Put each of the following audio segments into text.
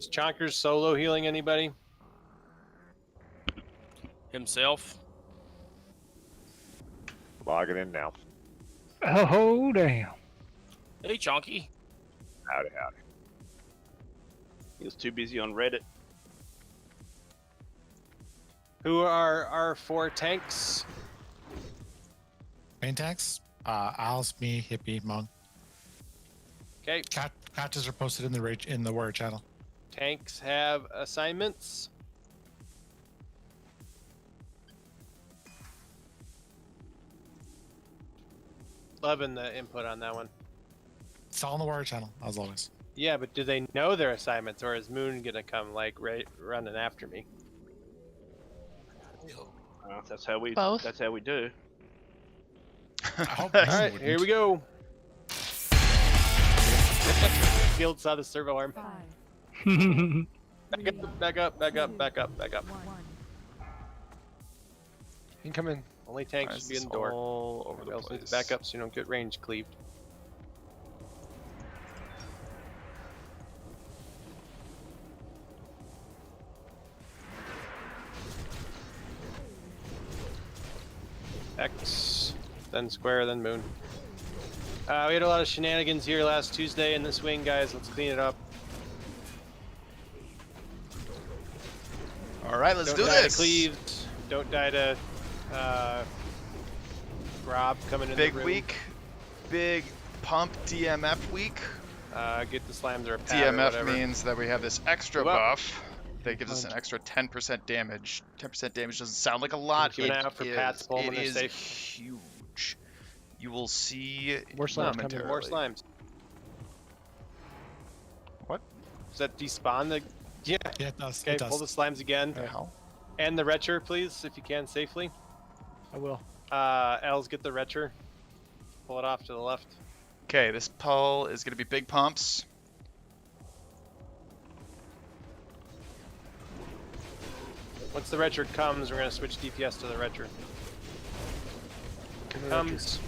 Is Chonkers solo healing anybody? Himself. Logging in now. Oh, damn. Hey, Chonky. Howdy, howdy. He was too busy on Reddit. Who are our 4 tanks? Main tanks? Alice, me, Hippie, Monk. Okay. Catches are posted in the warrior channel. Tanks have assignments. Loving the input on that one. It's all in the warrior channel, as always. Yeah, but do they know their assignments, or is Moon gonna come like running after me? That's how we. Both. That's how we do. I hope All right, here we go. Field saw the servo arm. Back up, back up, back up, back up, back up. You can come in. Only tanks should be in the door. All over the place. Back up so you don't get range cleaved. X, then square, then moon. We had a lot of shenanigans here last Tuesday in this wing, guys. Let's clean it up. All right, let's do Don't die this. to cleaved. Don't die to Rob coming in Big the room. week, big pump DMF week. Get the slams or a pad or DMF whatever. means that we have this extra Move up. buff that gives us an extra 10% damage. 10% damage doesn't sound like a lot. Keep an eye out for Pats pull when it they're is safe. huge. You will see More slimes coming. momentarily. More slimes. What? Does that despawn the? Yeah. Yeah, it does. Okay, It does. pull the slimes again. The hell? And the retcher, please, if you can safely. I will. Els, get the retcher. Pull it off to the left. Okay, this pull is going to be big pumps. Once the retcher comes, we're gonna switch DPS to the retcher. Here comes.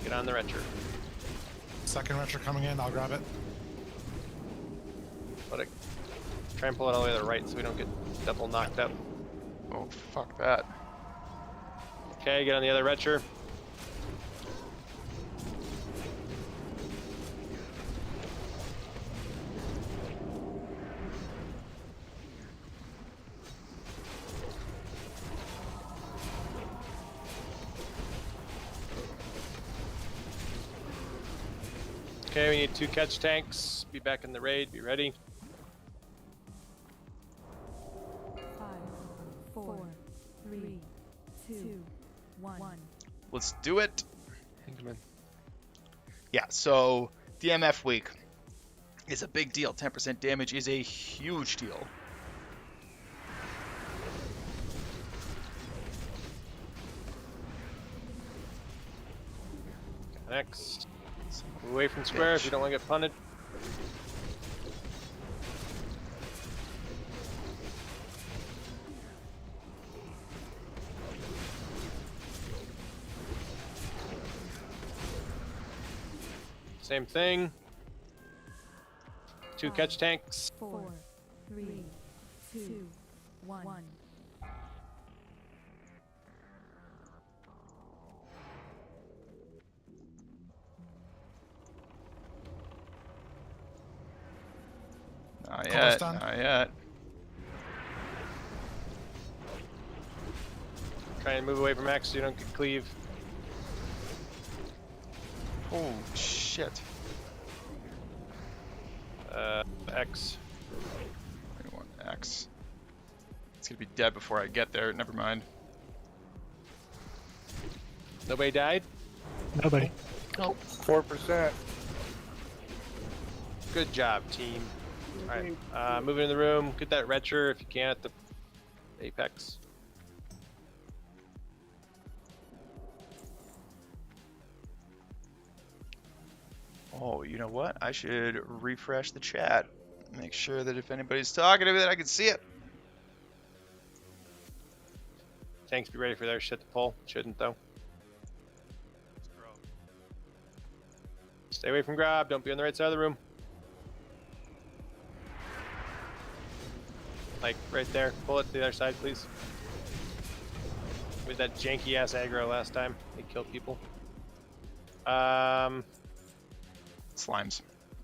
Get on the retcher. Second retro coming in. I'll grab it. Let it. Try and pull it all the way to the right so we don't get double knocked up. Oh, fuck that. Okay, get on the other retcher. Okay, we need 2 catch tanks. Be back in the raid. Be ready. 5, 4, 3, 2, 1. Let's do it. Come in. Yeah, so DMF week is a big deal. 10% damage is a huge deal. Next. Move away from square if you don't want to get punted. Same thing. 2 catch tanks. 4, 3, 2, 1. Not Coolest yet, done. not yet. Try and move away from X so you don't get cleave. Oh, shit. X. 21X. It's gonna be dead before I get there, never mind. Nobody died? Nobody. 4%. Good job, team. Alright, move into the room. Get that retcher if you can at the apex. Oh, you know what? I should refresh the chat. Make sure that if anybody's talking to me that I can see it. Tanks be ready for their shit to pull. Shouldn't though. Stay away from grab. Don't be on the right side of the room. Like right there. Pull it to the other side, please. With that janky ass aggro last time, they killed people. Slimes.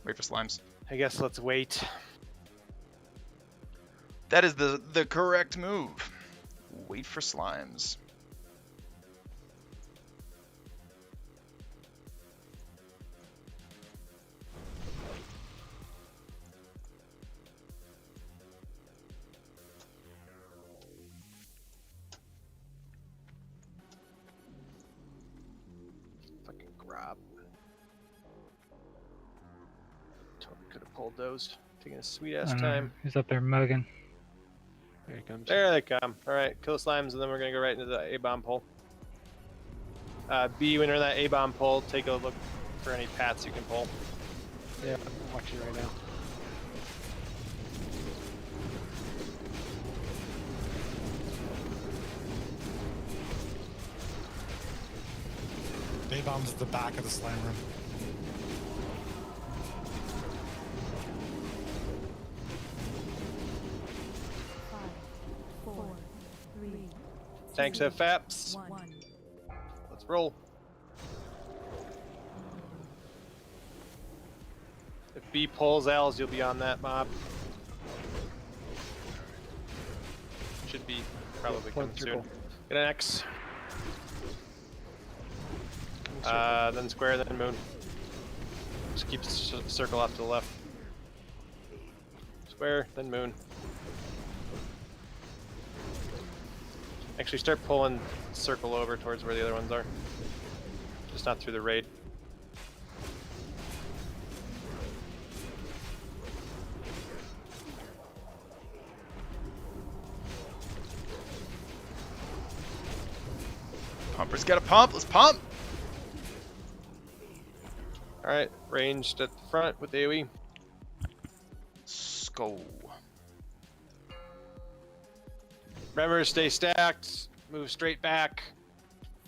Wait for slimes. I guess let's wait. That is the correct move. Wait for slimes. Fucking grab. Totally could have pulled those. Taking a sweet ass time. He's up there mugging. There he comes. There they come. Alright, kill the slimes and then we're gonna go right into the A-bomb pole. B, when you're in that A-bomb pole, take a look for any pats you can pull. Yeah, I'm watching right now. A-bomb's at the back of the slime room. Five, four, three, Tanks have FAPs. one. Let's roll. If B pulls L's, you'll be on that mob. Should be probably coming soon. Get an X. Then square, then moon. Just keep circle off to the left. Square, then moon. Actually start pulling circle over towards where the other ones are. Just not through the raid. Pumper's got a pump. Let's pump. Alright, ranged at the front with AoE. Skull. Remember, stay stacked, move straight back.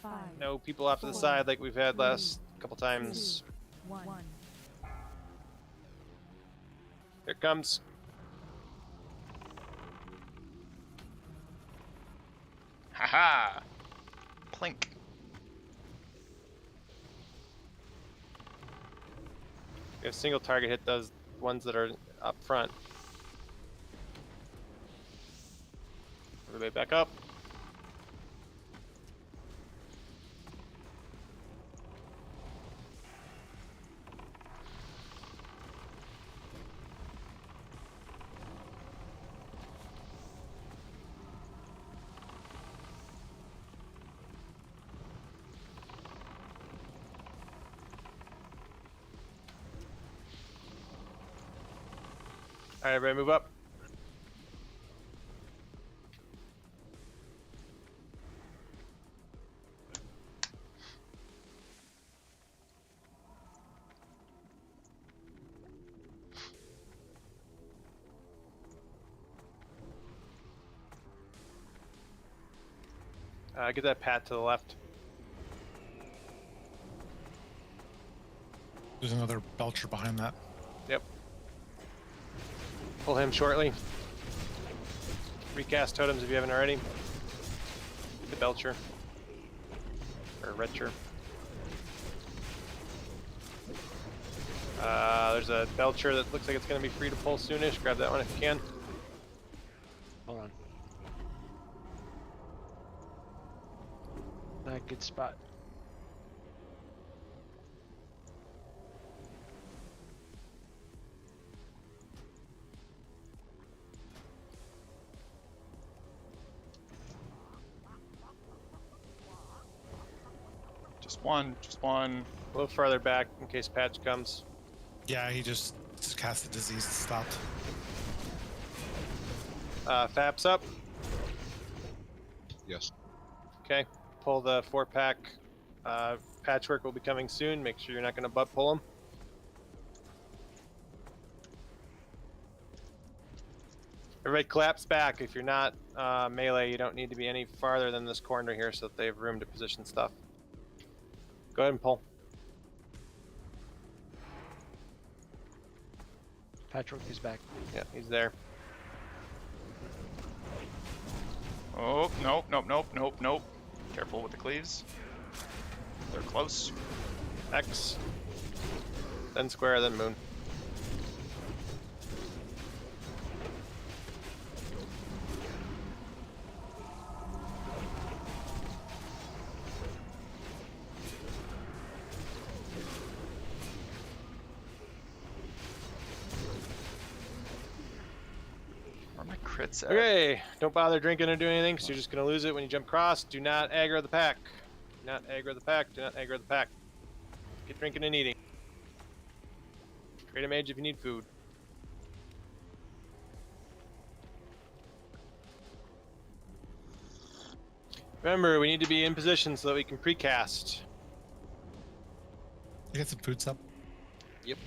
Five, No people off to the side like we've had last couple times. one. Here it comes. Haha. Plink. If single target hit those ones that are up front. Everybody back up. Alright, everybody move up. Get that pat to the left. There's another Belcher behind that. Yep. Pull him shortly. Recast totems if you haven't already. The Belcher. Or Retcher. There's a Belcher that looks like it's going to be free to pull soonish. Grab that one if you can. Hold on. Not a good spot. Just one. Just one. A little farther back in case patch comes. Yeah, he just cast the disease and stopped. Faps up. Yes. Okay. Pull the 4-pack. Patchwork will be coming soon. Make sure you're not going to butt pull them. Everybody collapse back. If you're not melee, you don't need to be any farther than this corner here so that they have room to position stuff. Go ahead and pull. Patchwork is back. Yeah, he's there. Oh, nope, nope, nope, nope, nope. Careful with the cleaves. They're close. X. Then square, then moon. Where are my crits at? Okay, don't bother drinking or doing anything because you're just going to lose it when you jump across. Do not aggro the pack. Do not aggro the pack. Do not aggro the pack. Get drinking and eating. Trade a mage if you need food. Remember, we need to be in position so that we can precast. You get some food sub. Yep.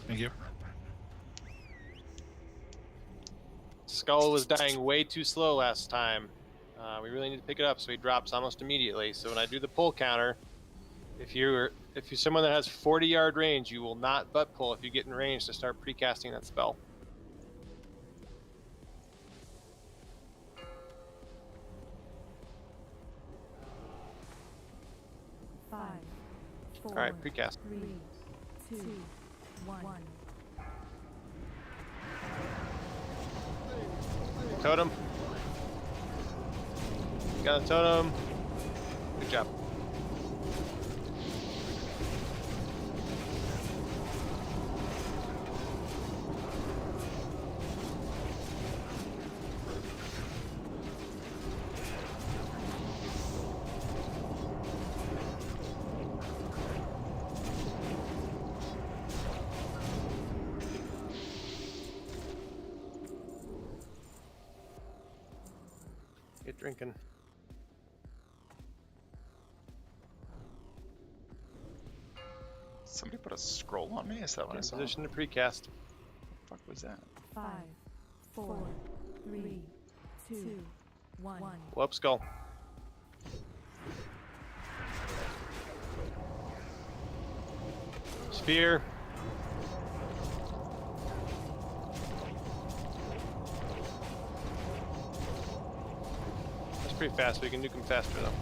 Thank you. Skull was dying way too slow last time. We really need to pick it up so he drops almost immediately. So when I do the pull counter, if you're someone that has 40-yard range, you will not butt pull if you get in range to start precasting that spell. Five, four, All right, precast. 3, 2, 1. Totem. Got a totem. Good job. Get drinking. Somebody put a scroll on me? Is that what Get I in saw? position to precast. What the fuck was that? 5, 4, 3, 2, 1. Blow up skull. Spear. That's pretty fast. We can nuke him faster though.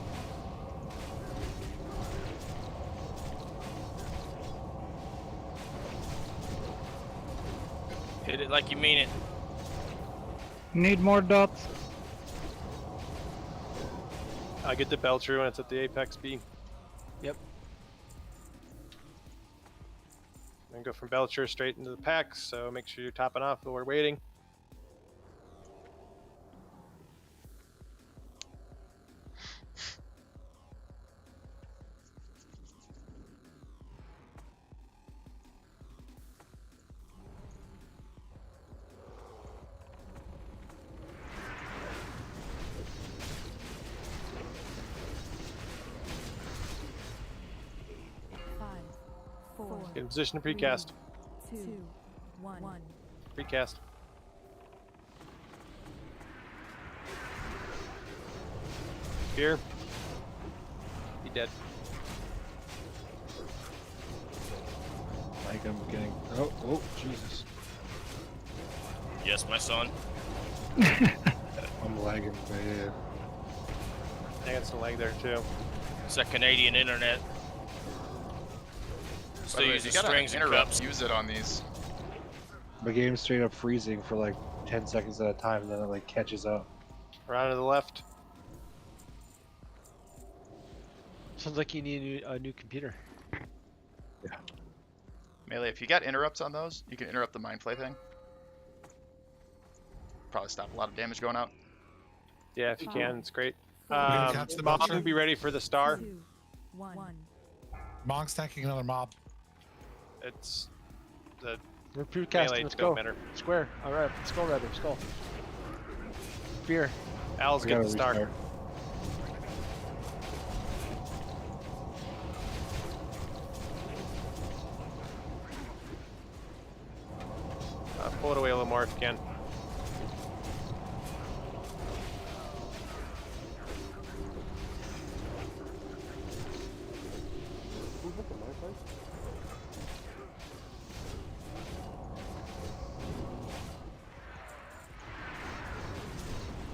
Hit it like you mean it. Need more dots. I get the Belcher when it's at the apex B. Yep. Then go from Belcher straight into the pack, so make sure you're topping off while we're waiting. Get in position to precast. 2, 1. Precast. Spear. He dead. Like I'm getting. Oh, Jesus. Yes, my son. I'm lagging, but yeah. I got some lag there too. It's that Canadian internet. By the Still way, using if you gotta strings and interrupt, cups. use it on these. My game's straight up freezing for like 10 seconds at a time, and then it like catches up. Around to the left. Sounds like you need a new computer. Melee, if you got interrupts on those, you can interrupt the mind flay thing. Probably stop a lot of damage going out. Yeah, if you can, it's great. gonna catch the Belcher? Mom, be ready for the star. 2, 1. Monk stacking another mob. It's the We're precasting. melee Let's don't go. matter. Square. All right. Skull rather. Skull. Fear. Al's I get gotta the star. restart. Pull it away a little more if you can.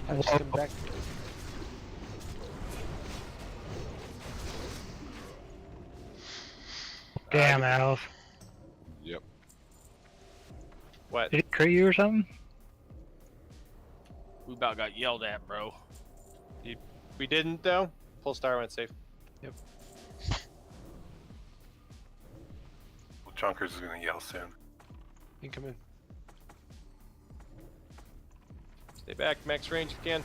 I'm just coming back. Damn, Alice. Yep. What? Did it crit you or something? We about got yelled at, bro. We didn't though. Full star went safe. Well, Chunkers is gonna yell soon. Incoming. Stay back, max range if you can.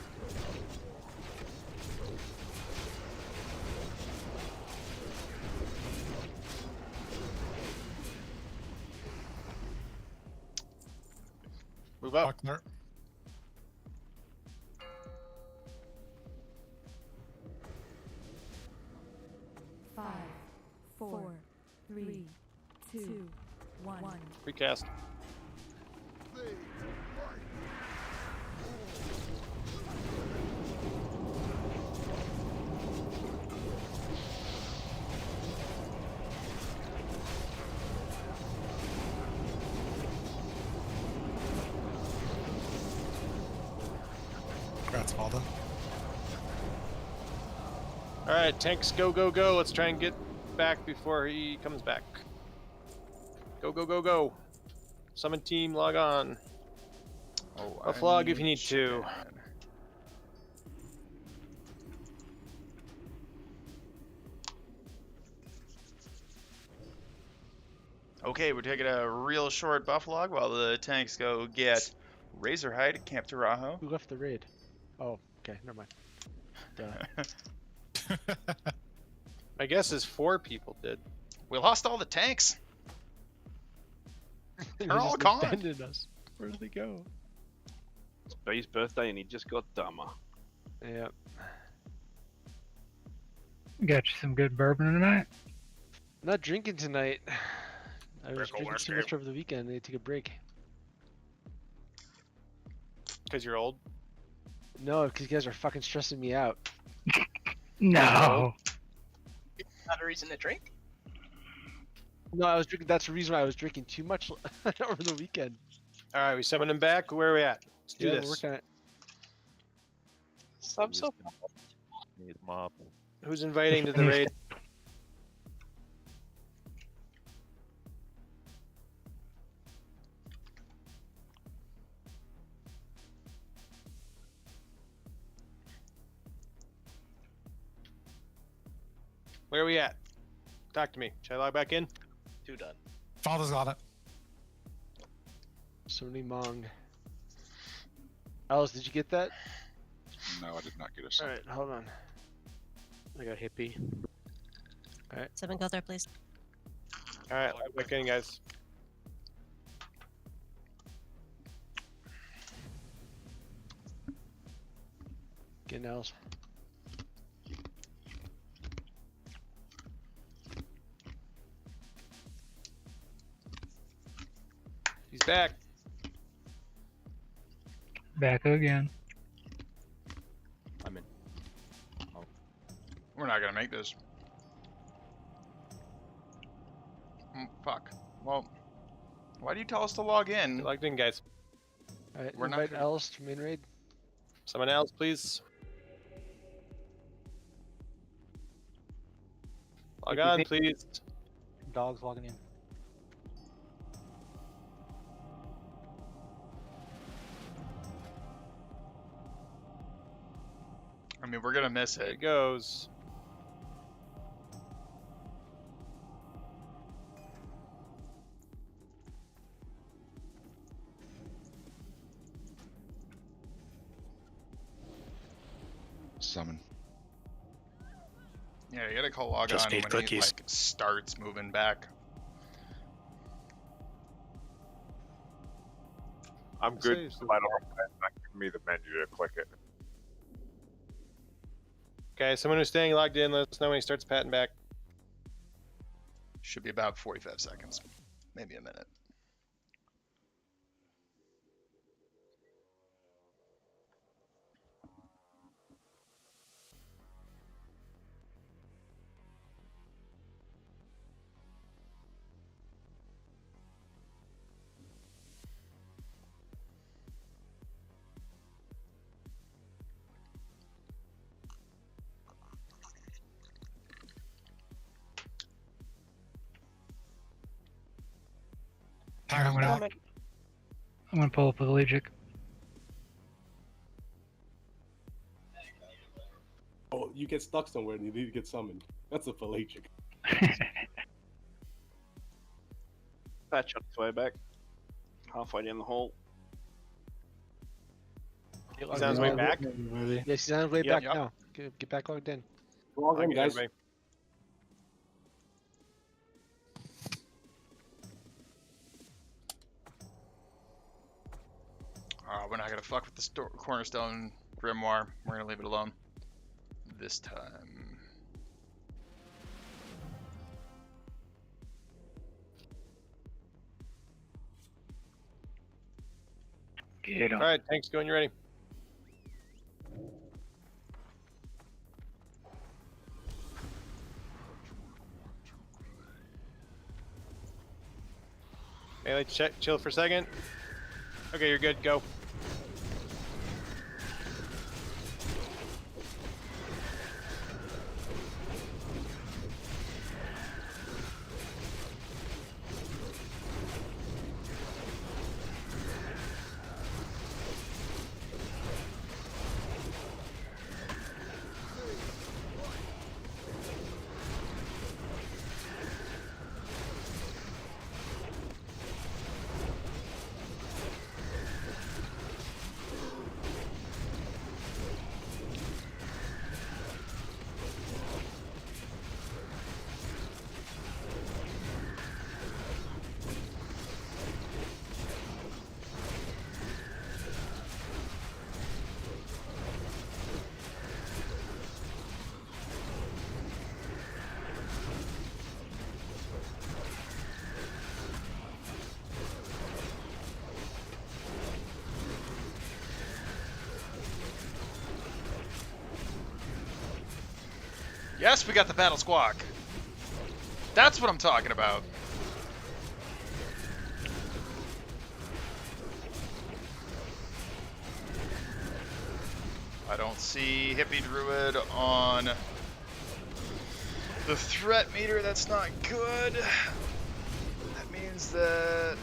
Move up. Buckner. Five, four, three, two, one. Recast. Congrats, Malden. All right, tanks, go, go, go. Let's try and get back before he comes back. Go, go, go, go. Summon team, log on. Oh, A flog if you need to. Okay, we're taking a real short buff log while the tanks go get Razorhide at Camp Tarajo. Who left the raid? Oh, okay, never mind. Duh. My guess is 4 people did. We lost all the tanks. They They're all just gone. abandoned us. Where did they go? It's B's birthday and he just got dumber. Yeah. Got you some good bourbon tonight? Not drinking tonight. I was Brickle drinking last too much game. over the weekend. I need to take a break. Because you're old. No, because you guys are fucking stressing me out. No. Not a reason to drink. No, I was drinking. That's the reason why I was drinking too much over the weekend. All right, we summon him back. Where are we at? Let's do Yeah, we're this. working on it. I'm so Need mob. Who's inviting to the raid? Where are we at? Talk to me. Should I log back in? 2 done. Father's got it. Somebody Mong. Alice, did you get that? No, I did not get a Alright, hold on. I got hippie. 7, go there, please. All right, log back in, guys. Getting Alice. He's back. Back again. I'm in. We're not gonna make this. Fuck. Well, why do you tell us to log in? Logged in, guys. Alright, We're not invite gonna- Alice to main raid. Someone else, please. Log on, please. Dogs logging in. I mean, we're gonna miss There it. it goes. Summon. Yeah, you gotta call log Just on need when he cookies. like starts moving back. I'm good. Saves. I don't it's not giving me the menu to click it. Okay, someone who's staying logged in, let us know when he starts patting back. Should be about 45 seconds, maybe a minute. I'm Powering gonna, up. I'm gonna pull up with Legic. Oh, you get stuck somewhere and you need to get summoned. That's a pelagic. Patch on its way back. Halfway down the hall. He's on his way back. Yes, he's on his way Yep. back now. Get back logged in. Log in, Okay, guys. everybody. We're not gonna fuck with the cornerstone grimoire. We're gonna leave it alone this time. Get All him. right, tanks, go when you're ready. Melee, chill for a second. Okay, you're good. Go. Yes, we got the battle squawk. That's what I'm talking about. I don't see Hippie Druid on the threat meter. That's not good. That means that...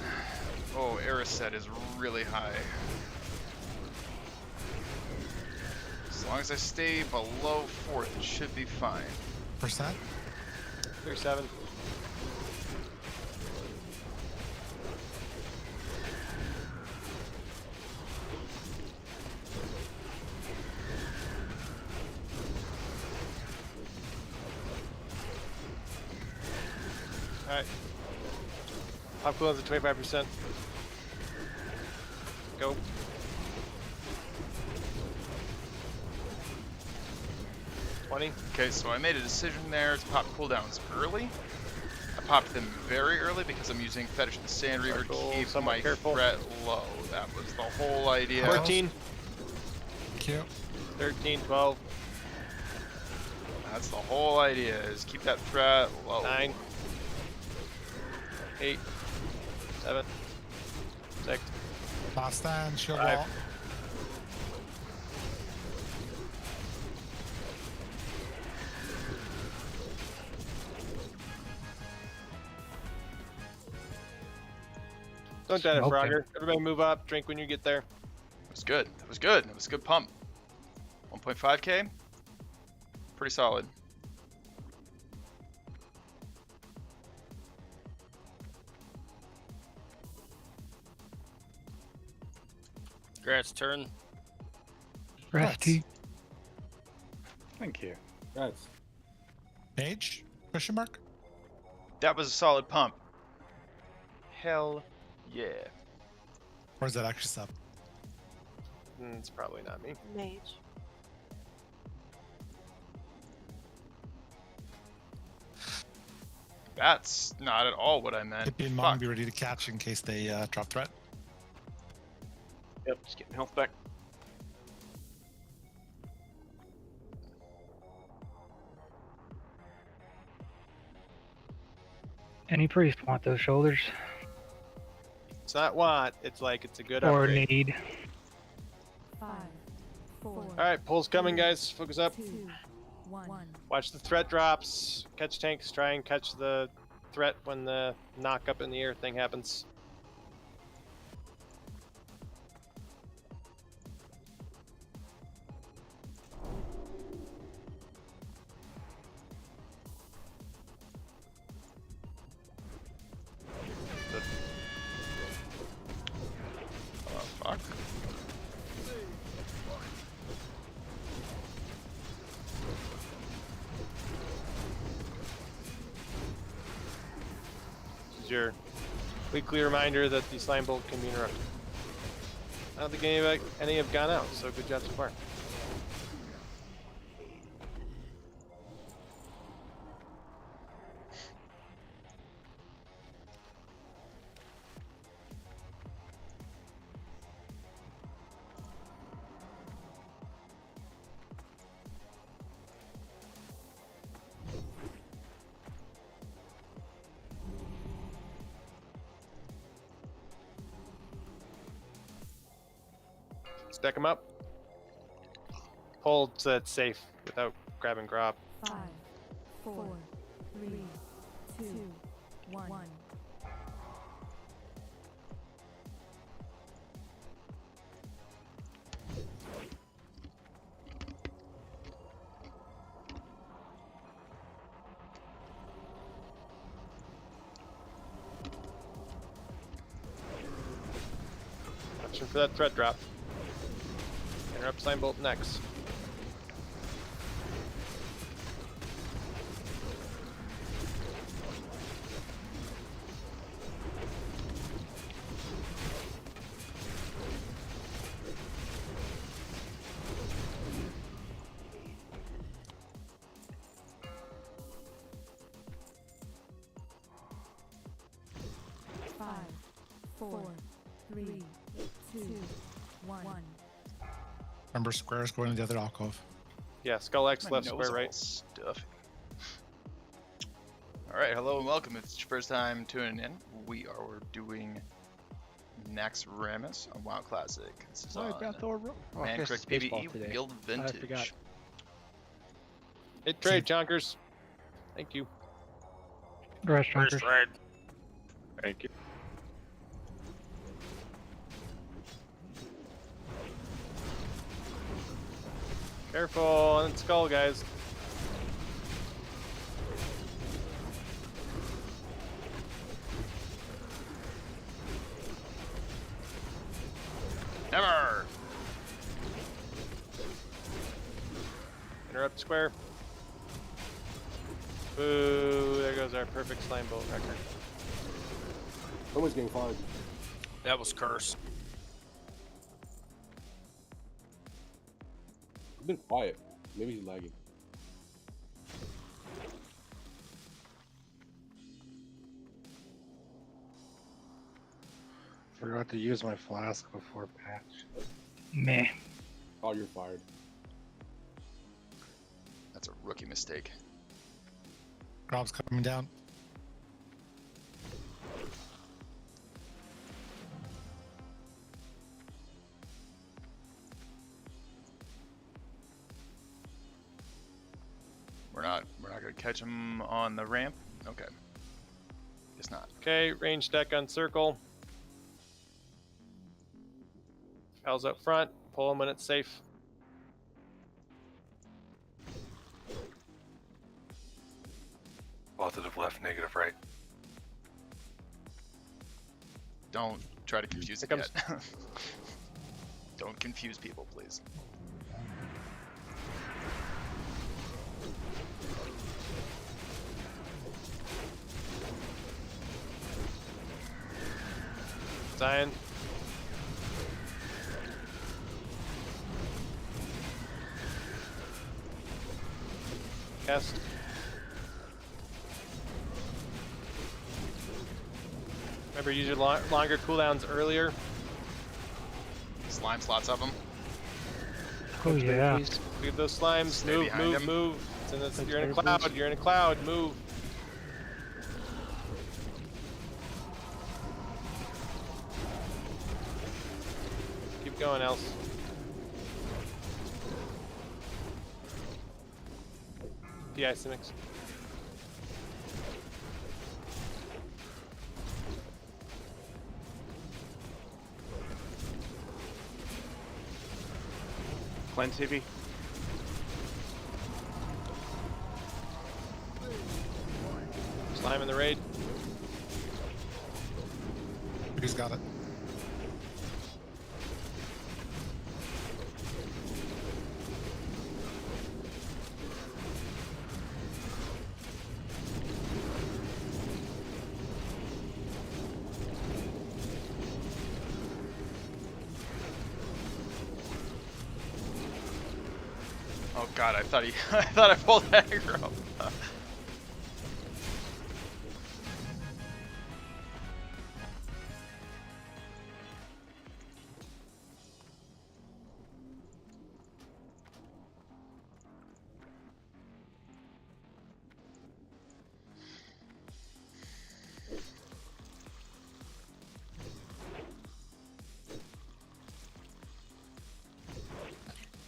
Oh, Erised is really high. As long as I stay below 4th, it should be fine. Percent? 37. Alright. Pop cooldowns at 25%. Go. Okay, so I made a decision there to pop cooldowns early. I popped them very early because I'm using Fetish and Sand Reaver to keep somewhat my careful. threat low. That was the whole idea. 14. Cute. 13, 12, That's the whole idea, is keep that threat low. 9, 8, 7, 6, Last stand, shield 5. wall. Don't die to Smoking. Frogger. Everybody move up, drink when you get there. It was good. It was good. It was a good pump. 1.5k. Pretty solid. Grat's turn. Rusty. Thank you. Guys, Mage? Question mark? That was a solid pump. Hell yeah. Or is that actually sub? It's probably not me. Mage. That's not at all what I meant. Hippie and Fuck. Mom be ready to catch in case they drop threat. Yep, just getting health back. Any priest want those shoulders? It's not want, it's like it's a good Or upgrade. need? 5, 4, Alright, pull's coming, guys. Focus up. 2, 1. Watch the threat drops. Catch tanks. Try and catch the threat when the knock up in the air thing happens. Fuck. This is your weekly reminder that the slime bolt can be interrupted. I don't think any have gone out, so good job so far. Stack them up. Hold so it's safe without grabbing grab. 5, 4, 3, 2, 1. Watching for that threat drop. Interrupt slime bolt next. Five, 4, 3, 2, 1. Remember, squares going to the other alcove. Yeah, Skull X, My left nose square, all right. stuffy. Alright, hello and welcome. If it's your first time tuning in, we are doing Naxxramas on WoW Classic. This is on Man Correct PvE Wheeled Vintage. forgot. Hit trade, Jonkers. Thank you. Congrats, First Jonkers. ride. Thank you. Careful on the skull, guys. Never! Interrupt square. Boo, there goes our perfect slime bolt record. Someone's getting fired. That was curse. He's been quiet. Maybe he's lagging. Forgot to use my flask before patch. Meh. Oh, you're fired. That's a rookie mistake. Grob's coming down. We're not gonna catch him on the ramp. Okay. Guess not. Okay, range deck on circle. Pals up front. Pull them when it's safe. Positive left, negative right. Don't try to confuse Here it comes- yet. Don't confuse people, please. Zion. Cast. Remember, use your longer cooldowns earlier. Slime slots of them. Oh yeah. Look at those slimes. Stay Move, behind move, him. move. It's in this, Thanks, you're in a Barry, cloud. please. You're in a cloud. Move. Keep going, Else. PI Simics. Cleanse TV. Slime in the raid. He's got it. God, I thought he, I thought I pulled aggro.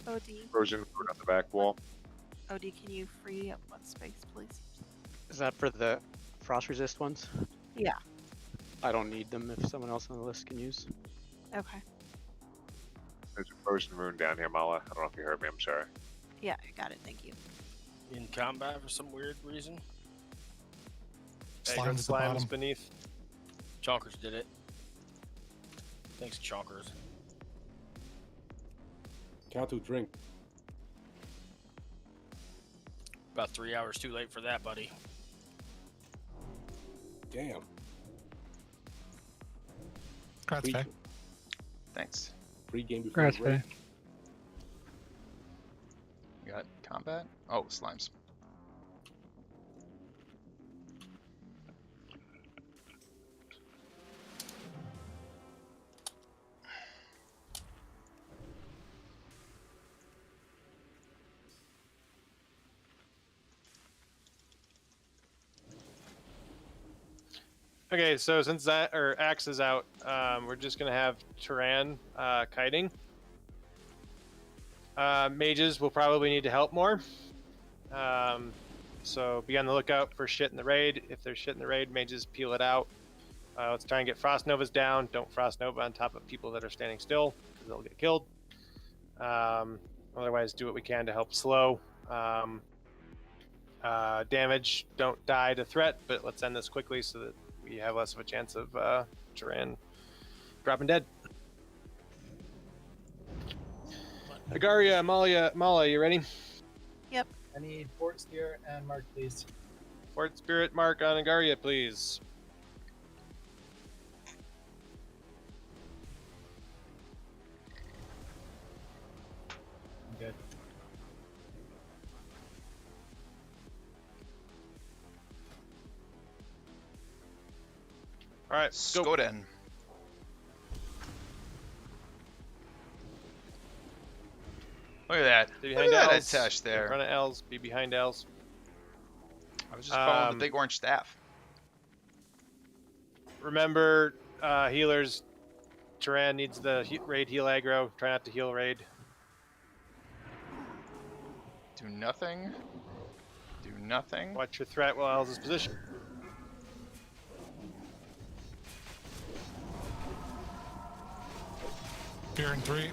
OD, Frozen food on the back wall. OD, can you free up one space, please? Is that for the frost resist ones? Yeah. I don't need them if someone else on the list can use. Okay. There's a frozen rune down here, Mala. I don't know if you heard me. I'm sorry. Yeah, I got it. Thank you. In combat for some weird reason. Aggro slimes beneath. Chonkers did it. Thanks, Chonkers. Count to drink. About 3 hours too late for that, buddy. Damn. Congrats, Faye. Thanks. Free game before Congrats, the break. Faye. You got combat? Oh, slimes. Okay, so since that Axe is out, we're just gonna have Turan kiting. Mages will probably need to help more. So be on the lookout for shit in the raid. If there's shit in the raid, mages peel it out. Let's try and get Frost Novas down. Don't Frost Nova on top of people that are standing still, because they'll get killed. Otherwise, do what we can to help slow. Damage, don't die to threat, but let's end this quickly so that we have less of a chance of Turan dropping dead. Agaria, Mala, you ready? Yep. I need Fort Spirit and Mark, please. Fort Spirit Mark on Agaria, please. I'm good. All right, go. Skoden. Look at that. Be Look behind at that L's. attached In there. front of L's. Be behind L's. I was just following the big orange staff. Remember, healers. Turan needs the raid heal aggro. Try not to heal raid. Do nothing. Do nothing. Watch your threat while L's is positioned. Fear in 3.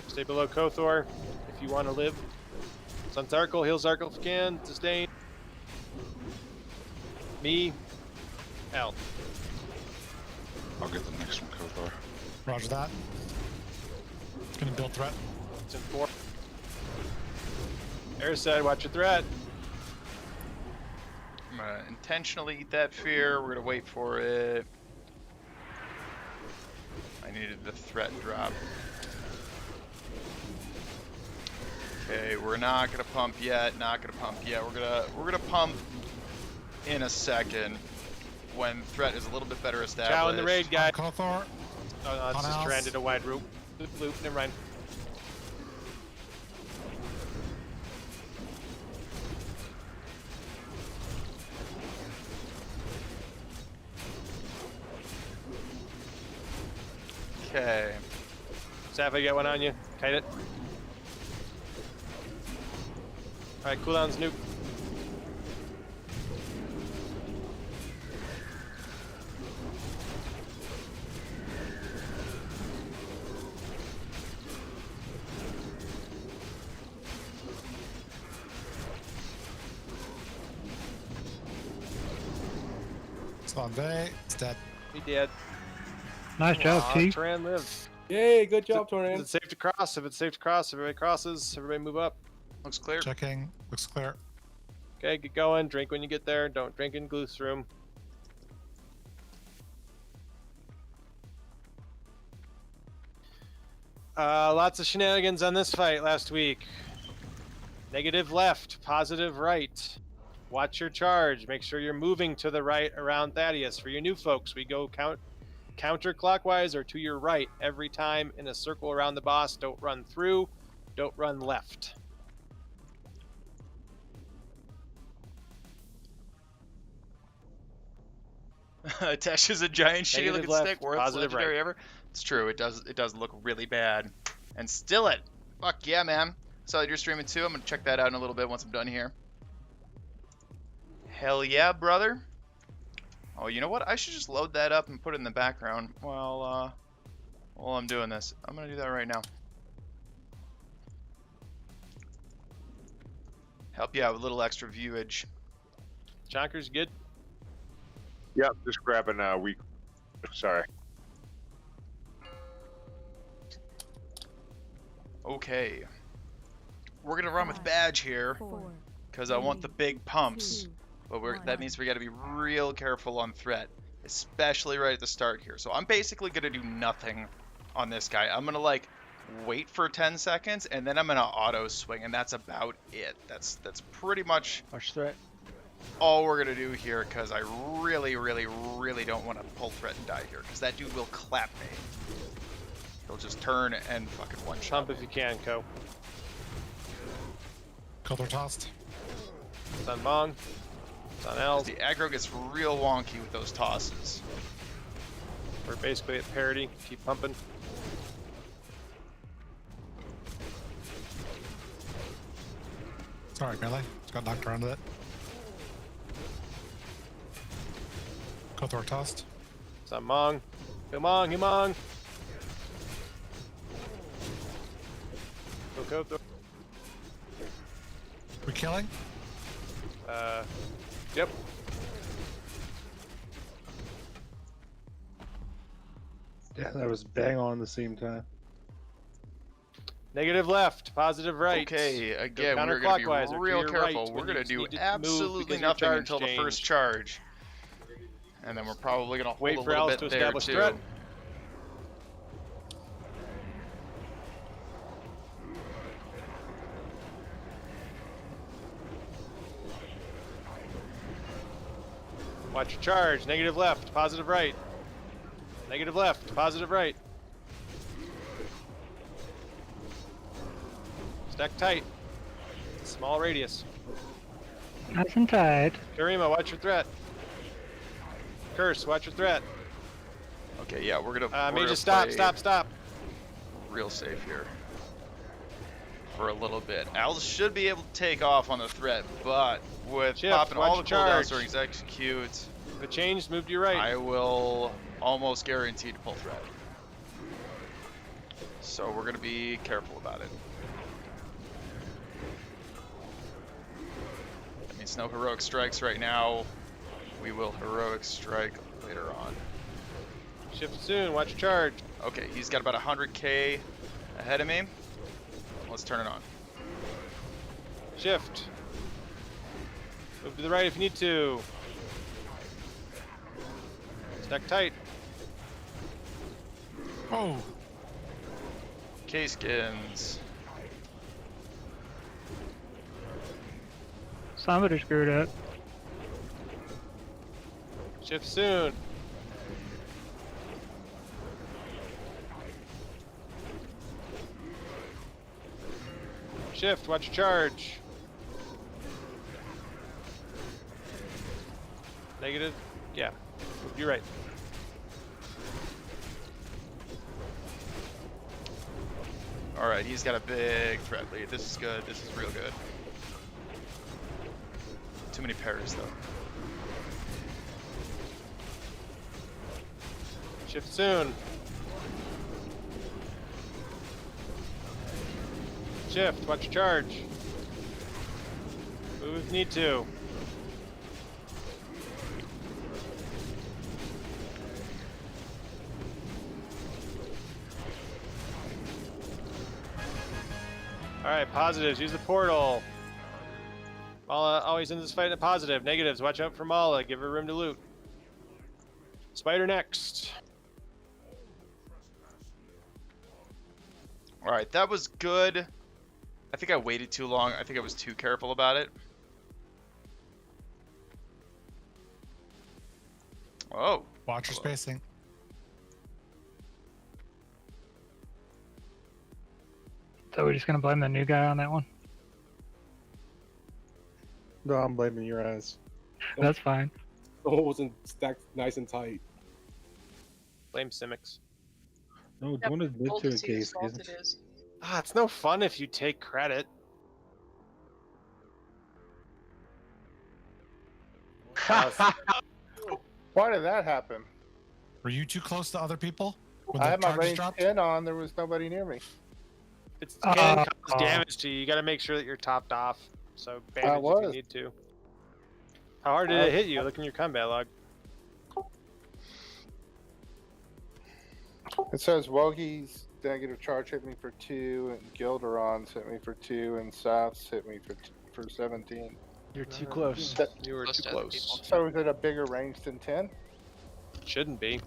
Stay below Kothor if you want to live. Sun Zarkle, heal Zarkle if you can. Sustain. Me. L. I'll get the next one, Kothor. Roger that. It's gonna build threat. It's in 4. Air said, watch your threat. I'm gonna intentionally eat that fear. We're gonna wait for it. I needed the threat drop. Okay, we're not gonna pump yet. Not gonna pump yet. We're gonna pump in a second when threat is a little bit better established. Chow in the raid, guy. Kothor. Oh no, it's just Turan did a wide loop. Loop, never mind. Okay. Safa, get one on you. Kite it. Alright, cooldown's nuke. It's on Vay. It's dead. He dead. Nice job, T. Turan lived. Yay, good job, Is Turan. it safe to cross? If it's safe to cross, everybody crosses. Everybody move up. Looks clear. Checking. Looks clear. Okay, get going. Drink when you get there. Don't drink in Gloose room. Lots of shenanigans on this fight last week. Negative left, positive right. Watch your charge. Make sure you're moving to the right around Thaddeus. For you new folks, we go counterclockwise or to your right every time in a circle around the boss. Don't run through. Don't run left. Attaches a giant shield Negative looking left, stick, worst positive legendary right. ever. It's true. It does look really bad. And still it. Fuck yeah, man. Saw that you're streaming too. I'm gonna check that out in a little bit once I'm done here. Hell yeah, brother. Oh, you know what? I should just load that up and put it in the background while I'm doing this. I'm gonna do that right now. Help you out with a little extra viewage. Chonkers, good? Yep, just grabbing a week. Sorry. Okay. We're gonna run with badge here because I want the big pumps. But that means we gotta be real careful on threat, especially right at the start here. So I'm basically gonna do nothing on this guy. I'm gonna like wait for 10 seconds and then I'm gonna auto swing, and that's about it. That's pretty much all we're gonna do here, because I really don't want to pull threat and die here, because that dude will clap me. He'll just turn and fucking one shot. Pump if you can, Co. Kothor tossed. It's on Mong. It's on L. The aggro gets real wonky with those tosses. We're basically at parity. Keep pumping. Sorry, melee. Just got knocked around with it. Kothor tossed. It's on Mong. Come on, come on. Go, Kothor. We killing? Yep. Yeah, that was bang on the same time. Negative left, positive right. Okay, again, Go we're going to counterclockwise be or to real your careful. right We're when going you to do need to move absolutely because your nothing charge until the first changed. charge. And then we're probably going to Wait hold for a little Alice bit to there, establish too. threat. Watch your charge. Negative left, positive right. Negative left, positive right. Stack tight. Small radius. Nice and tight. Karima, watch your threat. Curse, watch your threat. Okay, yeah, we're going to Mage, stop. real safe here for a little bit. Alice should be able to take off on the threat, but with Shift, popping all the watch your charge. cooldowns during execute, If it changed, move to your right. I will almost guarantee to pull threat. So we're going to be careful about it. That means no heroic strikes right now. We will heroic strike later on. Shift soon, watch your charge. Okay, he's got about 100k ahead of me. Let's turn it on. Shift. Move to the right if you need to. Stack tight. Oh. K-skins. Somebody screwed up. Shift soon. Shift, watch your charge. Negative. Yeah. You're right. Alright, he's got a big threat lead. This is good. This is real good. Too many parries, though. Shift soon. Shift, watch your charge. Move if you need to. Alright, positives, use the portal. Mala always ends this fight in a positive. Negatives, watch out for Mala, give her room to loot. Spider next. All right, that was good. I think I waited too long. I think I was too careful about it. Oh. Watch your spacing. So we're just gonna blame the new guy on that one? No, I'm blaming your ass. That's fine. Someone wasn't stacked nice and tight. Blame Simics. No, don't admit to it, Case. Ah, it's no fun if you take credit. Why did that happen? Were you too close to other people? When I the had my charges range dropped? 10 on. There was nobody near me. It can cause damage to you. You got to make sure that you're topped off. So bandage if you was. need to. How hard did it hit you? Look in your combat log. It says Wogie's negative charge hit me for 2, and Gilderon's hit me for 2, and South's hit me for 17. You're too close. You were too close. So is it a bigger range than 10? Shouldn't be.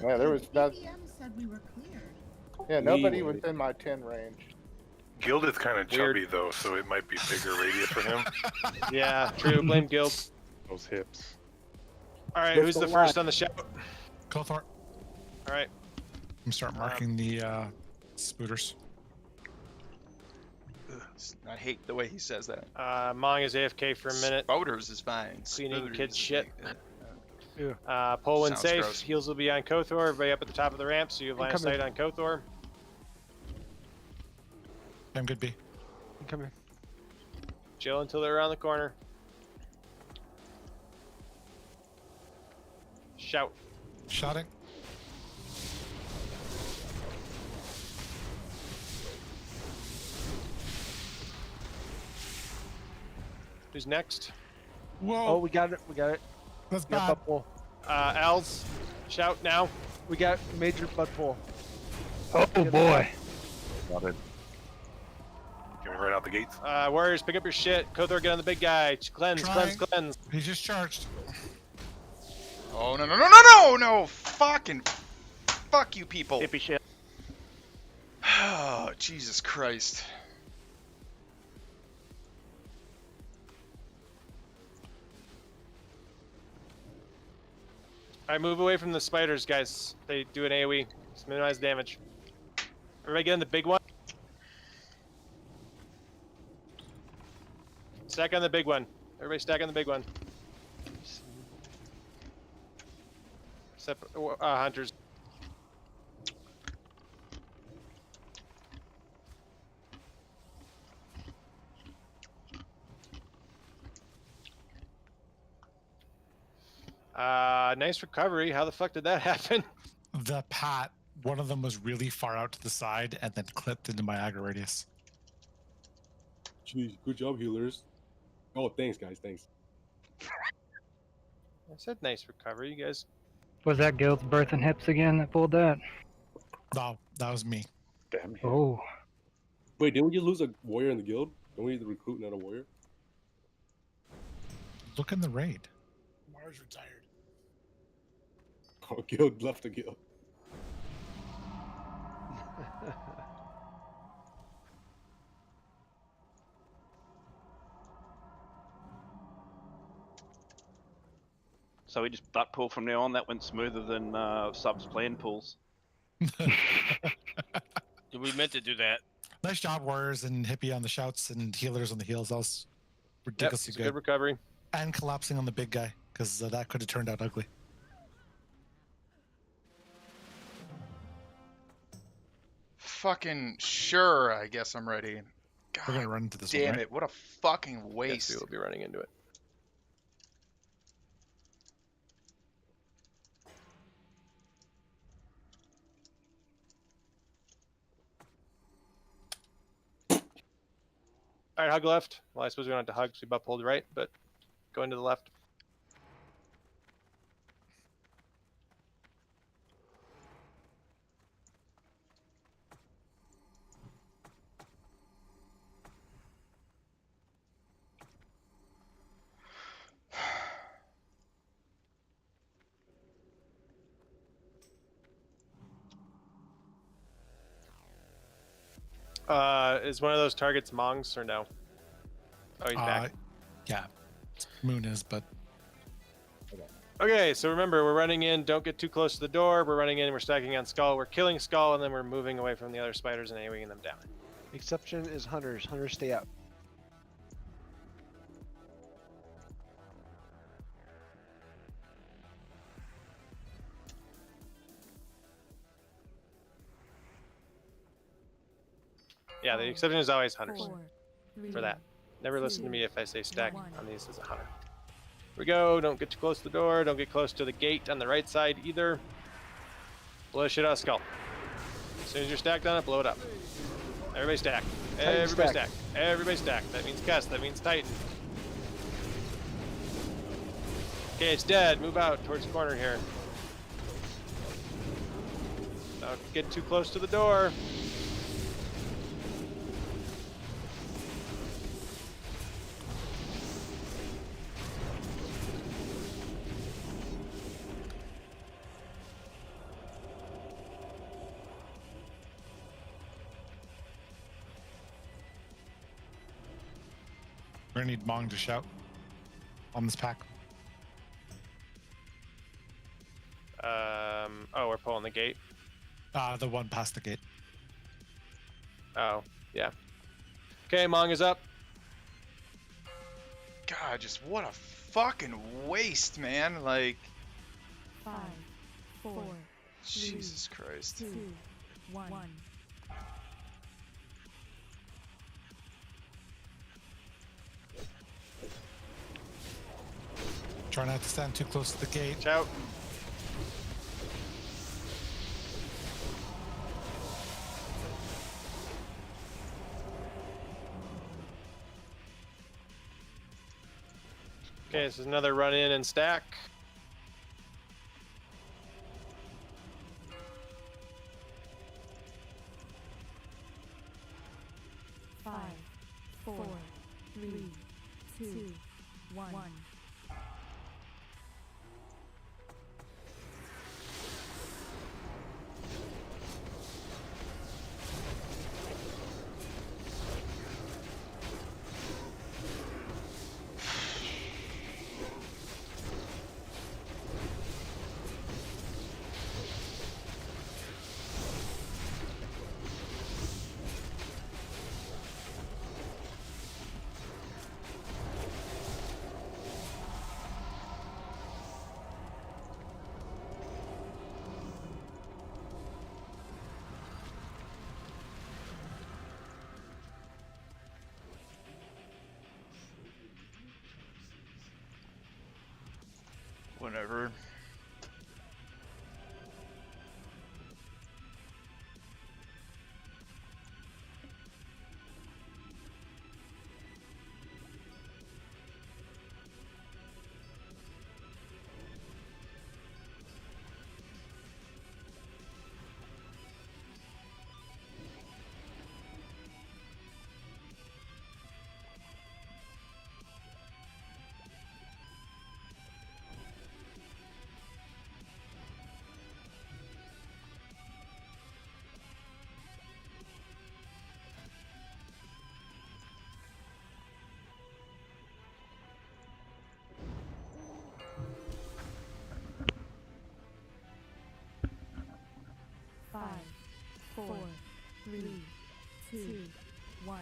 Yeah, there was that. said we were cleared. Yeah, nobody was in my 10 range. Guild is kind of chubby though, so it might be bigger radius for him. Yeah, true. Blame Guild. Those hips. All right, Just who's a the lot. first on the shout? Kothor. All right. I'm start marking the spooters. I hate the way he says that. Mong is AFK for a minute. Voters is fine. Cleaning Spooters kid's is shit. like, Pole when Sounds safe. gross. Heals will be on Kothor. Everybody up at the top of the ramp, so you have line of sight on Kothor. I'm good, B. I'm coming. Chill until they're around the corner. Shout. Shouting. Who's next? Whoa. Oh, we got it. We got it. That's We got bad. butt pull. Els. Shout now. We got major butt pull. Oh boy. Got it. Get me right out the gates. Warriors, pick up your shit. Kothor, get on the big guy. Cleanse, Trying. cleanse. He just charged. Oh no! Fucking fuck you people. Hippie shit. Oh, Jesus Christ. Alright, move away from the spiders, guys. They do an AoE. Just minimize damage. Everybody get on the big one. Stack on the big one. Everybody stack on the big one. Except hunters. Nice recovery. How the fuck did that happen? The pat, one of them was really far out to the side and then clipped into my aggro radius. Jeez, good job, healers. Oh, thanks, guys. Thanks. I said nice recovery, you guys. Was that Guild's birth and hips again that pulled that? No, that was me. Damn. Oh. Wait, didn't we just lose a warrior in the guild? Don't we need to recruit another warrior? Look in the raid. Mars retired. Oh, guild left the guild. So we just butt pull from now on. That went smoother than subs plan pulls. We meant to do that. Nice job, warriors and hippie on the shouts and healers on the heals. That was ridiculously Good recovery. And collapsing on the big guy, because that could have turned out ugly. Fucking sure, I guess I'm ready. God We're gonna run into this damn one, right? it, what a fucking Yes, waste. we will be running into it. Alright, hug left. Well, I suppose we don't have to hug, so we butt pulled right, but going to the left. Is one of those targets Mongs or no? Oh, he's back. Yeah, Moon is, but Okay, so remember, we're running in. Don't get too close to the door. We're running in. We're stacking on Skull. We're killing Skull, and then we're moving away from the other spiders and AoEing them down. Exception is hunters. Hunters stay out. Yeah, the exception is always hunters. 4, 3, For that. Never listen to me if I say stack 1. on these as a hunter. Here we go. Don't get too close to the door. Don't get close to the gate on the right side either. Blow shit out of Skull. As soon as you're stacked on it, blow it up. Everybody stack. Everybody stack. Everybody stack. That means Cuss. That means Titan. Okay, it's dead. Move out towards the corner here. Don't get too close to the door. we're gonna need Mong to shout on this pack. Oh, we're pulling the gate. The one past the gate. Oh, yeah. Okay, Mong is up. God, just what a fucking waste, man. Like, 5, 4, Jesus Christ. 2, 1. Try not to stand too close to the gate. Watch out. Okay, this is another run in and stack. Five, 4, 3, 2, 1. Whatever. Five, 4, 3, 2, 1.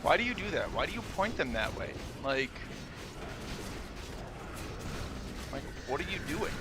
Why do you do that? Why do you point them that way? Like, what are you doing?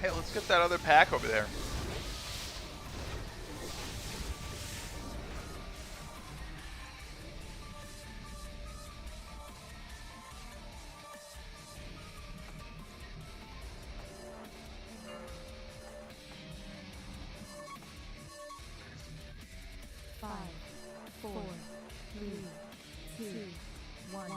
Hey, let's get that other pack over there. Five, four, three, two, one.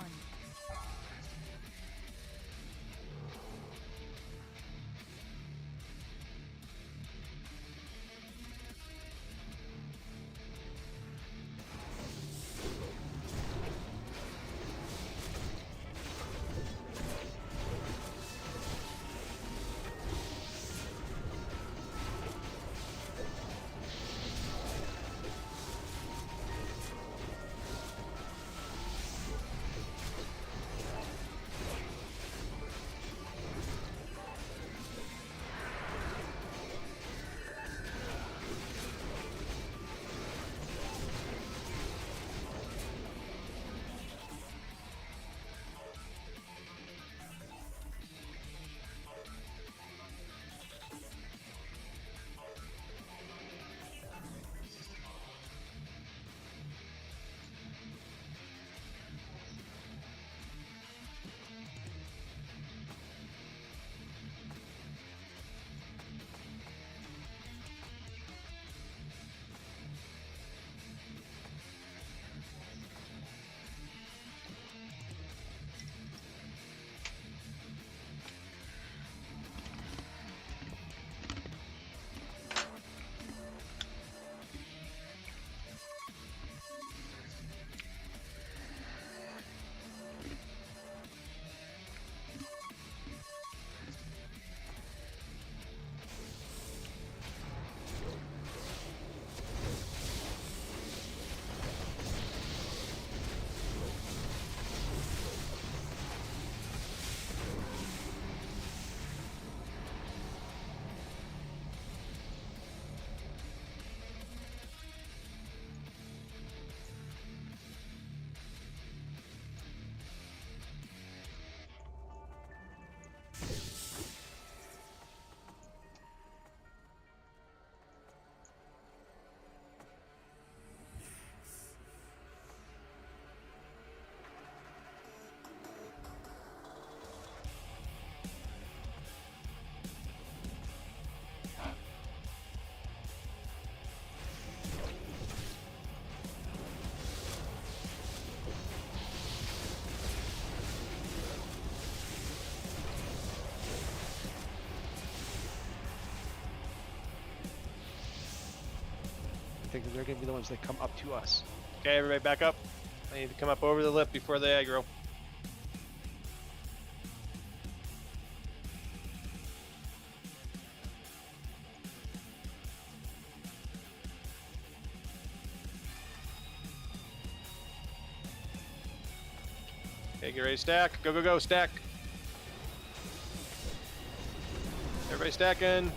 I think they're gonna be the ones that come up to us. Okay, everybody back up. I need to come up over the lip before they aggro. Okay, get ready to stack. Go, go, go, stack. Everybody stacking.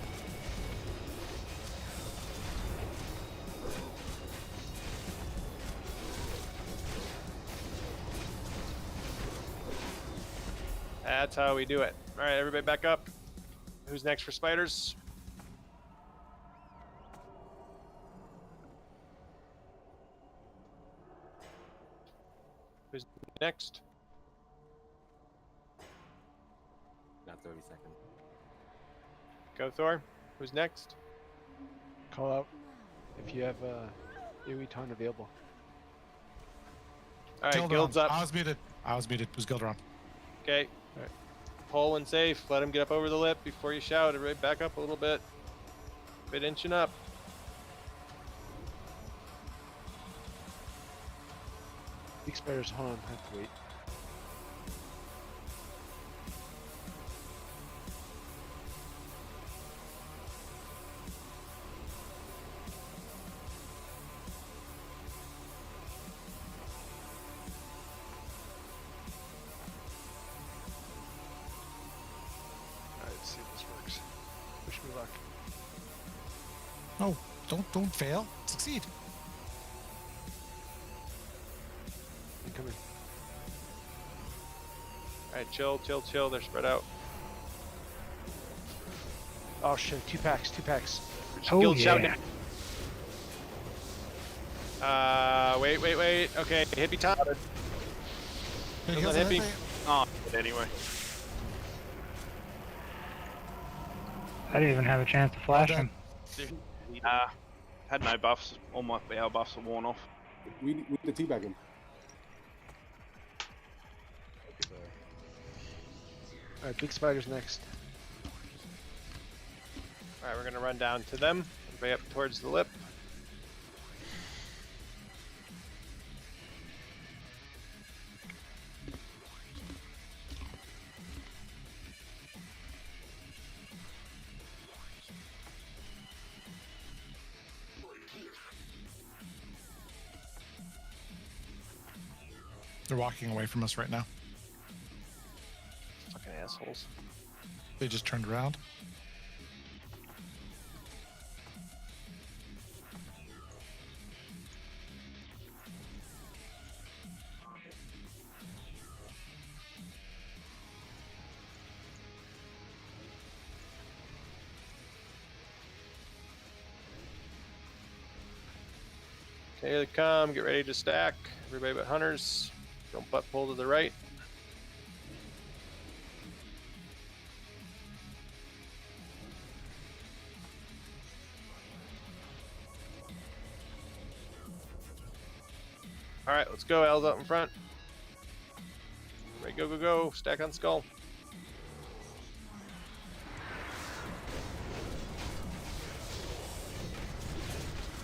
That's how we do it. All right, everybody back up. Who's next for spiders? Who's next? Not 30 seconds. Go, Thor. Who's next? Call out if you have AoE taunt available. All right, Gilderon. guild's up. I was muted. Who's Gilderon? Okay. Pull when safe. Let him get up over the lip before you shout. Everybody back up a little bit. Bit inching up. Big spiders, hold on, I have to wait. Alright, see if this works. Wish me luck. No, don't fail. Succeed. I'm coming. All right, chill, chill, chill. They're spread out. Oh shit, 2 packs, 2 packs. Oh Guild shout yeah. Wait. Okay, hit me top. Hey, Doesn't heals hit on me. me. Oh, but anyway. I didn't even have a chance to flash Well him. Had no buffs. All my our buffs are worn off. We need to teabag him. Alright, big spider's next. All right, we're gonna run down to them. Everybody up towards the lip. They're walking away from us right now. Fucking assholes. They just turned around. Okay, here they come. Get ready to stack. Everybody but hunters. Don't butt pull to the right. All right, let's go. Al's out in front. Ready, go. Stack on skull.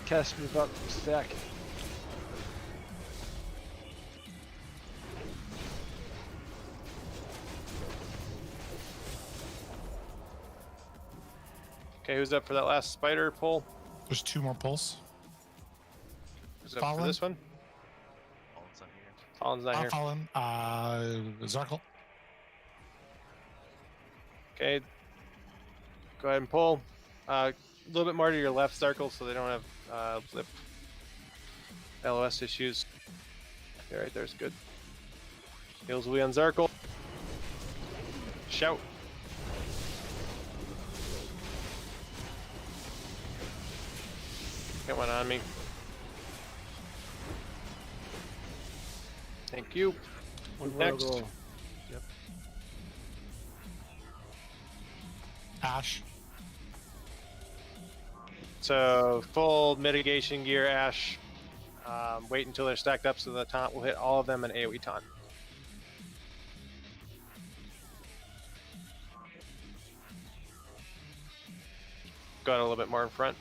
Cast move up, stack. Okay, who's up for that last spider pull? There's 2 more pulls. Who's up for Fallen? this one? Fallen's not here. Fallen. Zarkle. Okay. Go ahead and pull. A little bit more to your left circle so they don't have flip LOS issues. Okay, right there's good. Heals will be on Zarkle. Shout. Get one on me. Thank you. Next. Yep. Ash. So full mitigation gear, Ash. Wait until they're stacked up so the taunt will hit all of them in AoE taunt. Got a little bit more in front.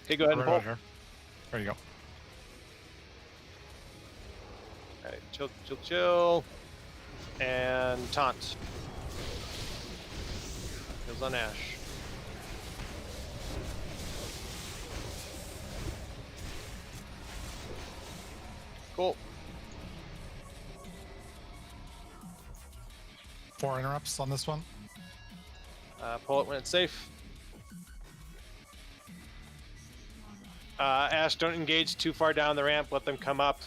Okay, go ahead and pull. There you go. Alright, chill. And taunt. Kills on Ash. Cool. 4 interrupts on this one. Pull it when it's safe. Ash, don't engage too far down the ramp. Let them come up.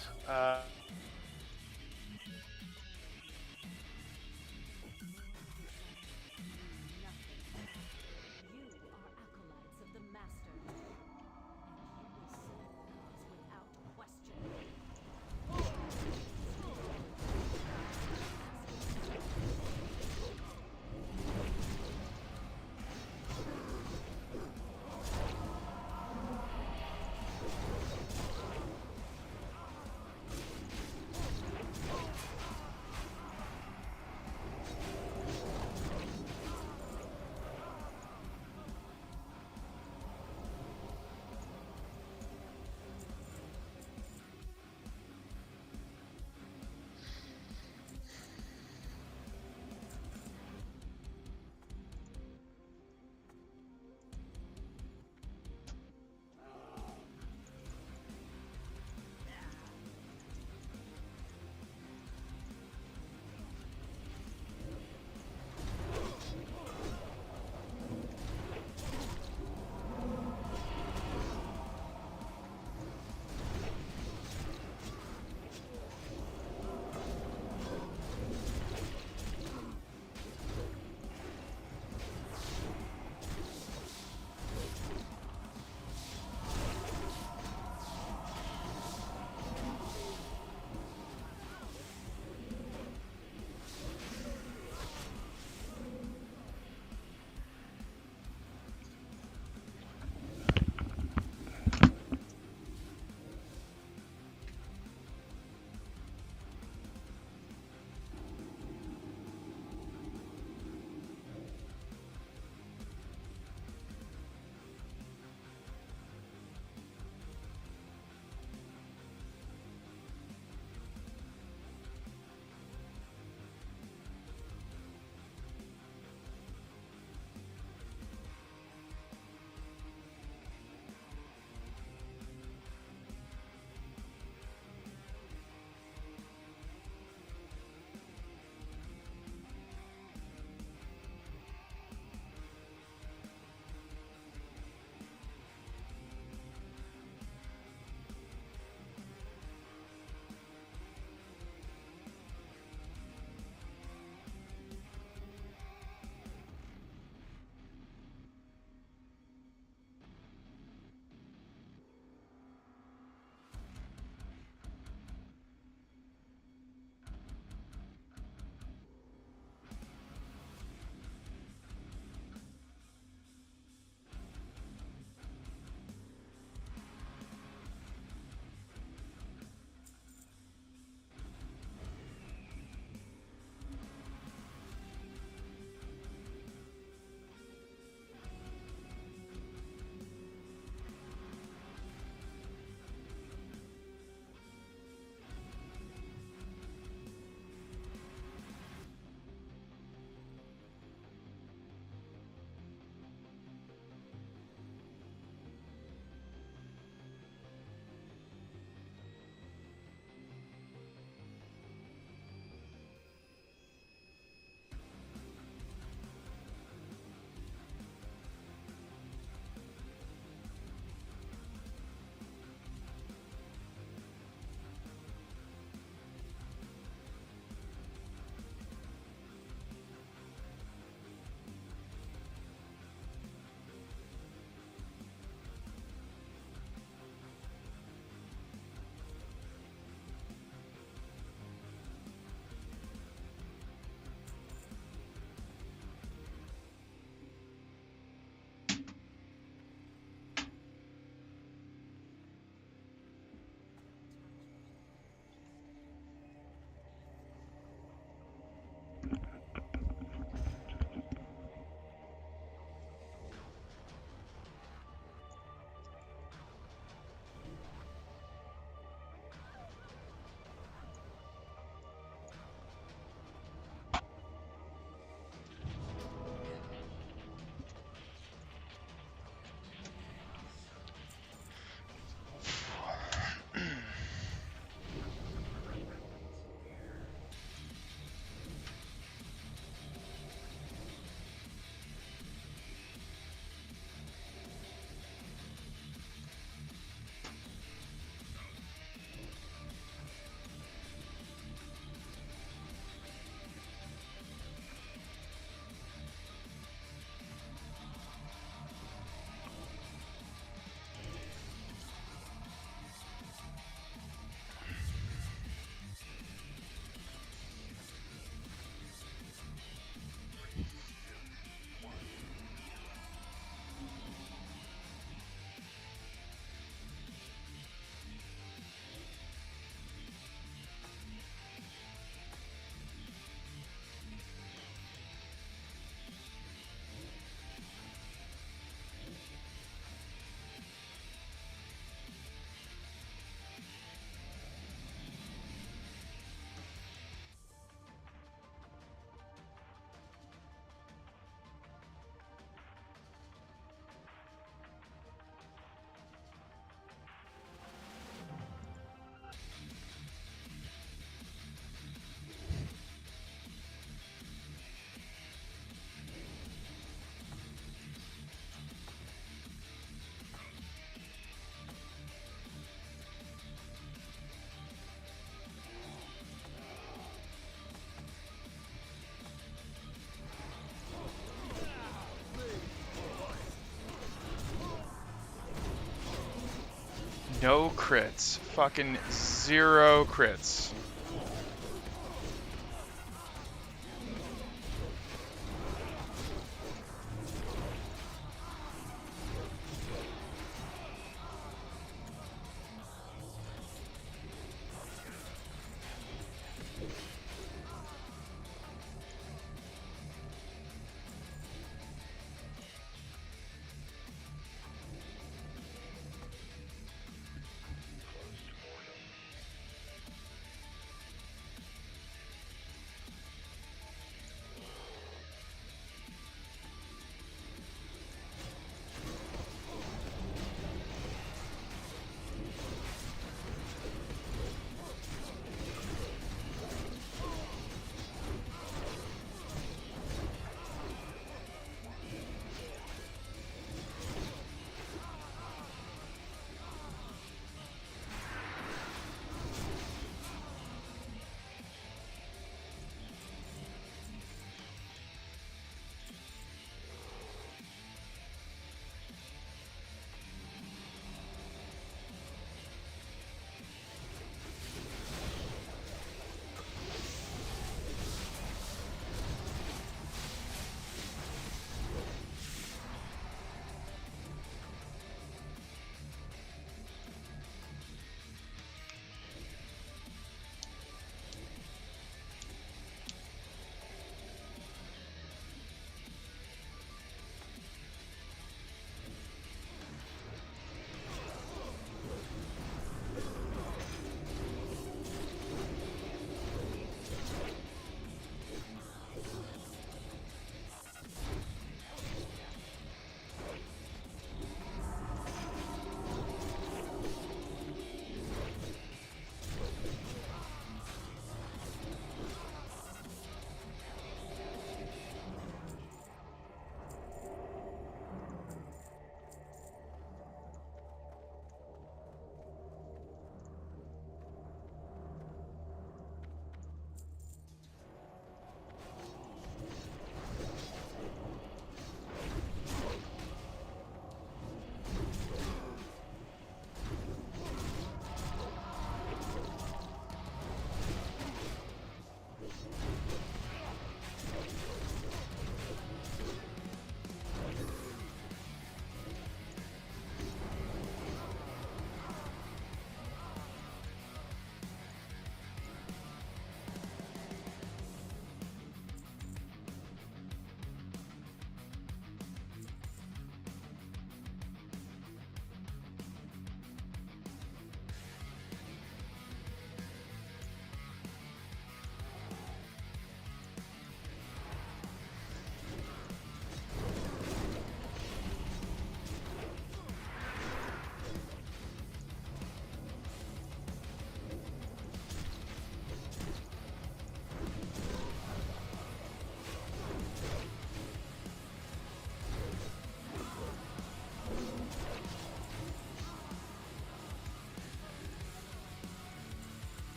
No crits. Fucking 0 crits.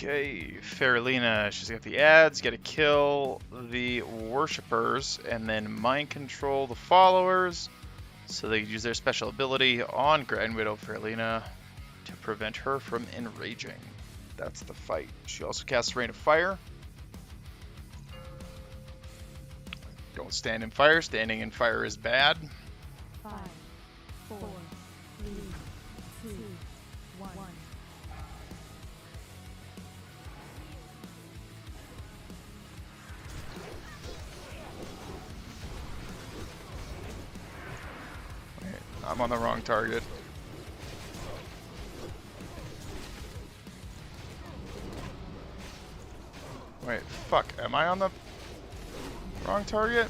Okay, Faralina, she's got the ads, gotta kill the worshippers, and then mind control the followers, so they can use their special ability on Grand Widow Faralina to prevent her from enraging. That's the fight. She also casts Rain of Fire. Don't stand in fire. Standing in fire is bad. 5, 4, 3, 2, 1. Wait, I'm on the wrong target. Wait, fuck. Am I on the wrong target?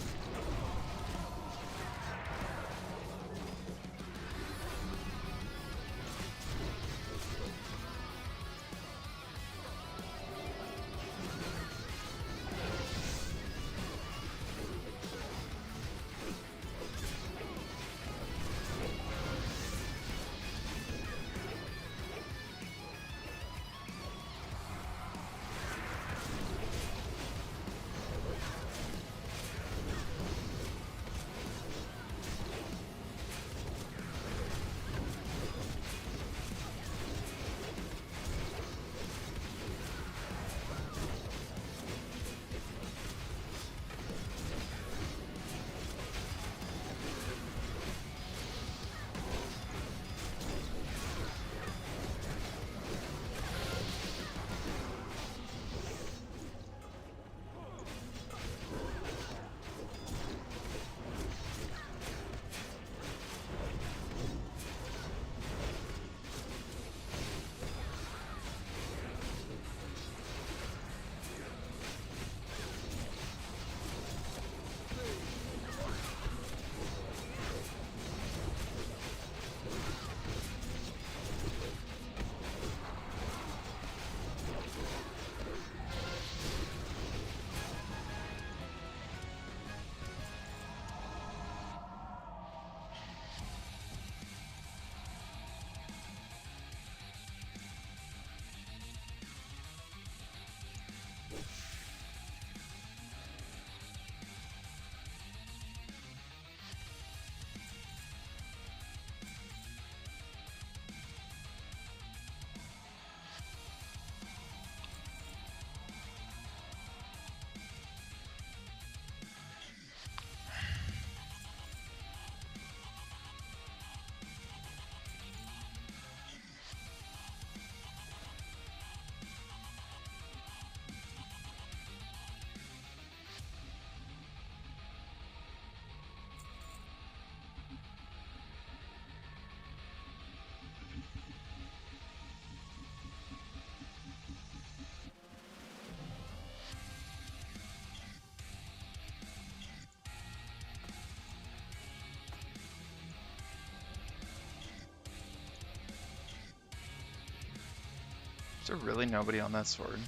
Is there really nobody on that sword?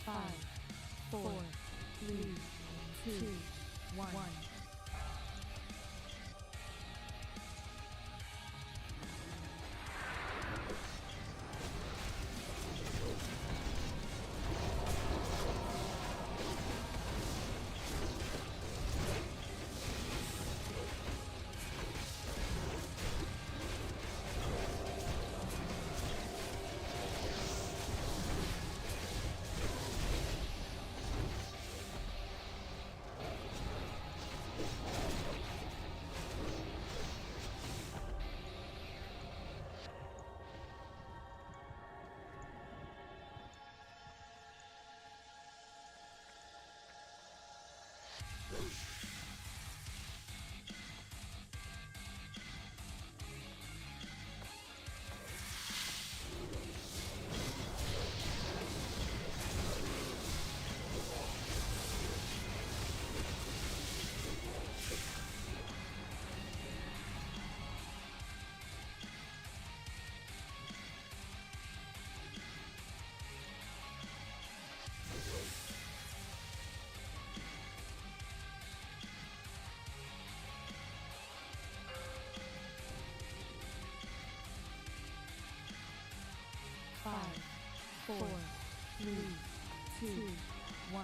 Five, 4, 3, 2, 1. Five, 4, 3, 2, 1.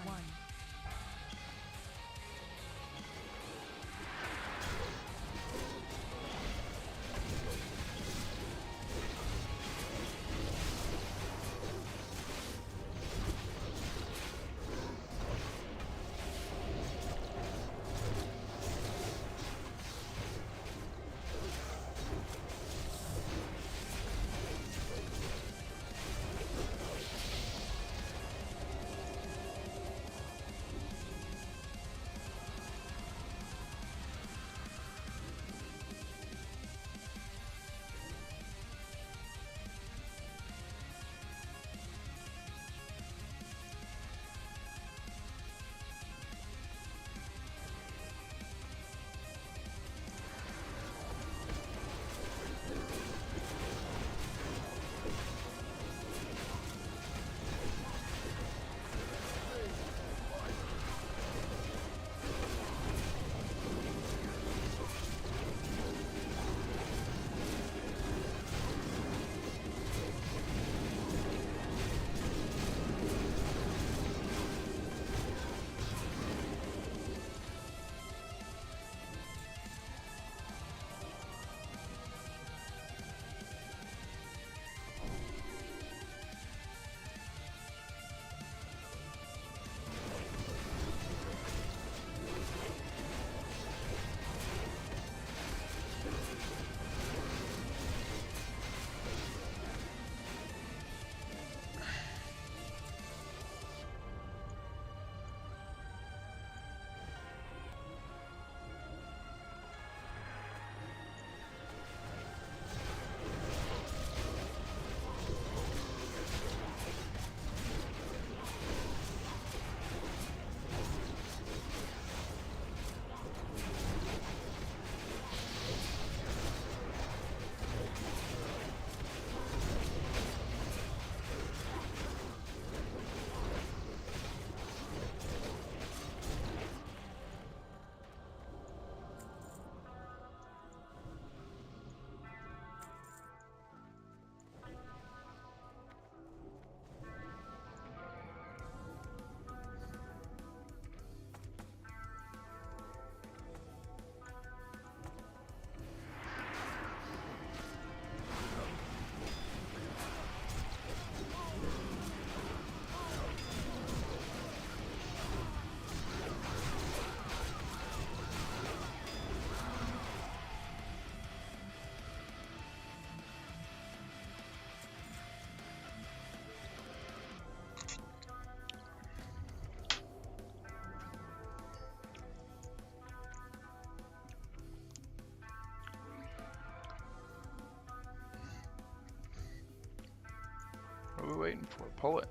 What are we waiting for? Pull it.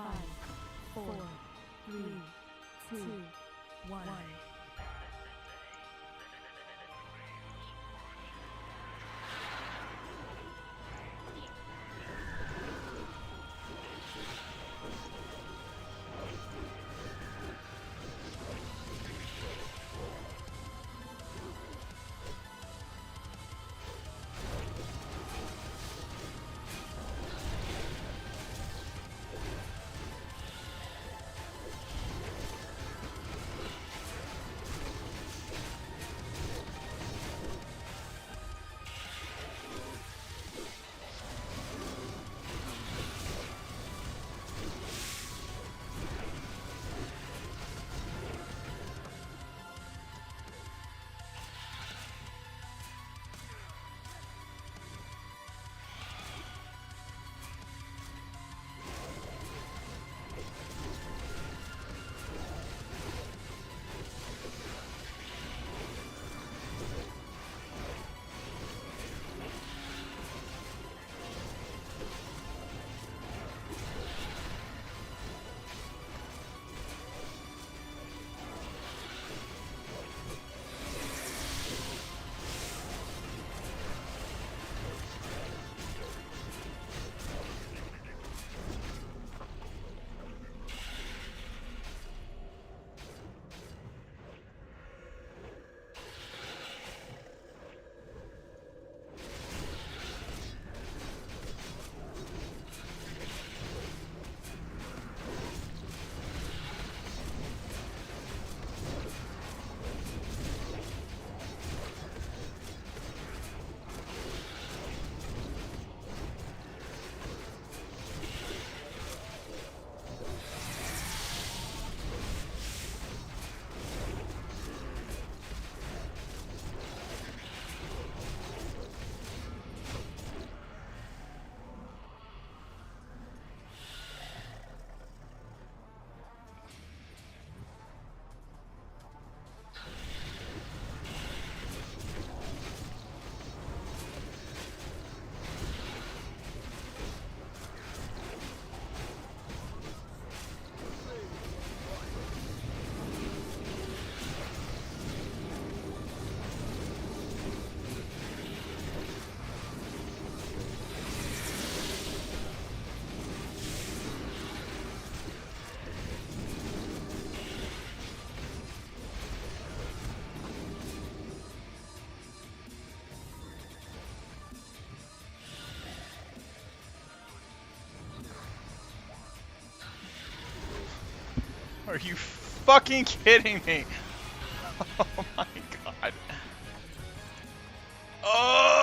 5, 4, 3, 2, 1. Are you fucking kidding me? Oh my god. Oh!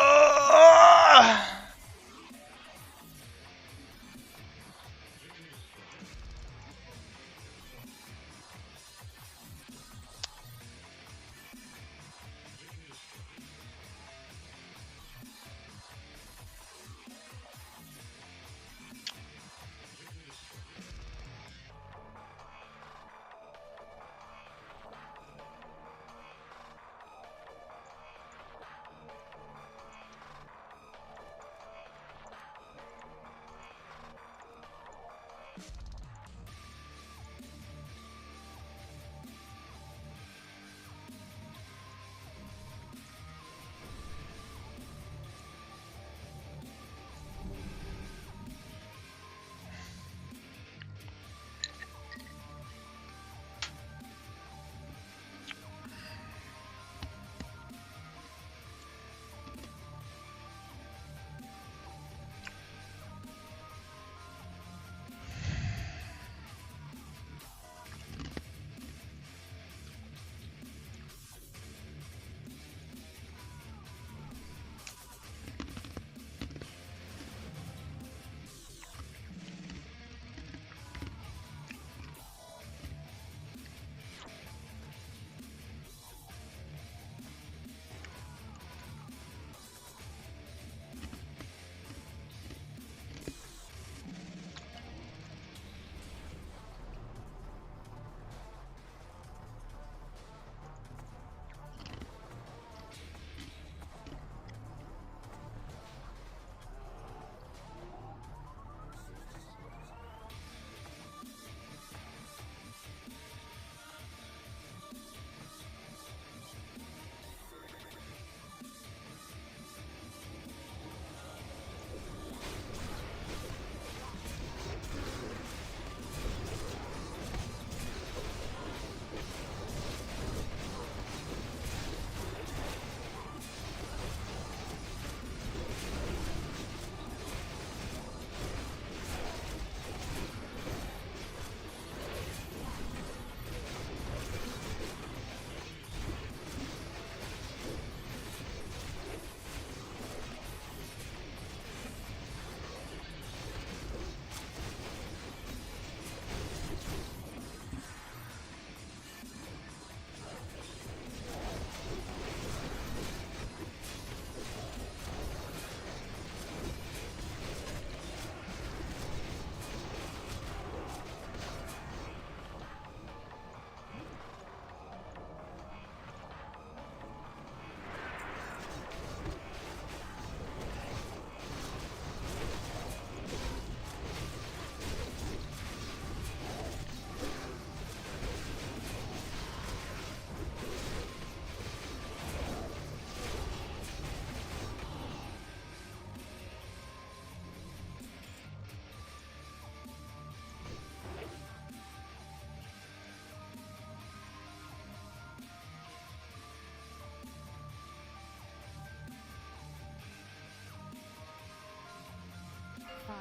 5,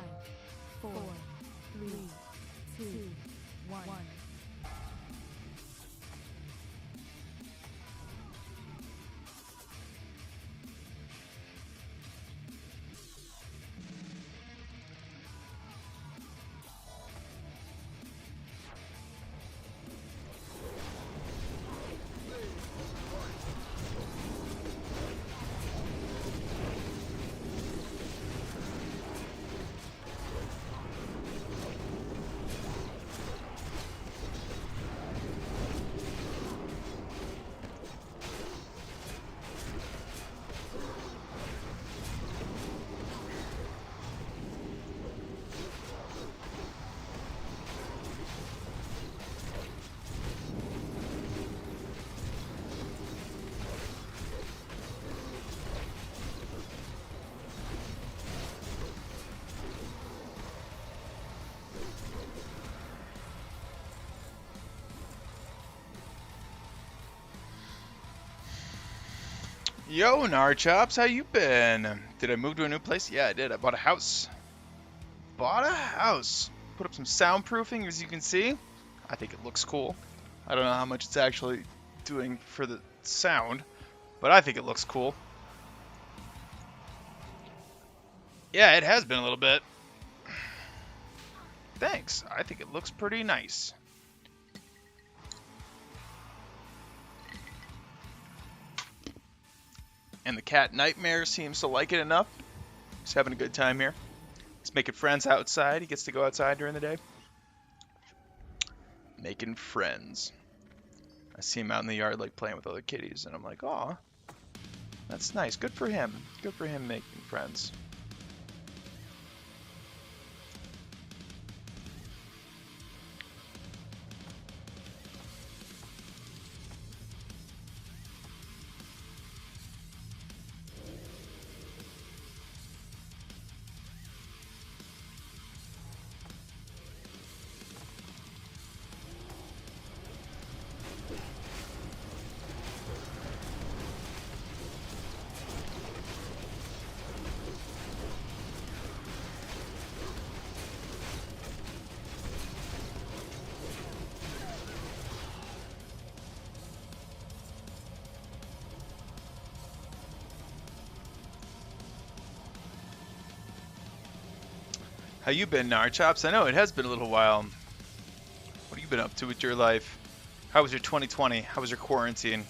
4, 3, 2, 1. Yo, Narchops, how you been? Did I move to a new place? Yeah, I did. I bought a house. Bought a house. Put up some soundproofing, as you can see. I think it looks cool. I don't know how much it's actually doing for the sound, but I think it looks cool. Yeah, it has been a little bit. Thanks. I think it looks pretty nice. And the cat Nightmare seems to like it enough. He's having a good time here. He's making friends outside. He gets to go outside during the day. Making friends. I see him out in the yard like playing with other kitties, and I'm like, aw, that's nice. Good for him. Good for him making friends. How you been, Narchops? I know it has been a little while. What have you been up to with your life? How was your 2020? How was your quarantine?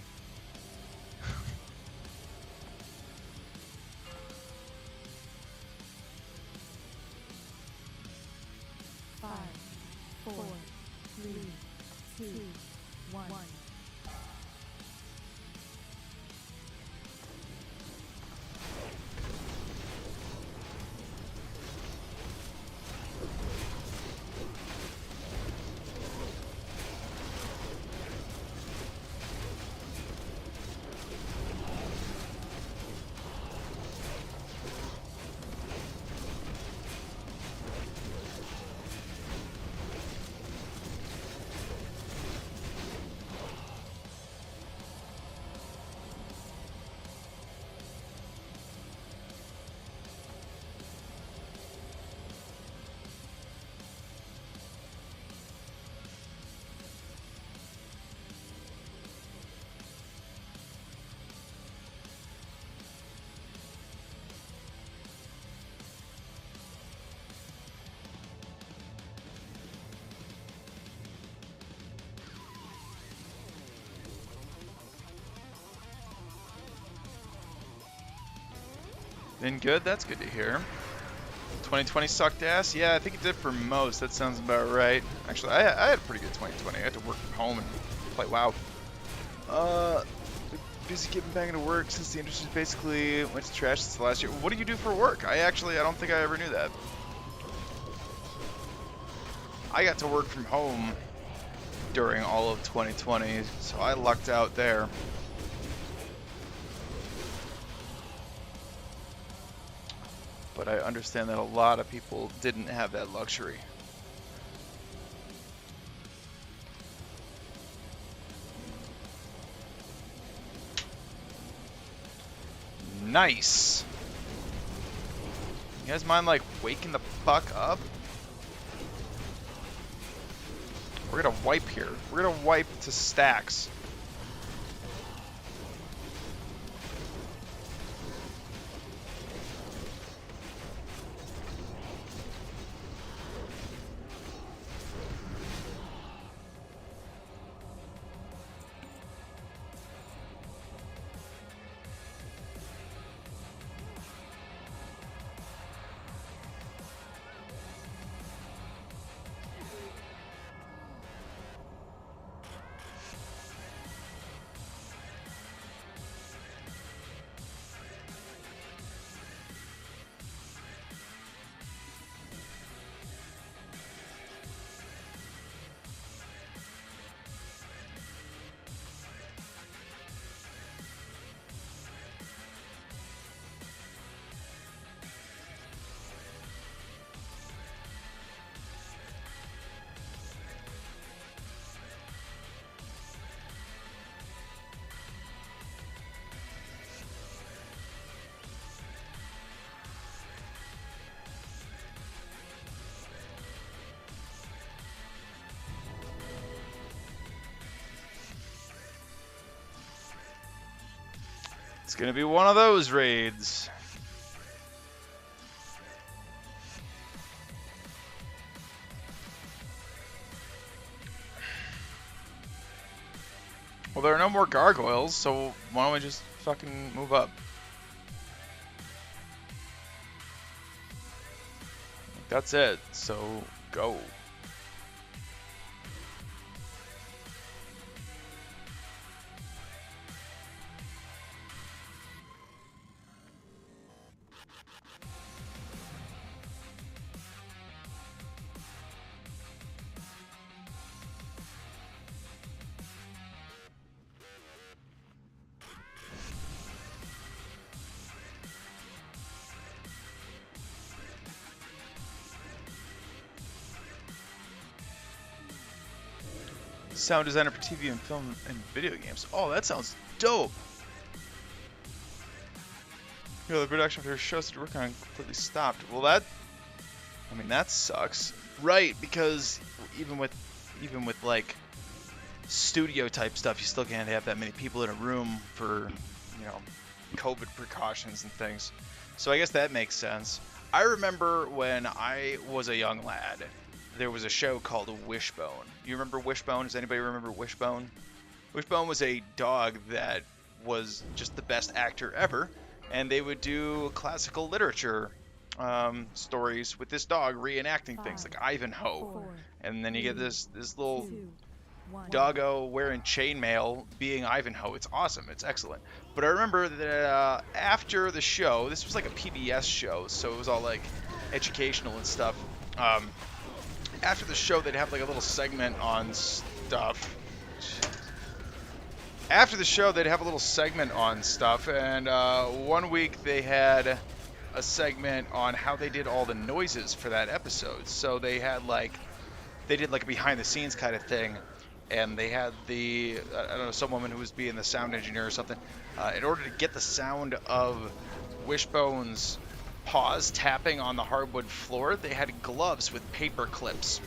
Been good? That's good to hear. 2020 sucked ass? Yeah, I think it did for most. That sounds about right. Actually, I had a pretty good 2020. I had to work from home and play WoW. Busy getting back into work since the industry basically went to trash since the last year. What do you do for work? I don't think I ever knew that. I got to work from home during all of 2020, so I lucked out there. But I understand that a lot of people didn't have that luxury. Nice. You guys mind like waking the fuck up? We're gonna wipe here. We're gonna wipe to stacks. It's gonna be one of those raids. Well, there are no more gargoyles, so why don't we just fucking move up? That's it, so go. Sound designer for TV and film and video games. Oh, that sounds dope. You know, the production for your shows that you're working on completely stopped. Well, that, I mean, that sucks. Right, because even with like studio type stuff, you still can't have that many people in a room for, you know, COVID precautions and things. So I guess that makes sense. I remember when I was a young lad, there was a show called Wishbone. You remember Wishbone? Does anybody remember Wishbone? Wishbone was a dog that was just the best actor ever, and they would do classical literature stories with this dog reenacting things like Ivanhoe, and then you get this little doggo wearing chainmail being Ivanhoe. It's awesome. It's excellent. But I remember that after the show, this was like a PBS show, so it was all like educational and stuff. After the show, they'd have like a little segment on stuff. After the show, they'd have a little segment on stuff, and one week they had a segment on how they did all the noises for that episode. So they had like, they did like a behind the scenes kind of thing, and they had the, I don't know, some woman who was being the sound engineer or something, in order to get the sound of Wishbone's paws tapping on the hardwood floor, they had gloves with paper clips.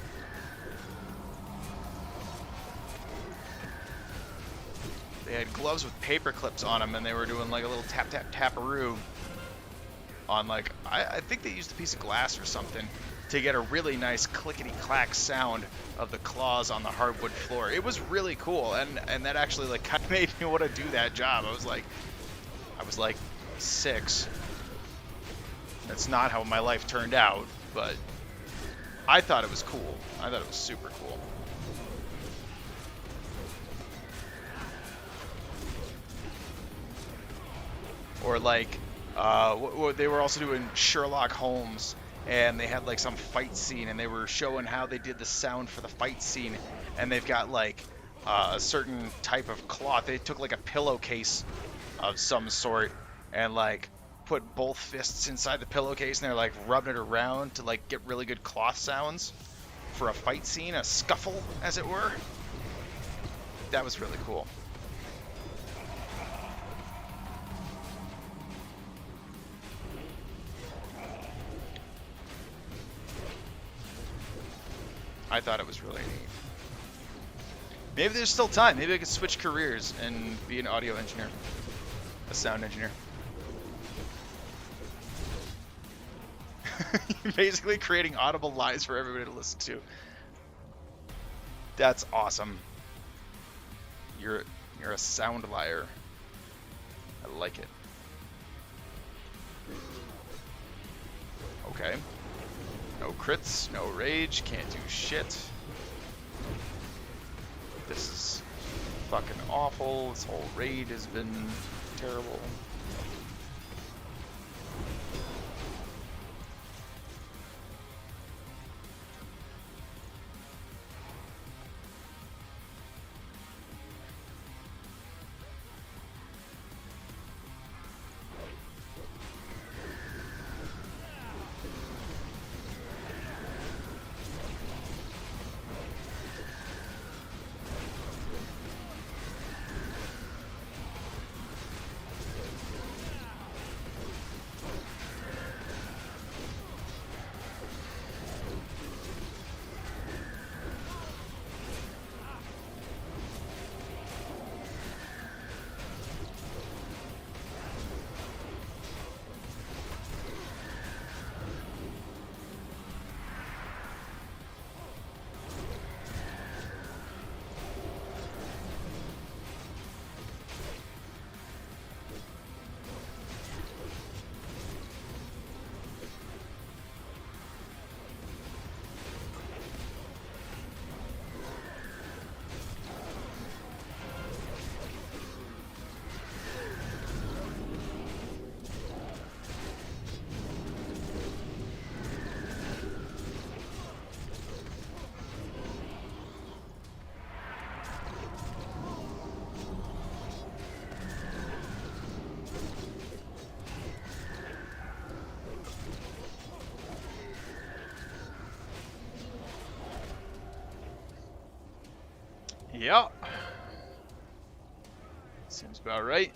They had gloves with paper clips on them, and they were doing like a little tap tap taparoo on like, I think they used a piece of glass or something to get a really nice clickety clack sound of the claws on the hardwood floor. It was really cool, and that actually like kind of made me want to do that job. I was like 6. That's not how my life turned out, but I thought it was cool. I thought it was super cool. Or like, they were also doing Sherlock Holmes, and they had like some fight scene, and they were showing how they did the sound for the fight scene, and they've got like a certain type of cloth. They took like a pillowcase of some sort and like put both fists inside the pillowcase, and they're like rubbing it around to like get really good cloth sounds for a fight scene, a scuffle as it were. That was really cool. I thought it was really neat. Maybe there's still time. Maybe I could switch careers and be an audio engineer, a sound engineer. You're basically creating audible lies for everybody to listen to. That's awesome. You're a sound liar. I like it. Okay. No crits, no rage, can't do shit. This is fucking awful. This whole raid has been terrible. Yeah. Seems about right.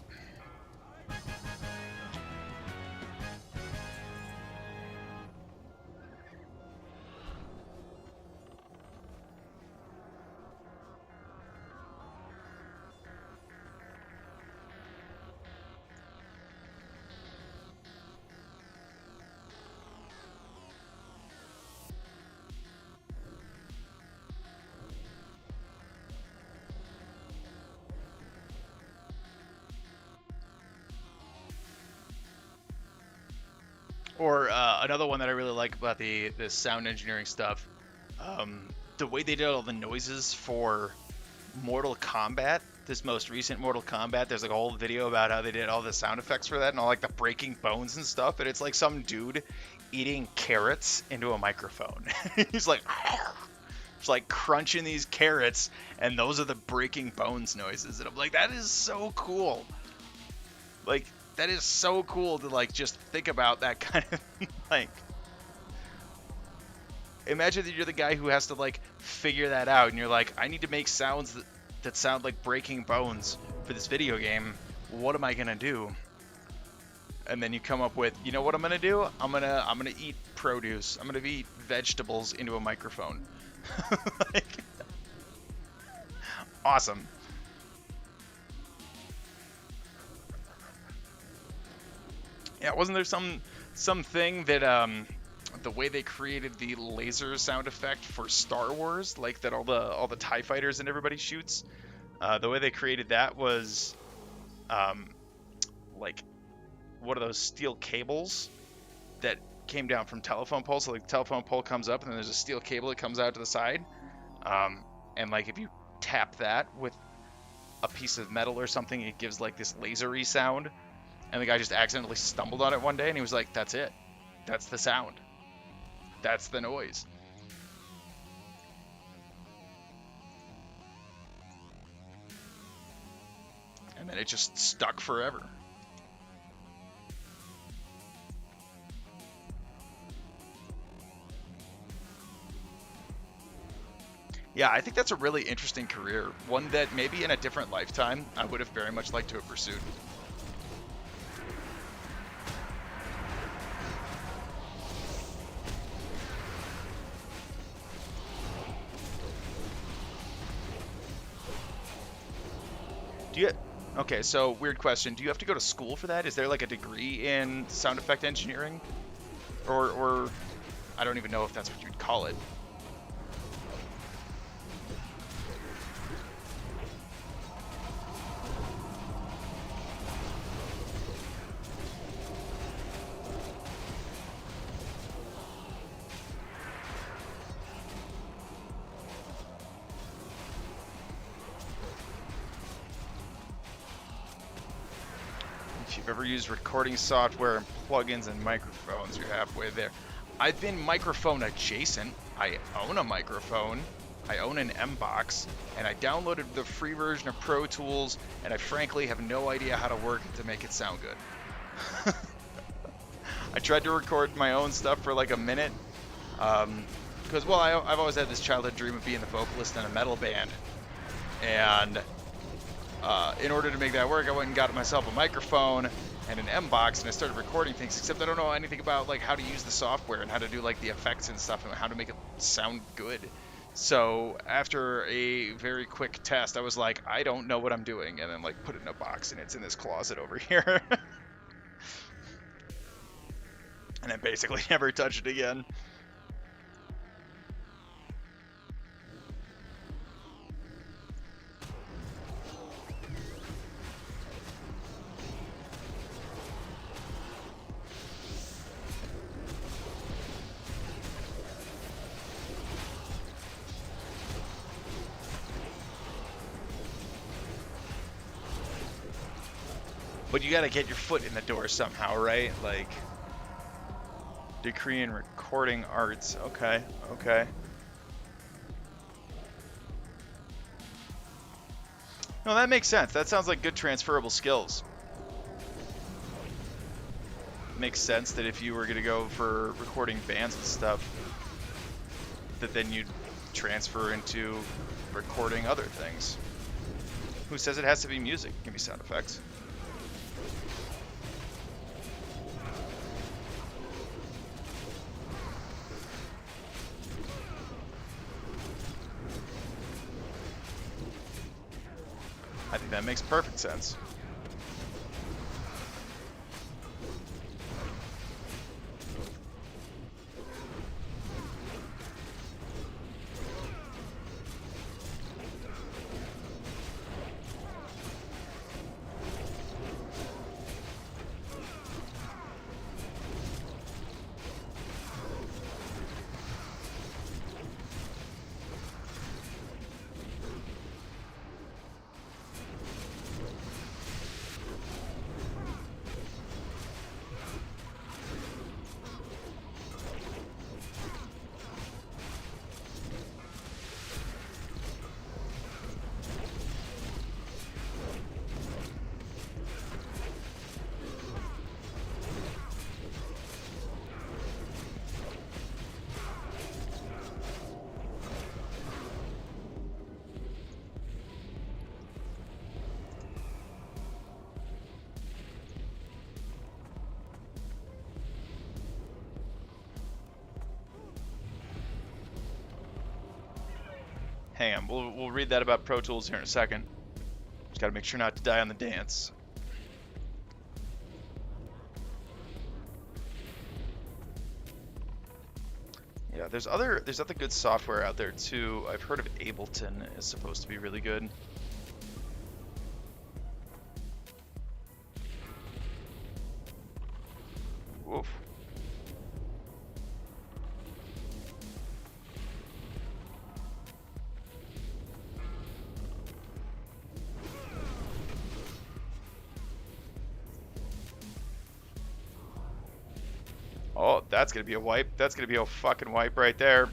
Or another one that I really like about the sound engineering stuff, the way they did all the noises for Mortal Kombat, this most recent Mortal Kombat. There's like a whole video about how they did all the sound effects for that and all like the breaking bones and stuff. And it's like some dude eating carrots into a microphone. He's like, just like crunching these carrots, and those are the breaking bones noises. And I'm like, that is so cool. Like, that is so cool to like just think about that kind of like. Imagine that you're the guy who has to like figure that out, and you're like, I need to make sounds that sound like breaking bones for this video game. What am I gonna do? And then you come up with, you know what I'm gonna do? I'm gonna eat produce. I'm gonna eat vegetables into a microphone. Like, awesome. Yeah, wasn't there something that the way they created the laser sound effect for Star Wars, like that all the TIE fighters and everybody shoots, the way they created that was like, what are those steel cables that came down from telephone poles? So like the telephone pole comes up and then there's a steel cable that comes out to the side, and like if you tap that with a piece of metal or something, it gives like this lasery sound. And the guy just accidentally stumbled on it one day, and he was like, that's it. That's the sound. That's the noise. And then it just stuck forever. Yeah, I think that's a really interesting career. One that maybe in a different lifetime, I would have very much liked to have pursued. Do you? Okay, so weird question. Do you have to go to school for that? Is there like a degree in sound effect engineering, or I don't even know if that's what you'd call it. If you've ever used recording software and plugins and microphones, you're halfway there. I've been microphone adjacent. I own a microphone. I own an M-Box, and I downloaded the free version of Pro Tools, and I frankly have no idea how to work it to make it sound good. I tried to record my own stuff for like a minute, because, well, I've always had this childhood dream of being the vocalist in a metal band, and in order to make that work, I went and got myself a microphone and an M-Box, and I started recording things, except I don't know anything about like how to use the software and how to do like the effects and stuff and how to make it sound good. So after a very quick test, I was like, I don't know what I'm doing, and then like put it in a box, and it's in this closet over here. And I basically never touched it again. But you gotta get your foot in the door somehow, right? Like, degree in recording arts. Okay, okay. No, that makes sense. That sounds like good transferable skills. Makes sense that if you were gonna go for recording bands and stuff, that then you'd transfer into recording other things. Who says it has to be music? Give me sound effects. I think that makes perfect sense. Hang on, we'll read that about Pro Tools here in a second. Just gotta make sure not to die on the dance. Yeah, there's other good software out there too. I've heard of Ableton is supposed to be really good. Woof. Oh, that's gonna be a wipe. That's gonna be a fucking wipe right there.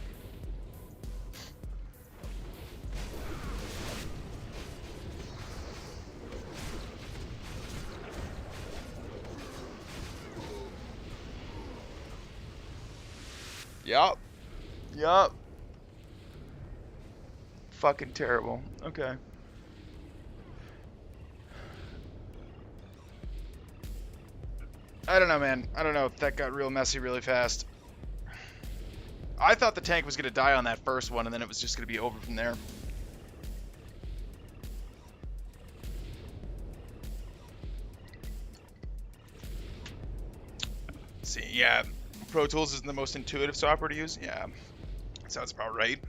Yup. Yup. Fucking terrible. Okay. I don't know, man. I don't know. That got real messy really fast. I thought the tank was going to die on that first one, and then it was just going to be over from there. see. Yeah, Pro Tools isn't the most intuitive software to use. Yeah, sounds about right.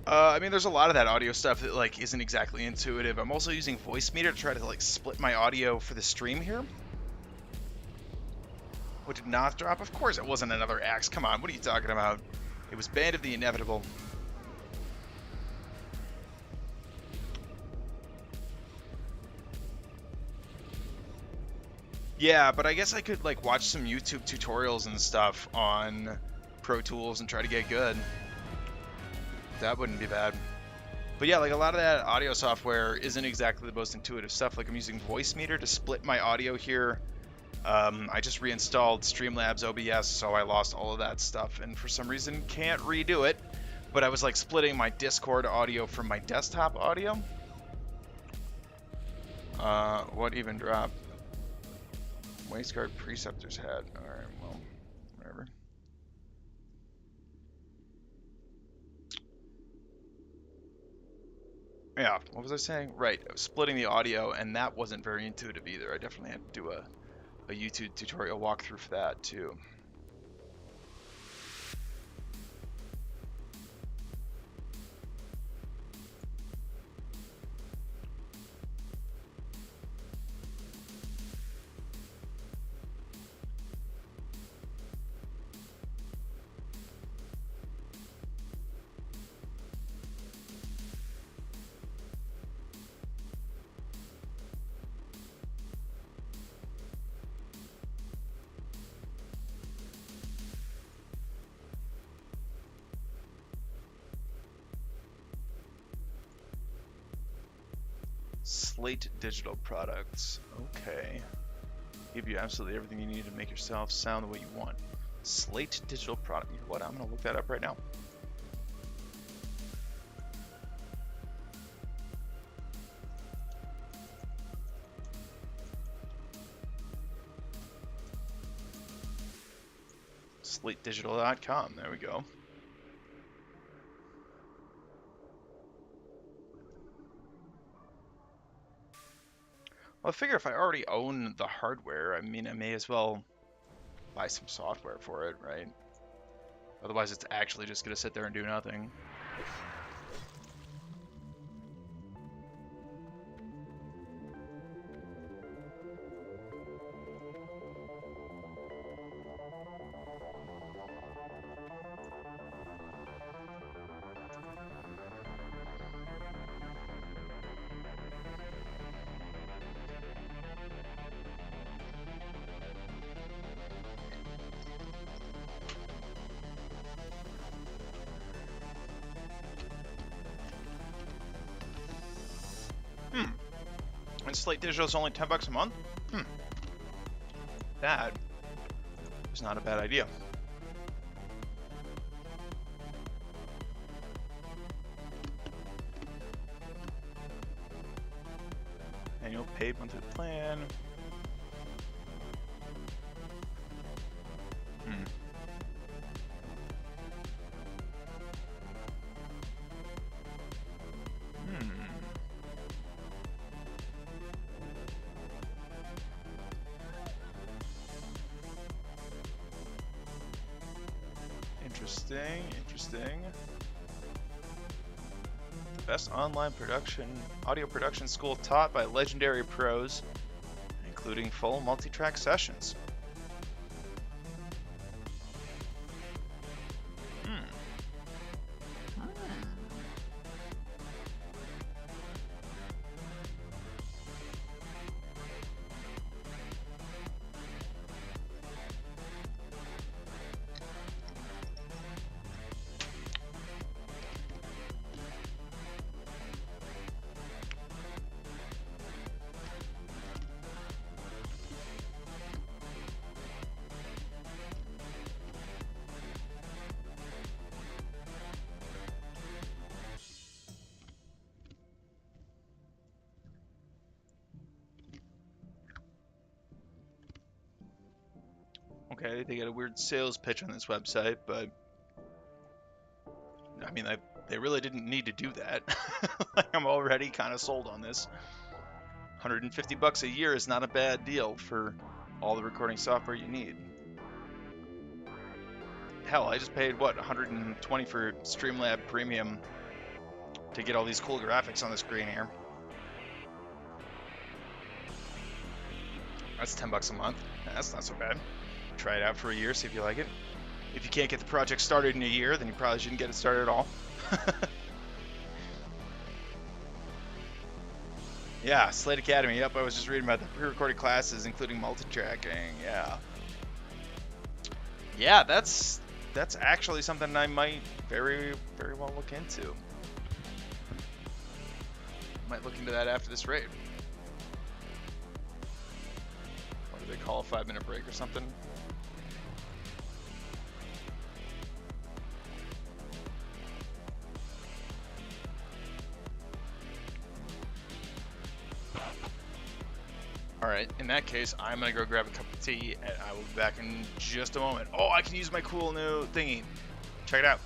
I mean, there's a lot of that audio stuff that like isn't exactly intuitive. I'm also using Voice Meter to try to like split my audio for the stream here. What did not drop? Of course it wasn't another axe. Come on, what are you talking about? It was Band of the Inevitable. Yeah, but I guess I could like watch some YouTube tutorials and stuff on Pro Tools and try to get good. That wouldn't be bad. But yeah, like a lot of that audio software isn't exactly the most intuitive stuff. Like I'm using Voice Meter to split my audio here. I just reinstalled Streamlabs OBS, so I lost all of that stuff, and for some reason can't redo it. But I was like splitting my Discord audio from my desktop audio. What even dropped? Wasteguard Preceptor's head. Alright, well, whatever. Yeah, what was I saying? Right, I was splitting the audio, and that wasn't very intuitive either. I definitely had to do a YouTube tutorial walkthrough for that, too. Slate Digital Products. Okay. Give you absolutely everything you need to make yourself sound the way you want. Slate Digital Product. You know what? I'm going to look that up right now. SlateDigital.com. There we go. Well, I figure if I already own the hardware, I mean, I may as well buy some software for it, right? Otherwise, it's actually just going to sit there and do nothing. And Slate Digital is only $10 a month? That is not a bad idea. Annual paid monthly plan. Interesting. The best online audio production school taught by legendary pros, including full multi-track sessions. Okay, they get a weird sales pitch on this website, but I mean, they really didn't need to do that. Like, I'm already kind of sold on this. $150 a year is not a bad deal for all the recording software you need. hell, I just paid what 120 for Streamlab Premium to get all these cool graphics on the screen here. That's $10 a month. That's not so bad. Try it out for a year, see if you like it. If you can't get the project started in a year, then you probably shouldn't get it started at all. Yeah, Slate Academy. Yep, I was just reading about the pre-recorded classes, including multi-tracking. Yeah. Yeah, that's actually something I might very well look into. Might look into that after this raid. What do they call a 5-minute break or something? Alright, in that case, I'm gonna go grab a cup of tea, and I will be back in just a moment. Oh, I can use my cool new thingy. Check it out.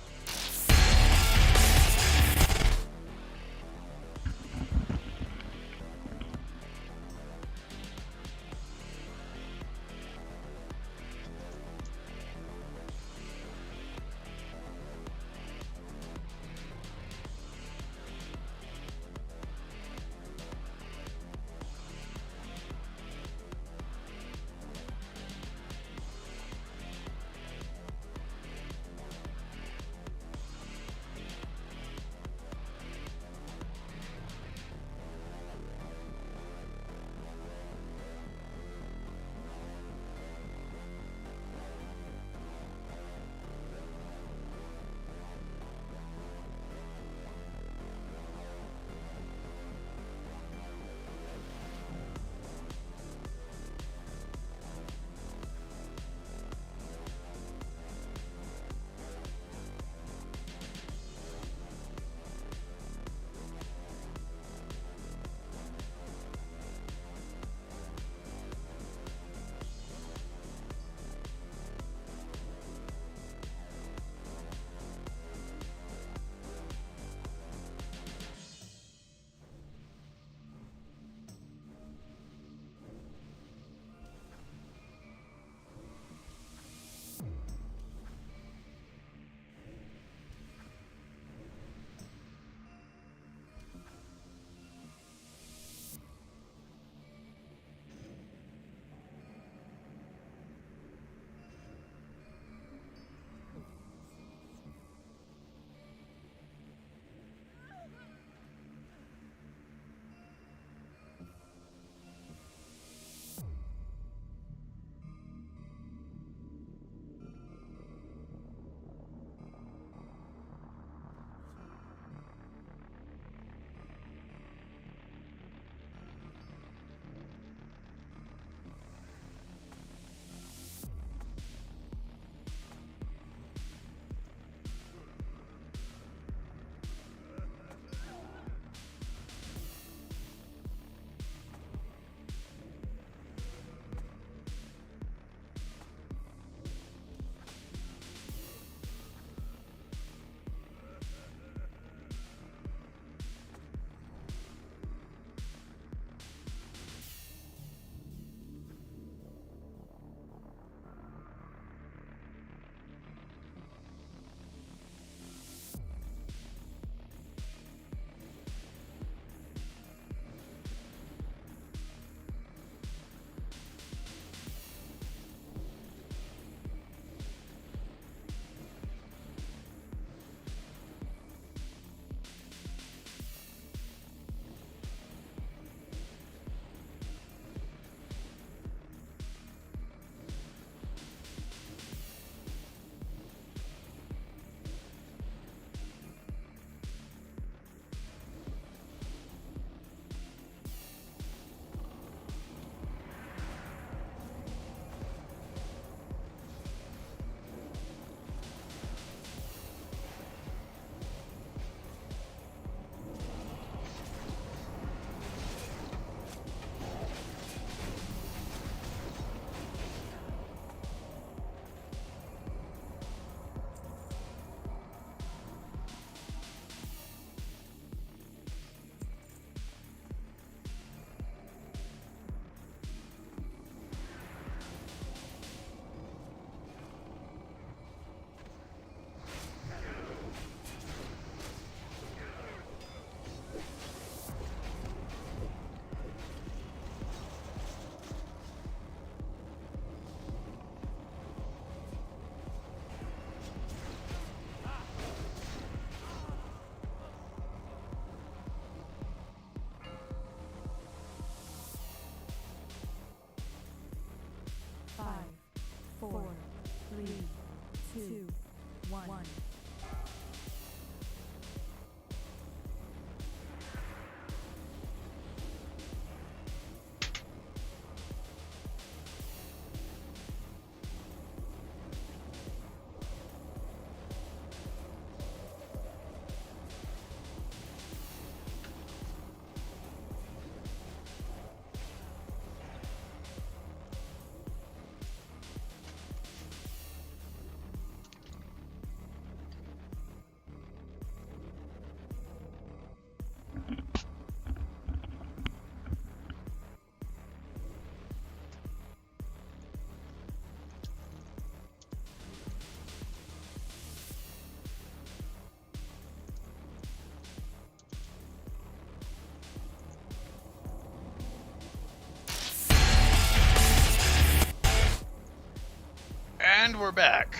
And we're back.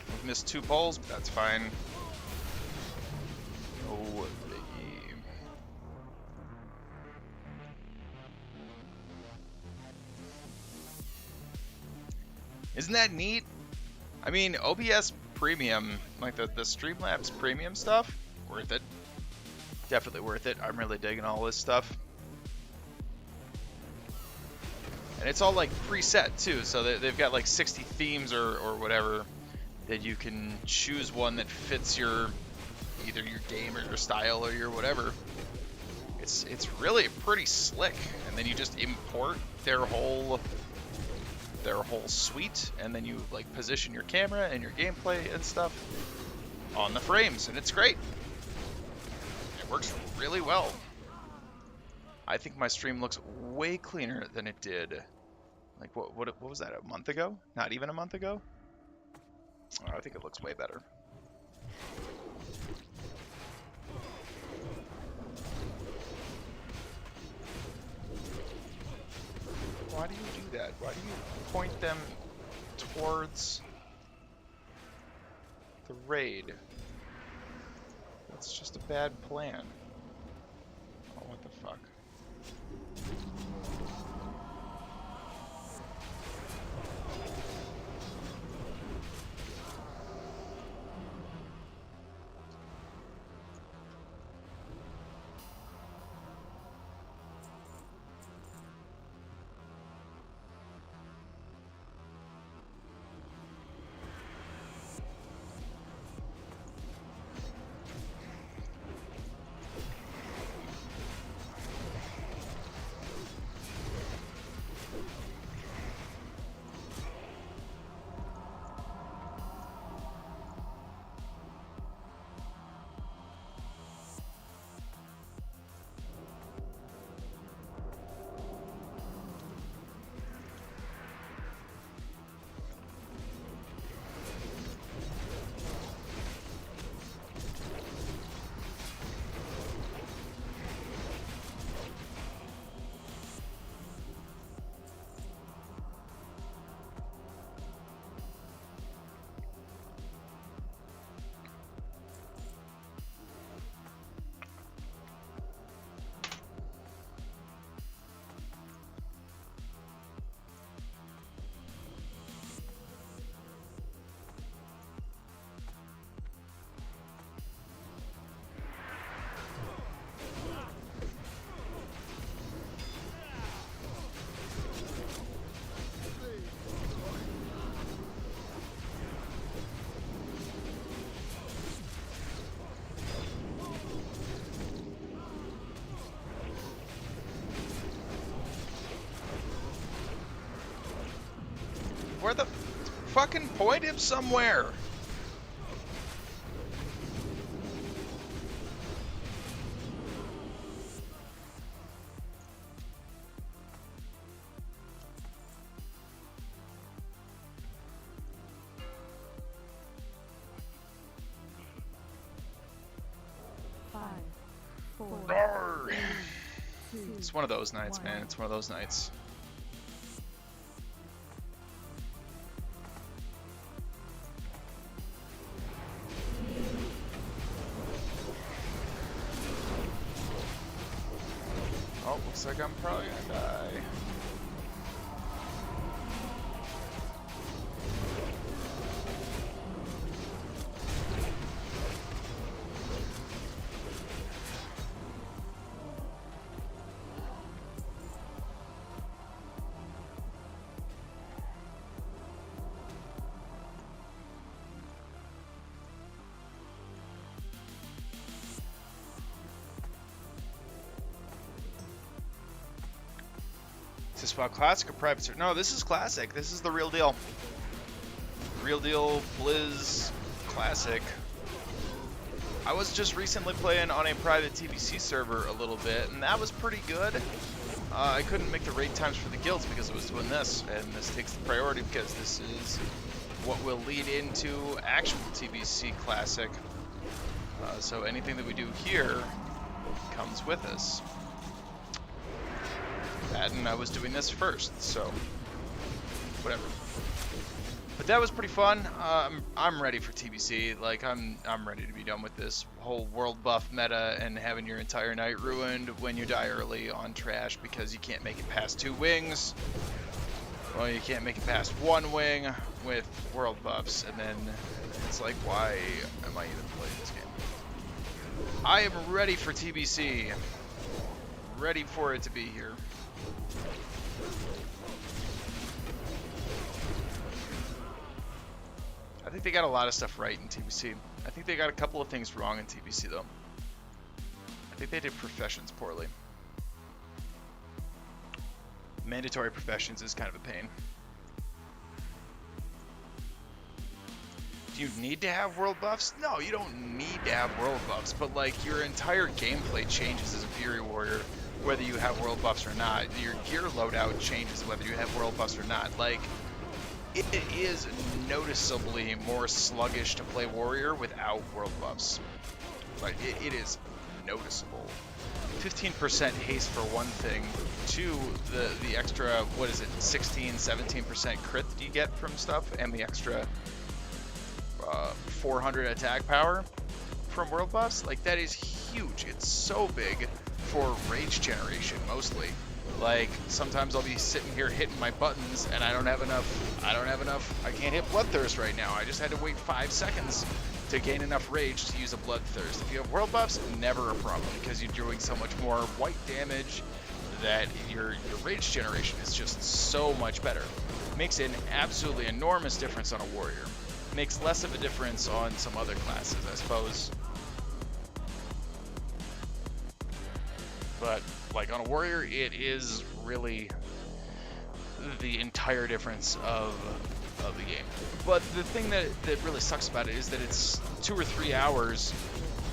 We've missed 2 polls, but that's fine. Oh, biggie. Isn't that neat? I mean, OBS Premium, like the Streamlabs Premium stuff, worth it. Definitely worth it. I'm really digging all this stuff. And it's all like preset too, so they've got like 60 themes or whatever that you can choose one that fits your either your game or your style or your whatever. It's really pretty slick, and then you just import their whole suite, and then you like position your camera and your gameplay and stuff on the frames, and it's great. It works really well. I think my stream looks way cleaner than it did. Like what was that, a month ago? Not even a month ago? Oh, I think it looks way better. Why do you do that? Why do you point them towards the raid? That's just a bad plan. Oh, what the fuck? Where the fucking point him somewhere? It's one of those nights, man. It's one of those nights. Oh, looks like I'm probably gonna die. this WoW Classic or Private Server? No, this is Classic. This is the real deal. Real deal Blizz Classic. I was just recently playing on a private TBC server a little bit, and that was pretty good. I couldn't make the raid times for the guilds because it was doing this, and this takes the priority because this is what will lead into actual TBC Classic. So anything that we do here comes with us. And I was doing this first, so whatever. But that was pretty fun. I'm ready for TBC. Like I'm ready to be done with this whole world buff meta and having your entire night ruined when you die early on trash because you can't make it past 2 wings. Well, you can't make it past 1 wing with world buffs, and then it's like, why am I even playing this game? I am ready for TBC. Ready for it to be here. I think they got a lot of stuff right in TBC. I think they got a couple of things wrong in TBC though. I think they did professions poorly. Mandatory professions is kind of a pain. Do you need to have world buffs? No, you don't need to have world buffs, but like your entire gameplay changes as a Fury Warrior whether you have world buffs or not. Your gear loadout changes whether you have world buffs or not. Like, it is noticeably more sluggish to play Warrior without world buffs. Like, it is noticeable. 15% haste for one thing. 2, the extra, what is it, 16, 17% crit that you get from stuff, and the extra 400 attack power from world buffs. Like, that is huge. It's so big for rage generation mostly. Like, sometimes I'll be sitting here hitting my buttons and I don't have enough, I can't hit Bloodthirst right now. I just had to wait 5 seconds to gain enough rage to use a Bloodthirst. If you have world buffs, never a problem because you're doing so much more white damage that your rage generation is just so much better. Makes an absolutely enormous difference on a warrior. Makes less of a difference on some other classes, I suppose. But like on a warrior, it is really the entire difference of the game. But the thing that really sucks about it is that it's 2 or 3 hours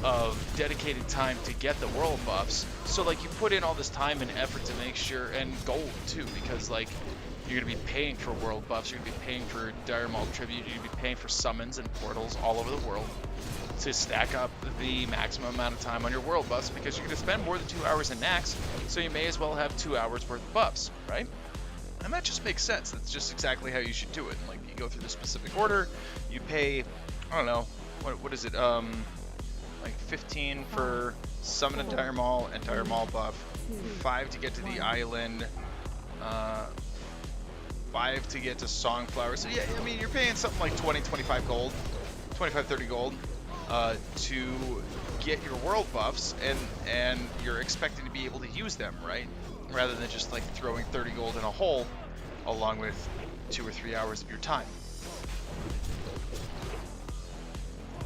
of dedicated time to get the world buffs. So like you put in all this time and effort to make sure, and gold too, because like you're gonna be paying for world buffs, you're gonna be paying for Dire Maul tribute, you're gonna be paying for summons and portals all over the world to stack up the maximum amount of time on your world buffs, because you're gonna spend more than 2 hours in Naxx, so you may as well have 2 hours worth of buffs, right? And that just makes sense. That's just exactly how you should do it. Like, you go through the specific order, you pay, I don't know, what is it, like 15 for summon a Dire Maul and Dire Maul buff, 5 to get to the island, 5 to get to Songflower. So yeah, I mean, you're paying something like 20, 25 gold, 25, 30 gold to get your world buffs, and you're expecting to be able to use them, right? Rather than just like throwing 30 gold in a hole along with 2 or 3 hours of your time.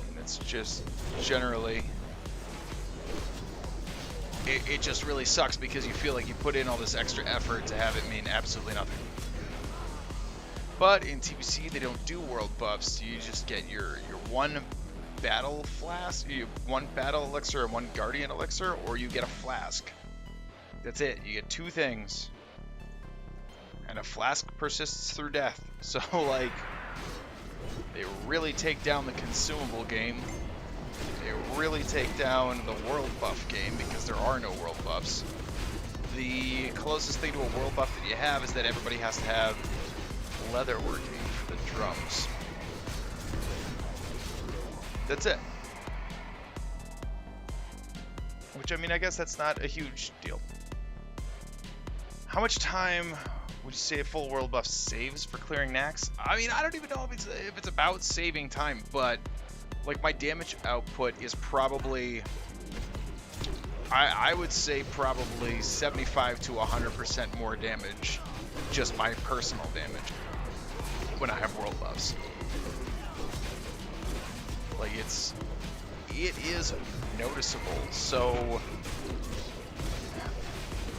And it's just generally, it just really sucks because you feel like you put in all this extra effort to have it mean absolutely nothing. But in TBC, they don't do world buffs. You just get your 1 battle flask, 1 battle elixir and 1 guardian elixir, or you get a flask. That's it. You get 2 things. And a flask persists through death. So, like, they really take down the consumable game. They really take down the world buff game because there are no world buffs. The closest thing to a world buff that you have is that everybody has to have leather working for the drums. That's it. Which, I mean, I guess that's not a huge deal. How much time would you say a full world buff saves for clearing Naxx? I mean, I don't even know if it's about saving time, but like my damage output is probably, I would say probably 75 to 100% more damage, just my personal damage, when I have world buffs. Like it is noticeable. So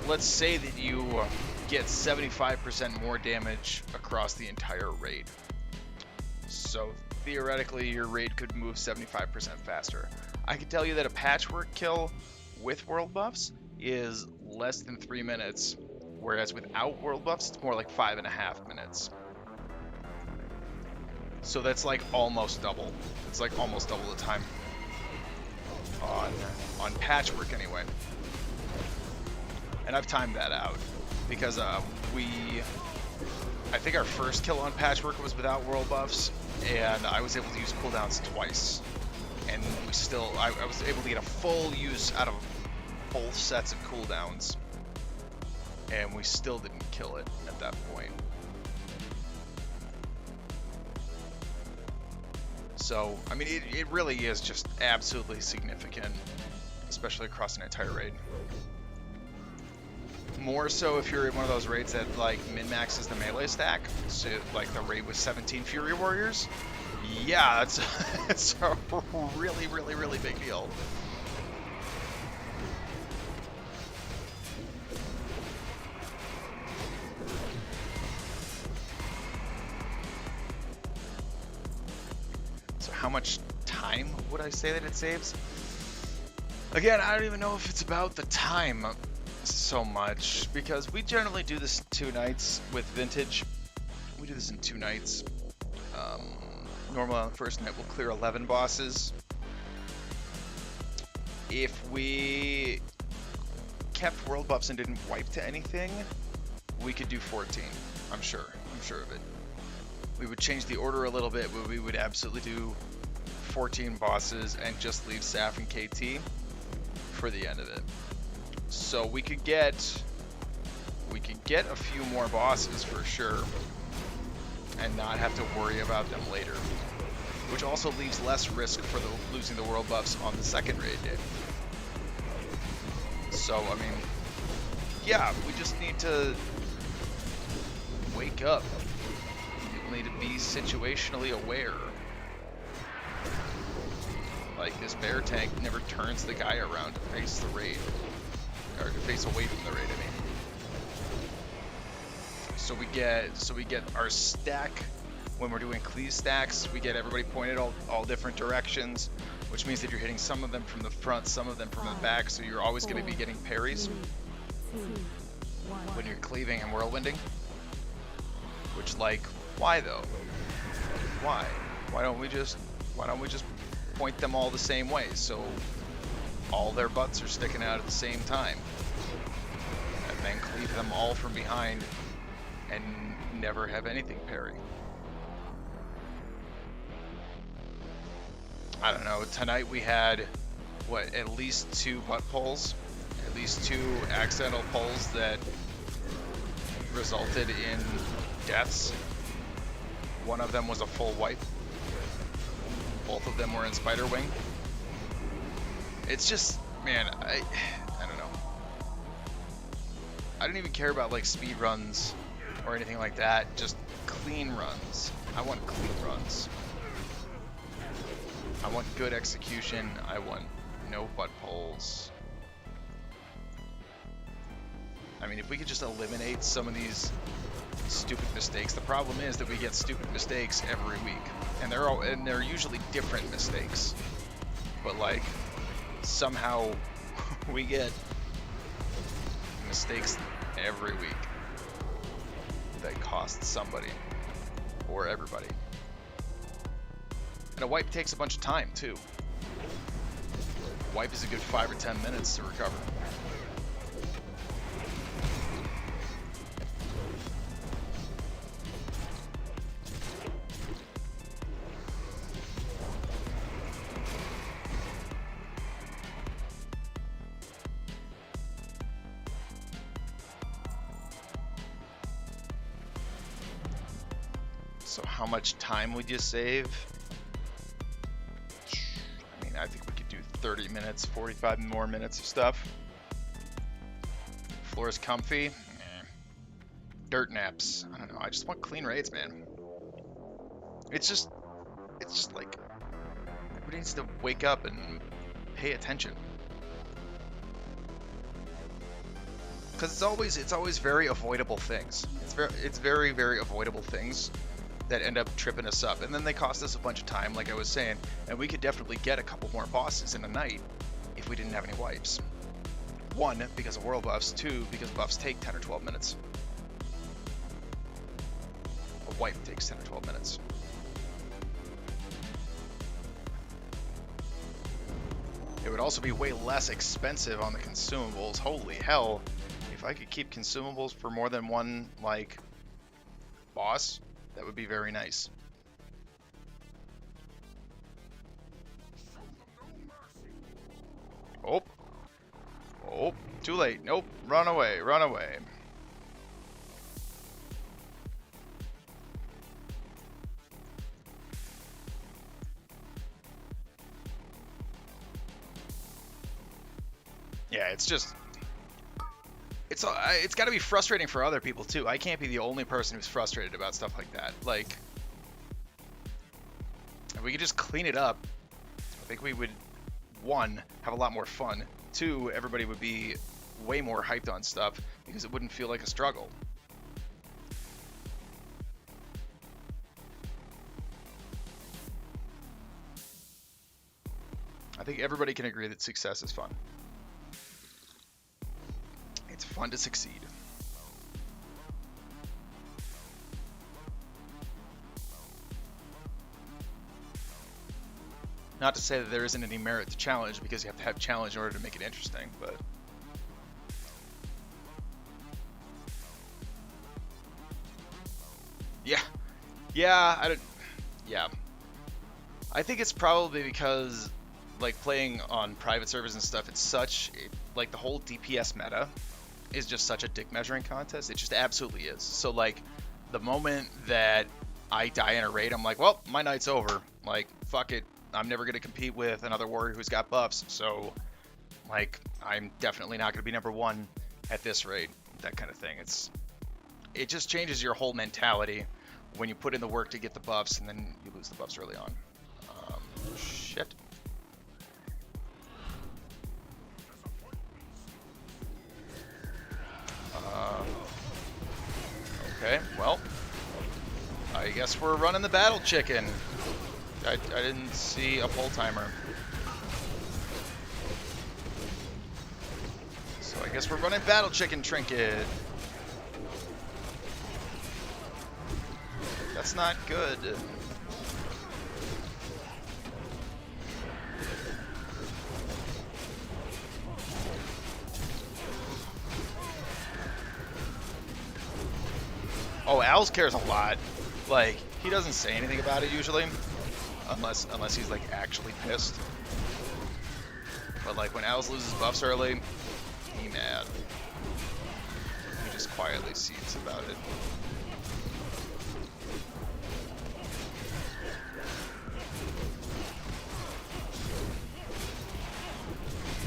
let's say that you get 75% more damage across the entire raid. So theoretically, your raid could move 75% faster. I can tell you that a patchwork kill with world buffs is less than 3 minutes, whereas without world buffs, it's more like 5.5 minutes. So that's like almost double. It's like almost double the time on patchwork anyway. And I've timed that out because I think our first kill on patchwork was without world buffs, and I was able to use cooldowns twice, and I was able to get a full use out of both sets of cooldowns, and we still didn't kill it at that point. So, I mean, it really is just absolutely significant, especially across an entire raid. More so if you're in one of those raids that like min-maxes the melee stack, so like the raid with 17 Fury Warriors. Yeah, it's a really, really, really big deal. So how much time would I say that it saves? Again, I don't even know if it's about the time so much, because we generally do this in 2 nights with Vintage. We do this in 2 nights. Normally on the first night we'll clear 11 bosses. If we kept world buffs and didn't wipe to anything, we could do 14. I'm sure of it. We would change the order a little bit, but we would absolutely do 14 bosses and just leave Saf and KT for the end of it. So we could get a few more bosses for sure, and not have to worry about them later, which also leaves less risk for losing the world buffs on the second raid day. So I mean, yeah, we just need to wake up. People need to be situationally aware. Like, this bear tank never turns the guy around to face the raid. Or to face away from the raid, I mean. So we get our stack when we're doing cleave stacks. We get everybody pointed all different directions, which means that you're hitting some of them from the front, some of them from the back, so you're always going to be getting parries when you're cleaving and whirlwinding. Which, like, why though? Why? Why don't we just point them all the same way, so all their butts are sticking out at the same time, and then cleave them all from behind and never have anything parry? I don't know. Tonight we had at least 2 butt pulls, at least 2 accidental pulls that resulted in deaths. One of them was a full wipe. Both of them were in Spider Wing. It's just, man, I don't know. I don't even care about like speed runs or anything like that. Just clean runs. I want clean runs. I want good execution. I want no butt pulls. I mean, if we could just eliminate some of these stupid mistakes. The problem is that we get stupid mistakes every week, and they're usually different mistakes. But like, somehow we get mistakes every week that cost somebody or everybody. And a wipe takes a bunch of time too. A wipe is a good 5 or 10 minutes to recover. So how much time would you save? I mean, I think we could do 30 minutes, 45 more minutes of stuff. Floor is comfy. Dirt naps. I don't know. I just want clean raids, man. It's just like, everybody needs to wake up and pay attention. Because it's always very avoidable things. It's very avoidable things that end up tripping us up, and then they cost us a bunch of time, like I was saying. And we could definitely get a couple more bosses in a night if we didn't have any wipes. 1, because of world buffs. 2, because buffs take 10 or 12 minutes. A wipe takes 10 or 12 minutes. It would also be way less expensive on the consumables. Holy hell. If I could keep consumables for more than one, like, boss, that would be very nice. Oh. Oh, too late. Nope. Run away. Run away. Yeah, it's just... It's got to be frustrating for other people, too. I can't be the only person who's frustrated about stuff like that. Like, if we could just clean it up, I think we would, 1, have a lot more fun. 2, everybody would be way more hyped on stuff because it wouldn't feel like a struggle. I think everybody can agree that success is fun. It's fun to succeed. Not to say that there isn't any merit to challenge, because you have to have challenge in order to make it interesting, but... Yeah. Yeah, Yeah. I think it's probably because, like, playing on private servers and stuff, it's such... like, the whole DPS meta is just such a dick measuring contest. It just absolutely is. So, like, the moment that I die in a raid, I'm like, well, my night's over. Like, fuck it. I'm never going to compete with another warrior who's got buffs, so, like, I'm definitely not going to be number 1 at this raid. That kind of thing. It just changes your whole mentality when you put in the work to get the buffs, and then you lose the buffs early on. Shit. Okay, well, I guess we're running the battle chicken. I didn't see a pull timer. So I guess we're running battle chicken trinket. That's not good. Oh, Owls cares a lot. Like, he doesn't say anything about it usually. Unless he's like actually pissed. But like when Owls loses buffs early, he mad. He just quietly seethes about it.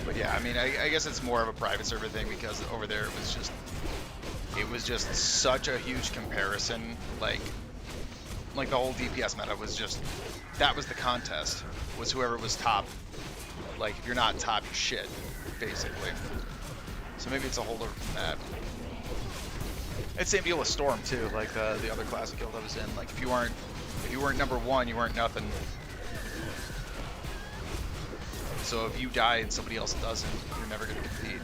But yeah, I mean, I guess it's more of a private server thing because over there it was just such a huge comparison. Like the whole DPS meta was just, that was the contest, was whoever was top. Like, if you're not top, you're shit, basically. So maybe it's a holdover from that. It's same deal with Storm too, like the other classic guild I was in. Like, if you weren't number 1, you weren't nothing. So if you die and somebody else doesn't, you're never gonna compete.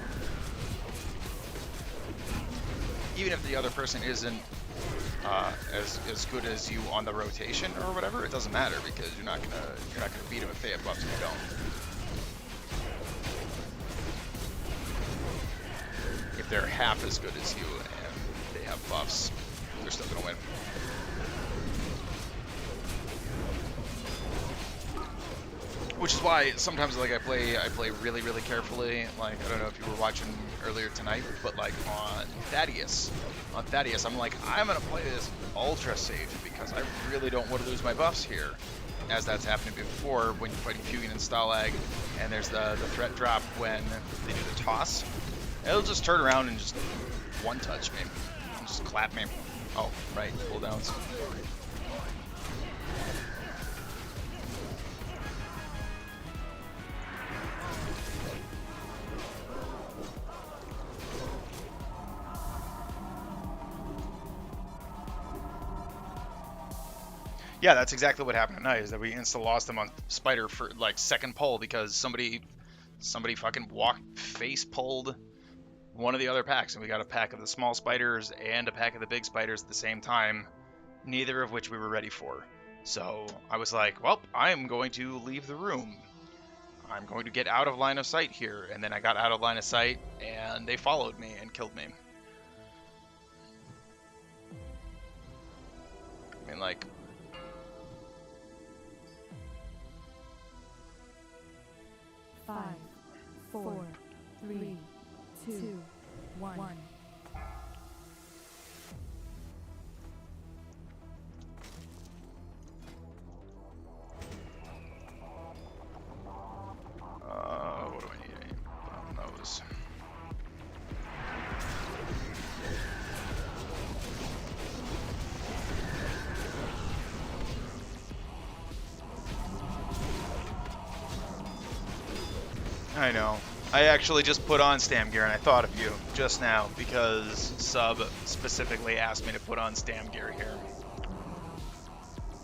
Even if the other person isn't as good as you on the rotation or whatever, it doesn't matter because you're not gonna beat them if they have buffs and you don't. If they're half as good as you and they have buffs, they're still gonna win. Which is why sometimes like I play really, really carefully. Like, I don't know if you were watching earlier tonight, but like on Thaddeus, I'm like, I'm gonna play this ultra safe because I really don't want to lose my buffs here. As that's happened before when you're fighting Fugan and Stalag, and there's the threat drop when they do the toss. It'll just turn around and just one touch me, and just clap me. Oh, right, cooldowns. Yeah, that's exactly what happened tonight. Is that we insta lost them on Spider for like second pull because somebody fucking face pulled one of the other packs, and we got a pack of the small spiders and a pack of the big spiders at the same time, neither of which we were ready for. So I was like, well, I am going to leave the room. I'm going to get out of line of sight here. And then I got out of line of sight, and they followed me and killed me. I mean, like... Five, 4, 3, 2, 1. What do I need? I need to put on those. I know. I actually just put on stam gear, and I thought of you just now because Sub specifically asked me to put on stam gear here.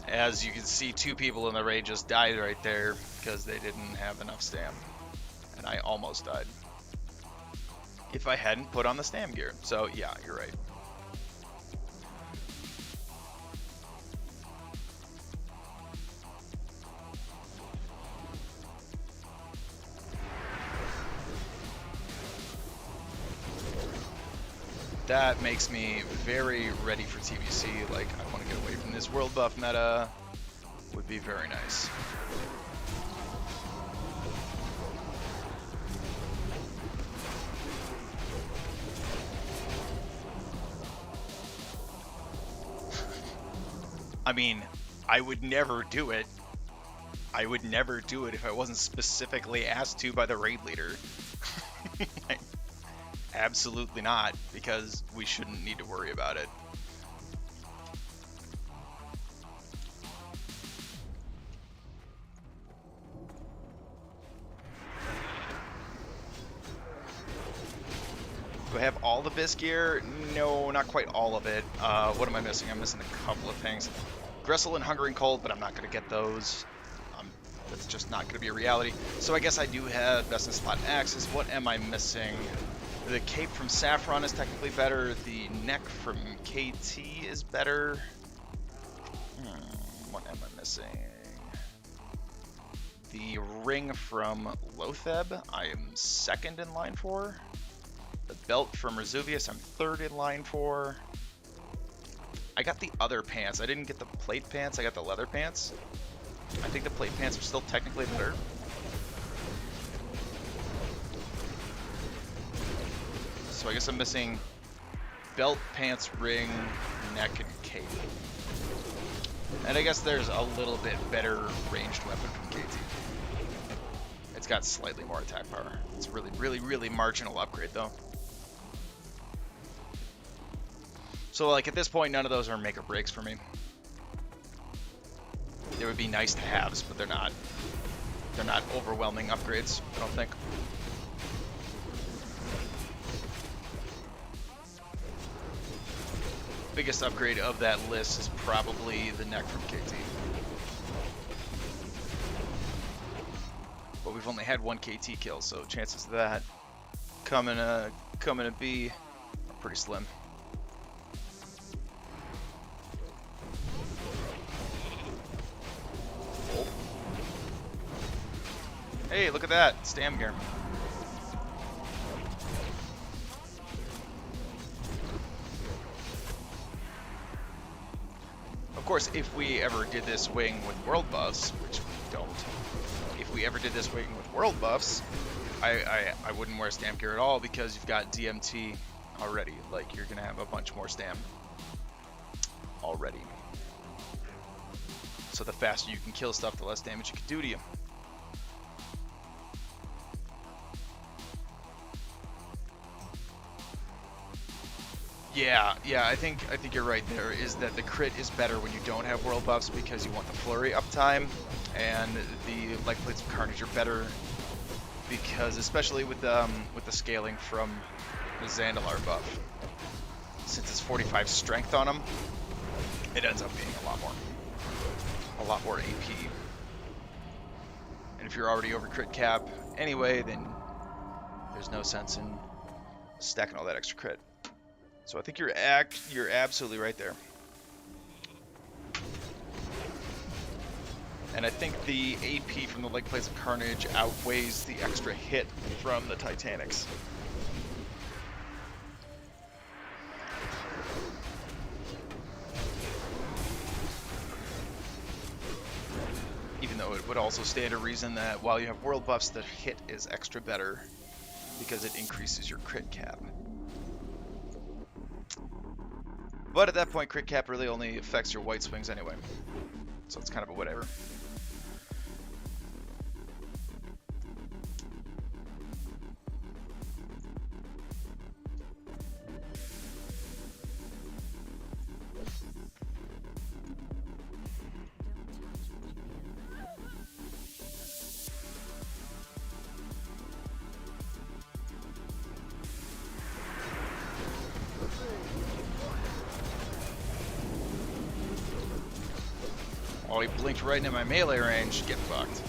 As you can see, 2 people in the raid just died right there because they didn't have enough stam. And I almost died if I hadn't put on the stam gear. So yeah, you're right. That makes me very ready for TBC. Like, I want to get away from this world buff meta. Would be very nice. I mean, I would never do it. I would never do it if I wasn't specifically asked to by the raid leader. Absolutely not, because we shouldn't need to worry about it. Do I have all the Bisque gear? No, not quite all of it. What am I missing? I'm missing a couple of things. Gressel and Hungering Cold, but I'm not going to get those. That's just not going to be a reality. So I guess I do have Best in Slot Axes. What am I missing? The cape from Saffron is technically better. The neck from KT is better. What am I missing? The ring from Lotheb, I am second in line for. The belt from Resuvius, I'm third in line for. I got the other pants. I didn't get the plate pants, I got the leather pants. I think the plate pants are still technically better. So I guess I'm missing belt, pants, ring, neck, and cape. And I guess there's a little bit better ranged weapon from KT. It's got slightly more attack power. It's really, really, really marginal upgrade though. So like at this point, none of those are make or breaks for me. They would be nice to haves, but they're not. They're not overwhelming upgrades, I don't think. Biggest upgrade of that list is probably the neck from KT. But we've only had 1 KT kill, so chances of that coming to be are pretty slim. Oh. Hey, look at that, stam gear. Of course, if we ever did this wing with world buffs, which we don't, if we ever did this wing with world buffs, I wouldn't wear stam gear at all because you've got DMT already. Like, you're going to have a bunch more stam already. So the faster you can kill stuff, the less damage you can do to you. Yeah, I think you're right there, is that the crit is better when you don't have world buffs because you want the flurry uptime, and the life plates of carnage are better because, especially with the scaling from the Zandalar buff, since it's 45 strength on him, it ends up being a lot more. a lot more AP. And if you're already over crit cap anyway, then there's no sense in stacking all that extra crit. So I think you're absolutely right there. And I think the AP from the Leg Plates of Carnage outweighs the extra hit from the Titanics. Even though it would also stand to reason that while you have world buffs, the hit is extra better because it increases your crit cap. But at that point, crit cap really only affects your white swings anyway. So it's kind of a whatever. Oh, he blinked right into my melee range. Get fucked.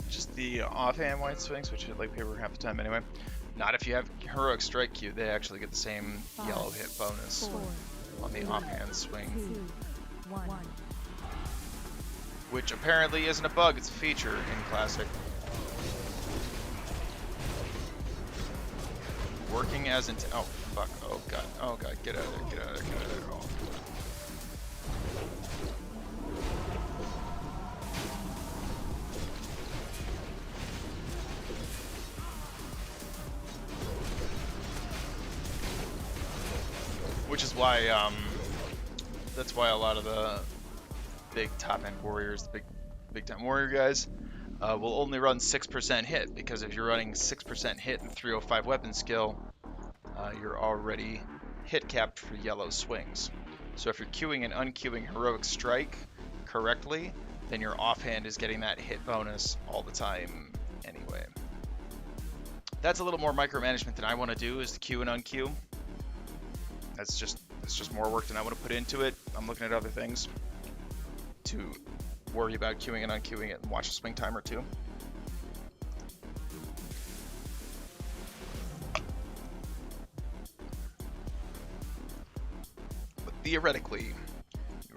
Just the offhand white swings, which hit like paper half the time anyway. Not if you have heroic strike Q, they actually get the same yellow hit bonus on the offhand swing. 2, 1. Which apparently isn't a bug, it's a feature in Classic. Working as oh fuck, oh god, get out of there, get out of there, get out of there. Oh. Which is why, that's why a lot of the big top-end warriors, the big-time warrior guys, will only run 6% hit, because if you're running 6% hit and 305 weapon skill, you're already hit capped for yellow swings. So if you're queuing and unqueuing heroic strike correctly, then your offhand is getting that hit bonus all the time anyway. That's a little more micromanagement than I want to do, is the queue and unqueue. It's just more work than I want to put into it. I'm looking at other things to worry about queuing and unqueuing it and watch a swing timer too. But theoretically, you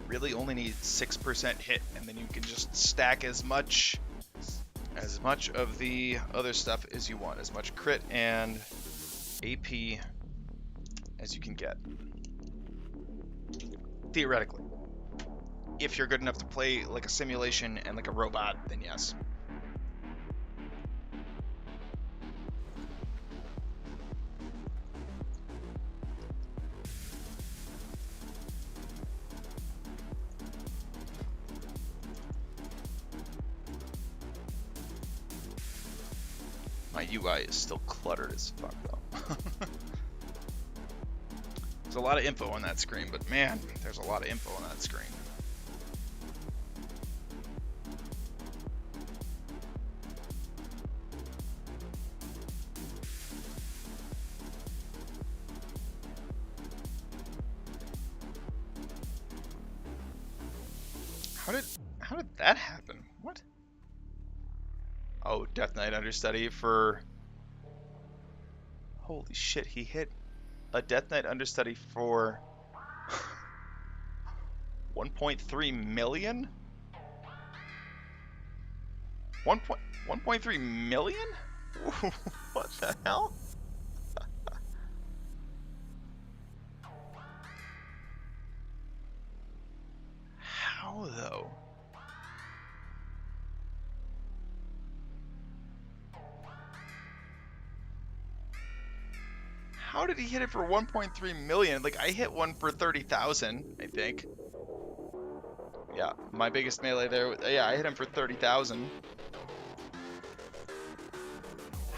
really only need 6% hit, and then you can just stack as much of the other stuff as you want, as much crit and AP as you can get. Theoretically. If you're good enough to play like a simulation and like a robot, then yes. My UI is still cluttered as fuck though. There's a lot of info on that screen, but man, there's a lot of info on that screen. How did that happen? What? Oh, Death Knight understudy for... Holy shit, he hit a Death Knight understudy for 1.3 million? 1.3 million? What the hell? How though? How did he hit it for 1.3 million? Like, I hit one for 30,000, I think. Yeah, my biggest melee there. Yeah, I hit him for 30,000.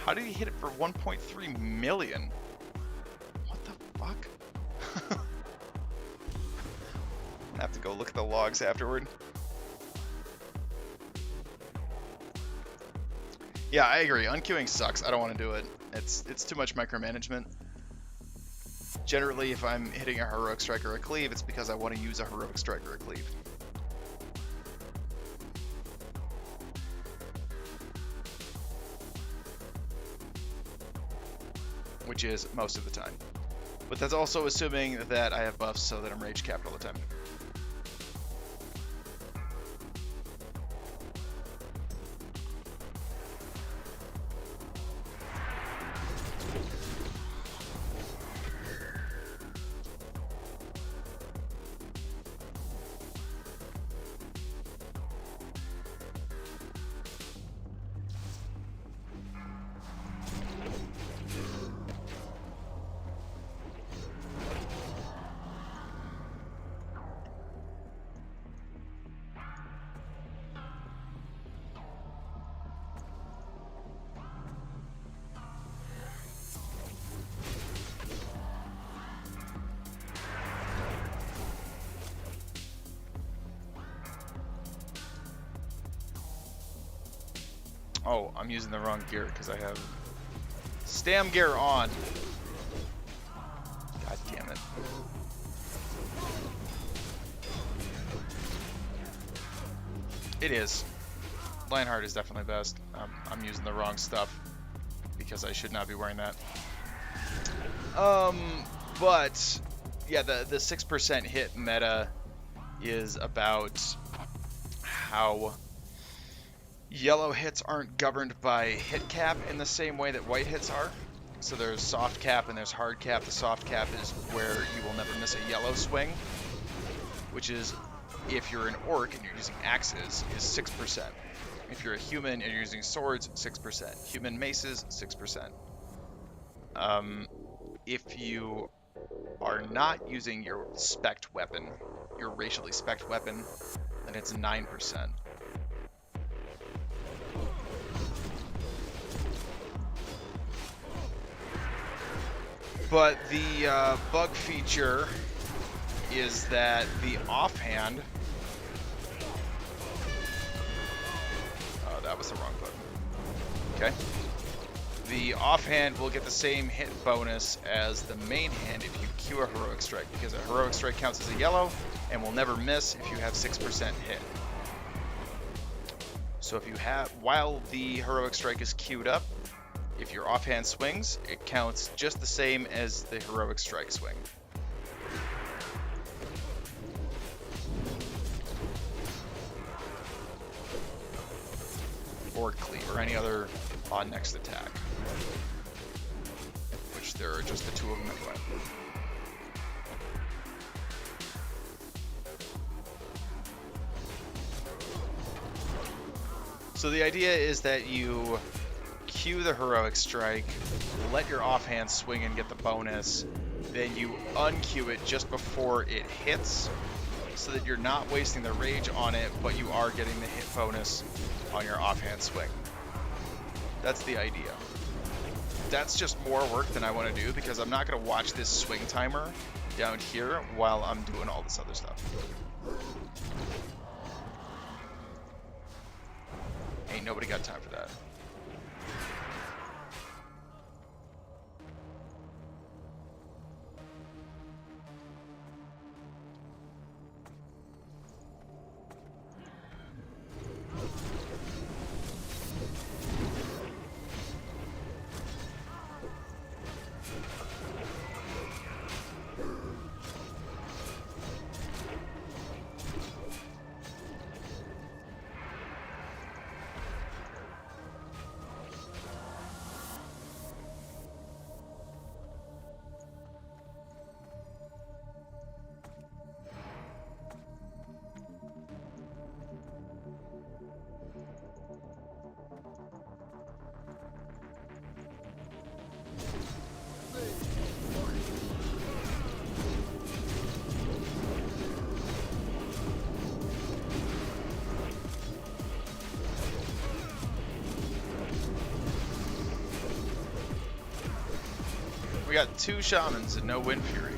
How did he hit it for 1.3 million? What the fuck? I have to go look at the logs afterward. Yeah, I agree. Unqueuing sucks. I don't want to do it. It's too much micromanagement. Generally, if I'm hitting a heroic strike or a cleave, it's because I want to use a heroic strike or a cleave. Which is most of the time. But that's also assuming that I have buffs so that I'm rage capped all the time. Oh, I'm using the wrong gear because I have stam gear on. God damn it. It is. Lionheart is definitely best. I'm using the wrong stuff because I should not be wearing that. But yeah, the 6% hit meta is about how yellow hits aren't governed by hit cap in the same way that white hits are. So there's soft cap and there's hard cap. The soft cap is where you will never miss a yellow swing, which is, if you're an orc and you're using axes, is 6%. If you're a human and you're using swords, 6%. Human maces, 6%. If you are not using your spect weapon, your racially spect weapon, then it's 9%. But the bug feature is that the offhand... Oh, that was the wrong button. Okay. The offhand will get the same hit bonus as the main hand if you queue a heroic strike, because a heroic strike counts as a yellow and will never miss if you have 6% hit. So if you have, while the heroic strike is queued up, if your offhand swings, it counts just the same as the heroic strike swing. Or cleave, or any other on next attack. Which there are just the two of them anyway. So the idea is that you queue the heroic strike, let your offhand swing and get the bonus, then you unqueue it just before it hits, so that you're not wasting the rage on it, but you are getting the hit bonus on your offhand swing. That's the idea. That's just more work than I want to do, because I'm not going to watch this swing timer down here while I'm doing all this other stuff. Ain't nobody got time for that. got 2 shamans and no Wind Fury.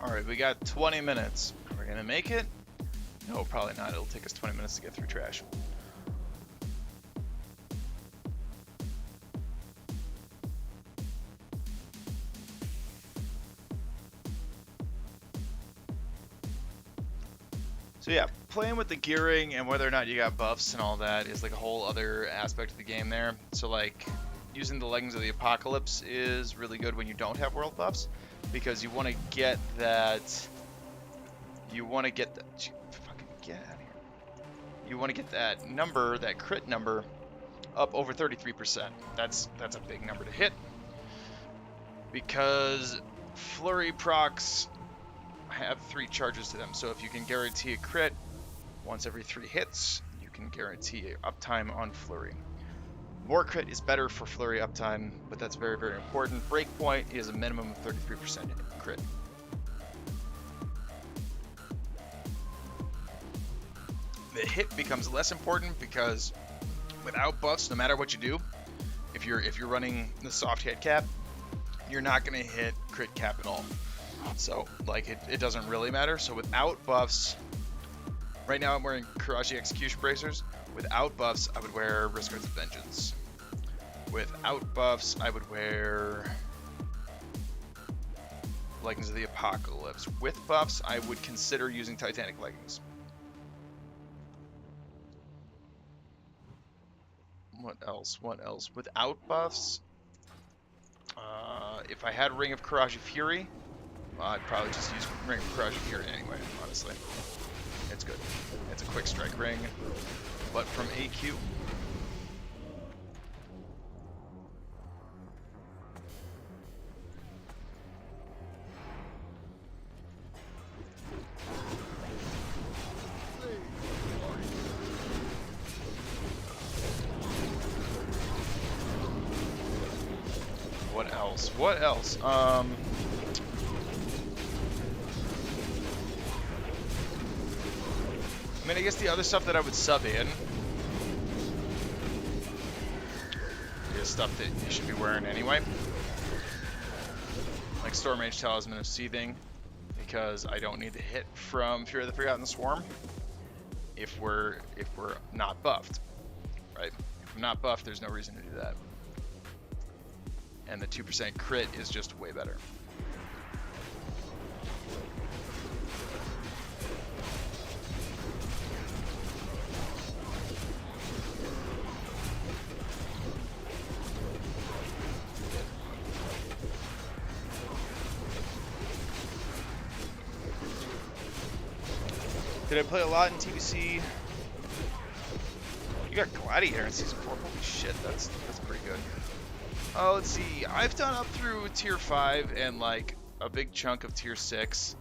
Alright, we got 20 minutes. We're gonna make it? No, probably not. It'll take us 20 minutes to get through trash. So yeah, playing with the gearing and whether or not you got buffs and all that is like a whole other aspect of the game there. So like, using the Leggings of the Apocalypse is really good when you don't have world buffs, because you want to get that. You want to get that. Fucking get out of here. You want to get that number, that crit number, up over 33%. That's a big number to hit, because flurry procs have 3 charges to them. So if you can guarantee a crit once every 3 hits, you can guarantee uptime on flurry. More crit is better for flurry uptime, but that's very, very important. Breakpoint is a minimum of 33% crit. The hit becomes less important because without buffs, no matter what you do, if you're running the soft hit cap, you're not going to hit crit cap at all. So like it doesn't really matter. So without buffs, right now I'm wearing Karashi Execution Bracers. Without buffs, I would wear Risk of Vengeance. Without buffs, I would wear Leggings of the Apocalypse. With buffs, I would consider using Titanic Leggings. What else? What else? Without buffs, if I had Ring of Karashi Fury, I'd probably just use Ring of Karashi Fury anyway, honestly. It's good. It's a quick strike ring, but from AQ. What else? What else? I mean, I guess the other stuff that I would sub in is stuff that you should be wearing anyway. Like Storm Rage Talisman of Seething, because I don't need the hit from Fear of the Forgotten Swarm if we're not buffed, right? If I'm not buffed, there's no reason to do that. And the 2% crit is just way better. Did I play a lot in TBC? You got Gladiator in Season 4. Holy shit, that's pretty good. Oh, let's see. I've done up through Tier 5 and like a big chunk of Tier 6.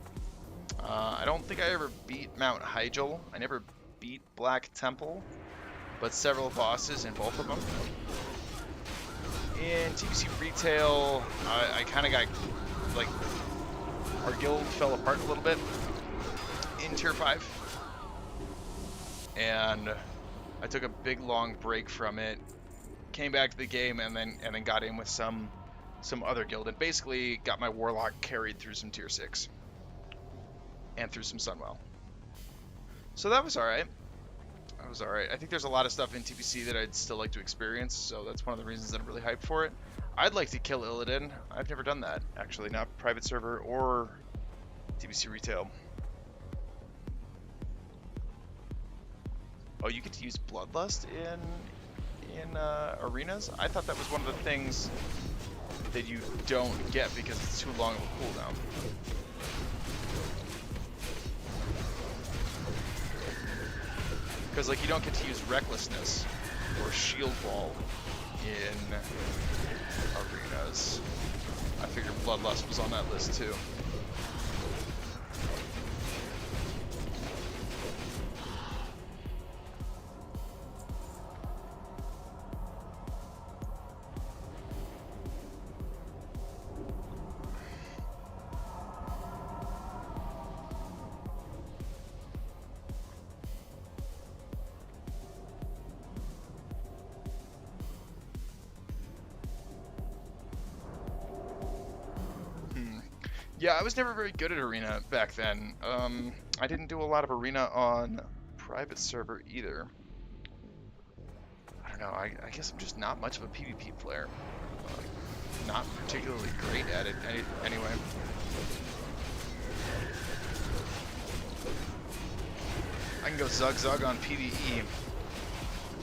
I don't think I ever beat Mount Hyjal. I never beat Black Temple, but several bosses in both of them. In TBC Retail, I kind of got, like, our guild fell apart a little bit in Tier 5. and I took a big long break from it, came back to the game, and then got in with some other guild, and basically got my warlock carried through some tier 6 and through some Sunwell. So that was alright. That was alright. I think there's a lot of stuff in TBC that I'd still like to experience, so that's one of the reasons that I'm really hyped for it. I'd like to kill Illidan. I've never done that, actually, not private server or TBC retail. Oh, you get to use Bloodlust in arenas? I thought that was one of the things that you don't get because it's too long of a cooldown. Because, like, you don't get to use Recklessness or Shield Wall in arenas. I figured Bloodlust was on that list, too. Yeah, I was never very good at Arena back then. I didn't do a lot of Arena on private server either. I don't know, I guess I'm just not much of a PvP player. Not particularly great at it anyway. I can go zug on PvE.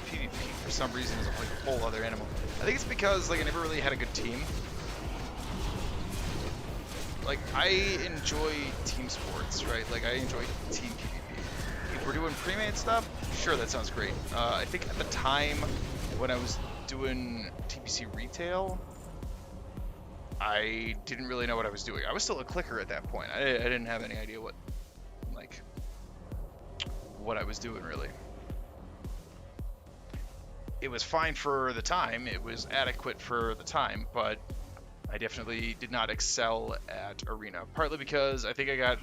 PvP for some reason is like a whole other animal. I think it's because like I never really had a good team. Like, I enjoy team sports, right? Like, I enjoy team PvP. If we're doing pre-made stuff, sure, that sounds great. I think at the time when I was doing TBC retail, I didn't really know what I was doing. I was still a clicker at that point. I didn't have any idea what I was doing, really. It was fine for the time. It was adequate for the time, but I definitely did not excel at Arena, partly because I think I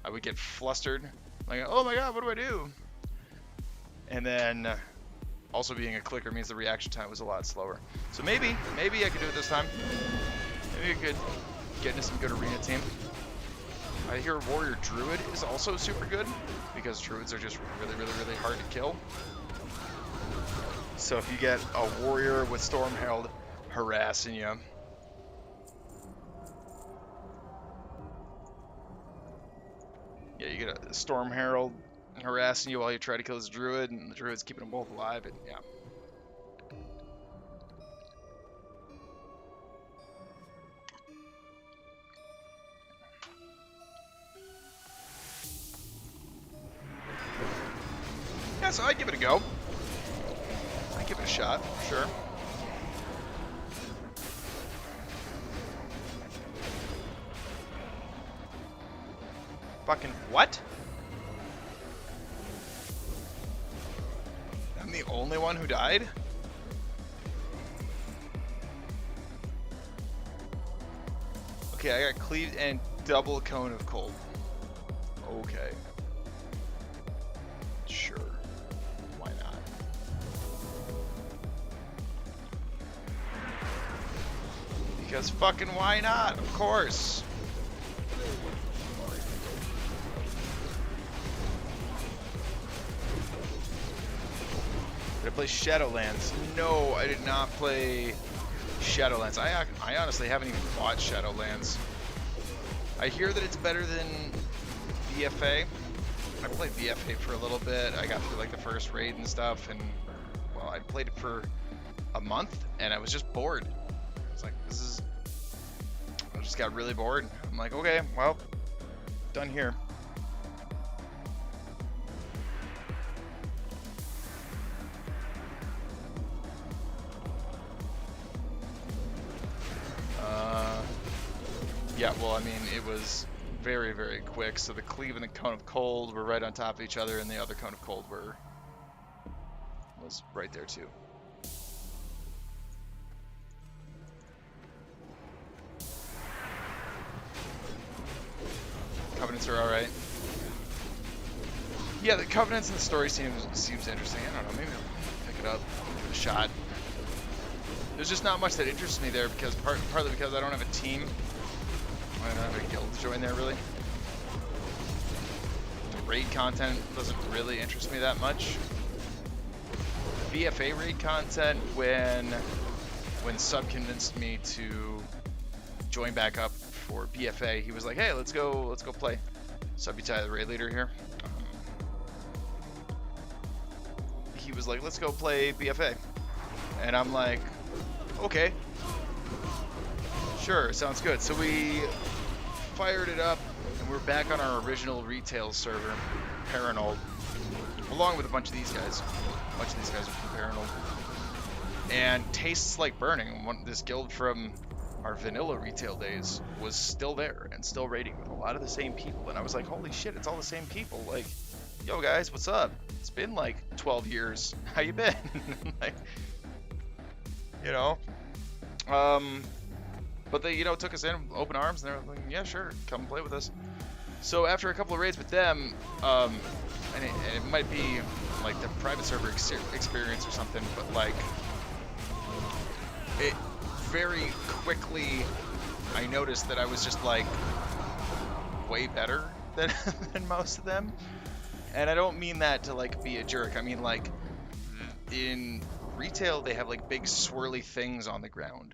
would get flustered, like, oh my god, what do I do? And then also being a clicker means the reaction time was a lot slower. So maybe I could do it this time. Maybe I could get into some good Arena team. I hear Warrior Druid is also super good, because Druids are just really hard to kill. So if you get a Warrior with Storm Herald harassing you, yeah, you get a Storm Herald harassing you while you try to kill this Druid, and the Druid's keeping them both alive, and yeah. Yeah, so I'd give it a go. I'd give it a shot, sure. Fucking what? I'm the only one who died? Okay, I got cleaved and double cone of cold. Okay. Sure. Why not? Because fucking why not? Of course. Did I play Shadowlands? No, I did not play Shadowlands. I honestly haven't even bought Shadowlands. I hear that it's better than BFA. I played BFA for a little bit. I got through like the first raid and stuff, and well, I played it for a month, and I was just bored. It's like, I just got really bored. I'm like, okay, well, done here. Yeah, well, I mean, it was very quick. So the cleave and the cone of cold were right on top of each other, and the other cone of cold was right there too. Covenants are all right. Yeah, yeah, the Covenants and the story seems interesting. I don't know, maybe I'll pick it up, give it a shot. There's just not much that interests me there because partly because I don't have a team. I don't have a guild to join there really. The raid content doesn't really interest me that much. The BFA raid content, when Sub convinced me to join back up for BFA, he was like, "Hey, let's go play." Subutai, the raid leader here. He was like, "Let's go play BFA," and I'm like, "Okay, sure, sounds good." So we fired it up, and we're back on our original retail server, Paranold, along with a bunch of these guys. A bunch of these guys are from Paranold. And Tastes Like Burning, this guild from our vanilla retail days, was still there and still raiding with a lot of the same people. And I was like, holy shit, it's all the same people. Like, yo guys, what's up? It's been like 12 years. How you been? Like, you know. But they, you know, took us in open arms, and they were like, yeah, sure, come play with us. So after a couple of raids with them, and it might be like the private server experience or something, but like, it very quickly, I noticed that I was just like way better than most of them. And I don't mean that to like be a jerk. I mean, like, in retail, they have like big swirly things on the ground.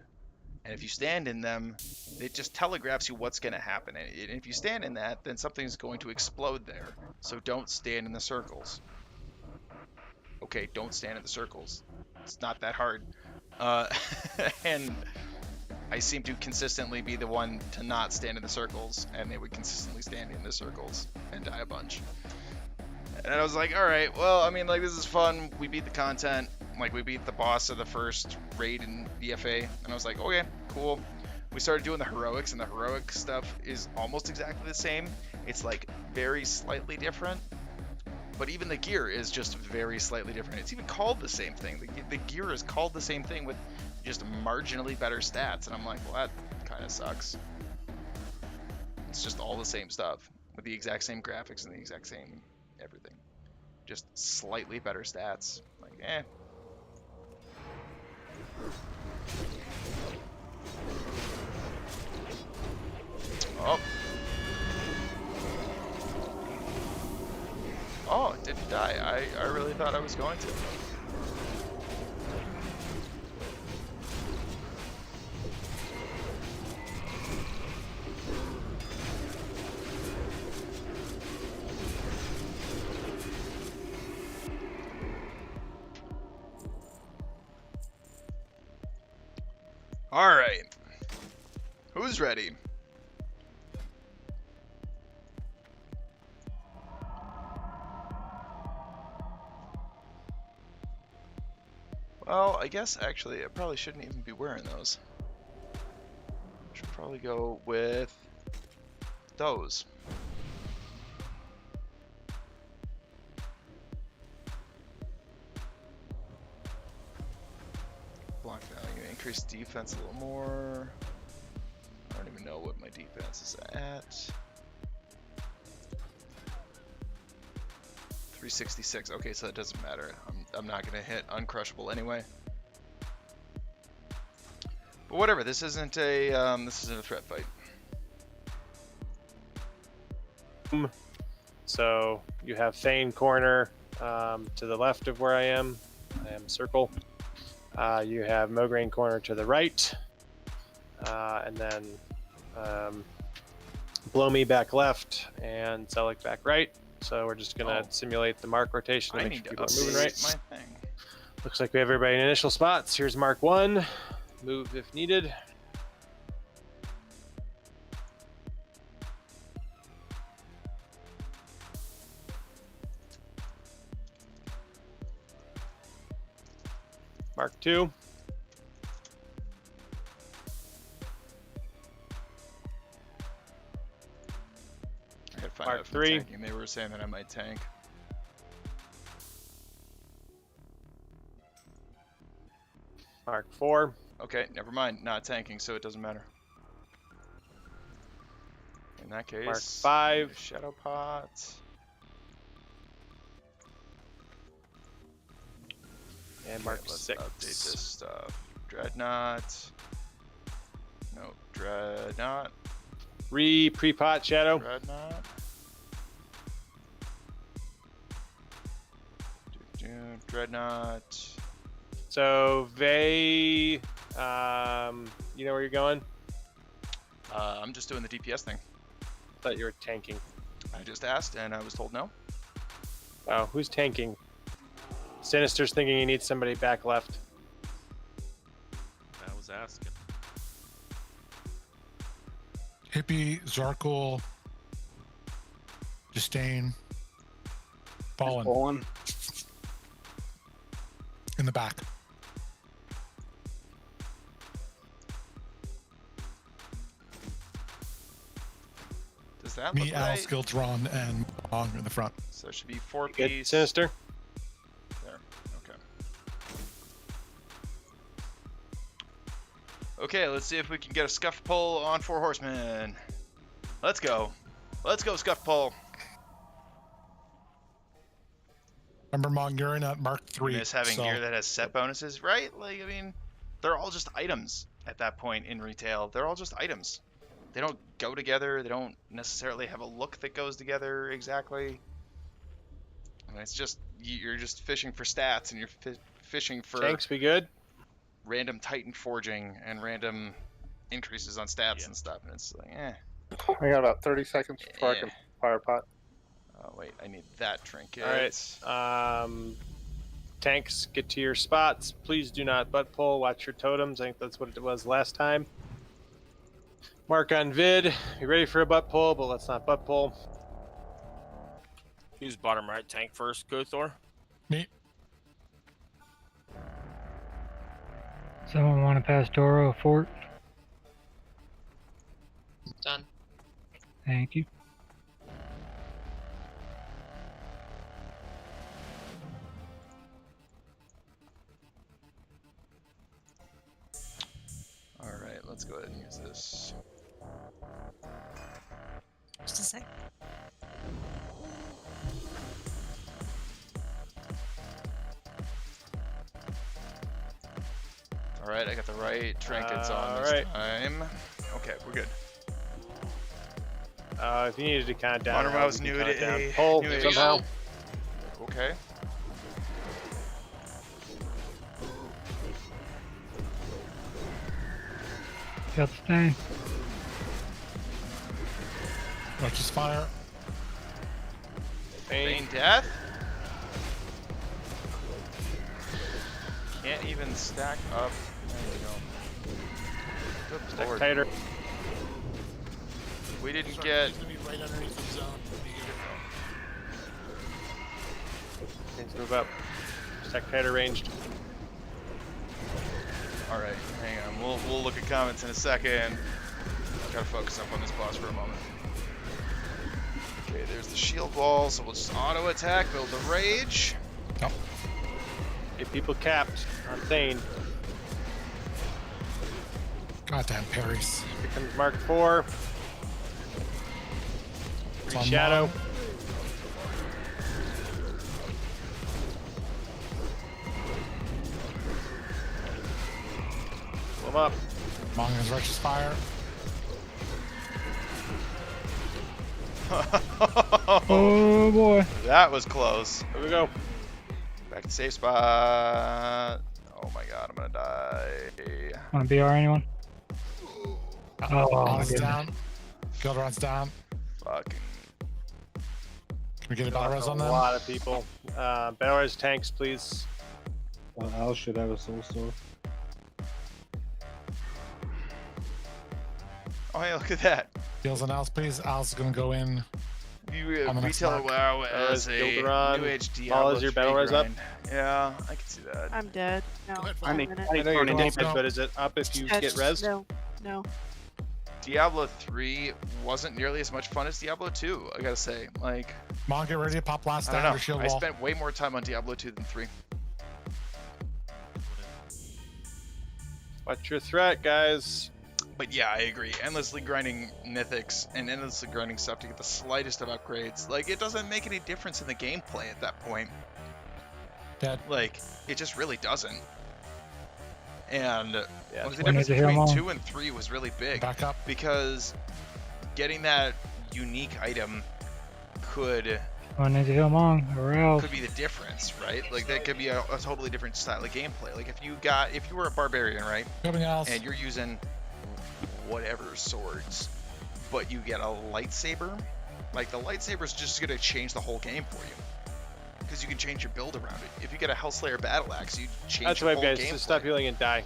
And if you stand in them, it just telegraphs you what's going to happen. And if you stand in that, then something's going to explode there. So don't stand in the circles. Okay, don't stand in the circles. It's not that hard. And I seem to consistently be the one to not stand in the circles, and they would consistently stand in the circles and die a bunch. And I was like, all right, well, I mean, like, this is fun. We beat the content. Like, we beat the boss of the first raid in BFA. And I was like, okay, cool. We started doing the heroics, and the heroic stuff is almost exactly the same. It's, like, very slightly different. But even the gear is just very slightly different. It's even called the same thing. The gear is called the same thing with just marginally better stats. And I'm like, well, that kind of sucks. It's just all the same stuff with the exact same graphics and the exact same everything. Just slightly better stats. Like, eh. Oh. Oh, it didn't die. I really thought I was going to. All right. Who's ready? Well, I guess actually I probably shouldn't even be wearing those. I should probably go with those. Block value, increase defense a little more. I don't even know what my defense is at. 366. Okay, so that doesn't matter. I'm not gonna hit uncrushable anyway. But whatever. This isn't a threat fight. So you have Thane corner to the left of where I am circle. You have Mograine corner to the right, and then Blow Me back left and Zelik back right. So we're just gonna simulate the mark rotation to make sure people are moving right. My thing. Looks like we have everybody in initial spots. Here's Mark 1. Move if needed. Mark 2. I gotta find Mark out if I'm 3. tanking. They were saying that I might tank. Mark 4. Okay, never mind. Not tanking, so it doesn't matter. In that case, Mark 5. Shadow Pot. And mark let's 6. update this stuff. Dreadnought. No, Dreadnought. Pre-pot Shadow. Dreadnought. Dreadnought. So Vey, you know where you're going? I'm just doing the DPS thing. Thought you were tanking. I just asked and I was told no. Oh, who's tanking? Sinister's thinking he needs somebody back left. I was asking. Hippie, Zarkul, Disdain, Fallen. In the back. Does that Me, look Al, right? Skiltron, and Mong in the front. So it should be 4 Good, piece. Sinister. There. Okay. Okay, let's see if we can get a scuff pull on 4 horsemen. Let's go. Let's go, scuff pull. Remember, Mong, you're in at Mark 3. Miss having so gear that has set bonuses, right? Like, I mean, they're all just items at that point in retail. They're all just items. They don't go together. They don't necessarily have a look that goes together exactly. I mean, it's just, you're just fishing for stats, and you're fishing for Tanks, we good? random Titan forging and random increases on stats and stuff. And it's like, eh. I got about 30 seconds before I can fire pot. Oh, wait, I need that trinket. All right. Tanks, get to your spots. Please do not butt pull. Watch your totems. I think that's what it was last time. Mark on vid. Be ready for a butt pull, but let's not butt pull. Who's bottom right tank first, Kothor? Me. Someone want to pass Doro a fort? Done. Thank you. Alright, let's go ahead and use this. Just a sec. Alright, I got the right trinkets on this time. Okay, we're good. If you needed to count down, Modern Mouse new to pull new somehow. Okay. Got the stain. Righteous Fire. Feign death? Can't even stack up. There we go. Good Stack lord. tighter. We didn't get. Right underneath the zone. Things move up. Stack tighter ranged. All right, hang on. We'll look at comments in a second. Gotta focus up on this boss for a moment. Okay, there's the shield wall, so we'll just auto attack, build the rage. Yep. Get people capped on Thane. Goddamn parries. Here comes Mark 4. It's on Shadow. Mong. Pull him up. Mong has Righteous Fire. Oh boy. That was close. Here we go. Back to safe spot. Oh my god, I'm gonna die. Want to BR anyone? Oh, my Al's goodness. down. Gilderon's down. Fucking. Can we get a battle res on A them? lot of people. Battle res tanks, please. Al should have a soul sword. Oh hey, look at that. Deals on Al's, please. Al's gonna go in. You On the next retail mark. WoW as a Gilderon. new age Paul, Diablo is your 3 battle res up? grind. Yeah, I can see that. I'm dead. No, I need, minute. I I need know you're 20 dead, go. but is it up if you get res? No, no. Diablo 3 wasn't nearly as much fun as Diablo 2, I gotta say. Like, Mong, get ready to pop last I don't down know. your shield I wall. spent way more time on Diablo 2 than 3. Watch your threat, guys. But yeah, I agree. Endlessly grinding mythics and endlessly grinding stuff to get the slightest of upgrades. Like, it doesn't make any difference in the gameplay at that point. Dead. Like, it just really doesn't. And the When difference is it here, between Mom? 2 and 3 was really big. Back up. Because getting that unique item could When is it here, Mom? Or else. be the difference, right? Like that could be a totally different style of gameplay. Like if you were a barbarian, right? Coming else. And you're using whatever swords, but you get a lightsaber, like the lightsaber's just gonna change the whole game for you. Because you can change your build around it. If you get a Hellslayer battle axe, you change That's your why, whole guys. gameplay. Just stop healing and die.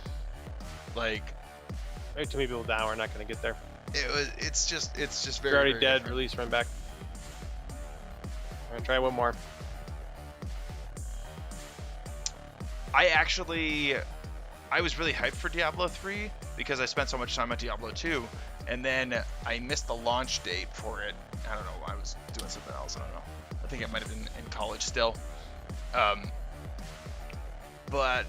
Like, Way too many people down. We're not gonna get there. it's just very. You're already very dead. different. Release. Run back. I'm gonna try one more. I was really hyped for Diablo 3 because I spent so much time on Diablo 2, and then I missed the launch date for it. I don't know. I was doing something else. I don't know. I think it might have been in college still. But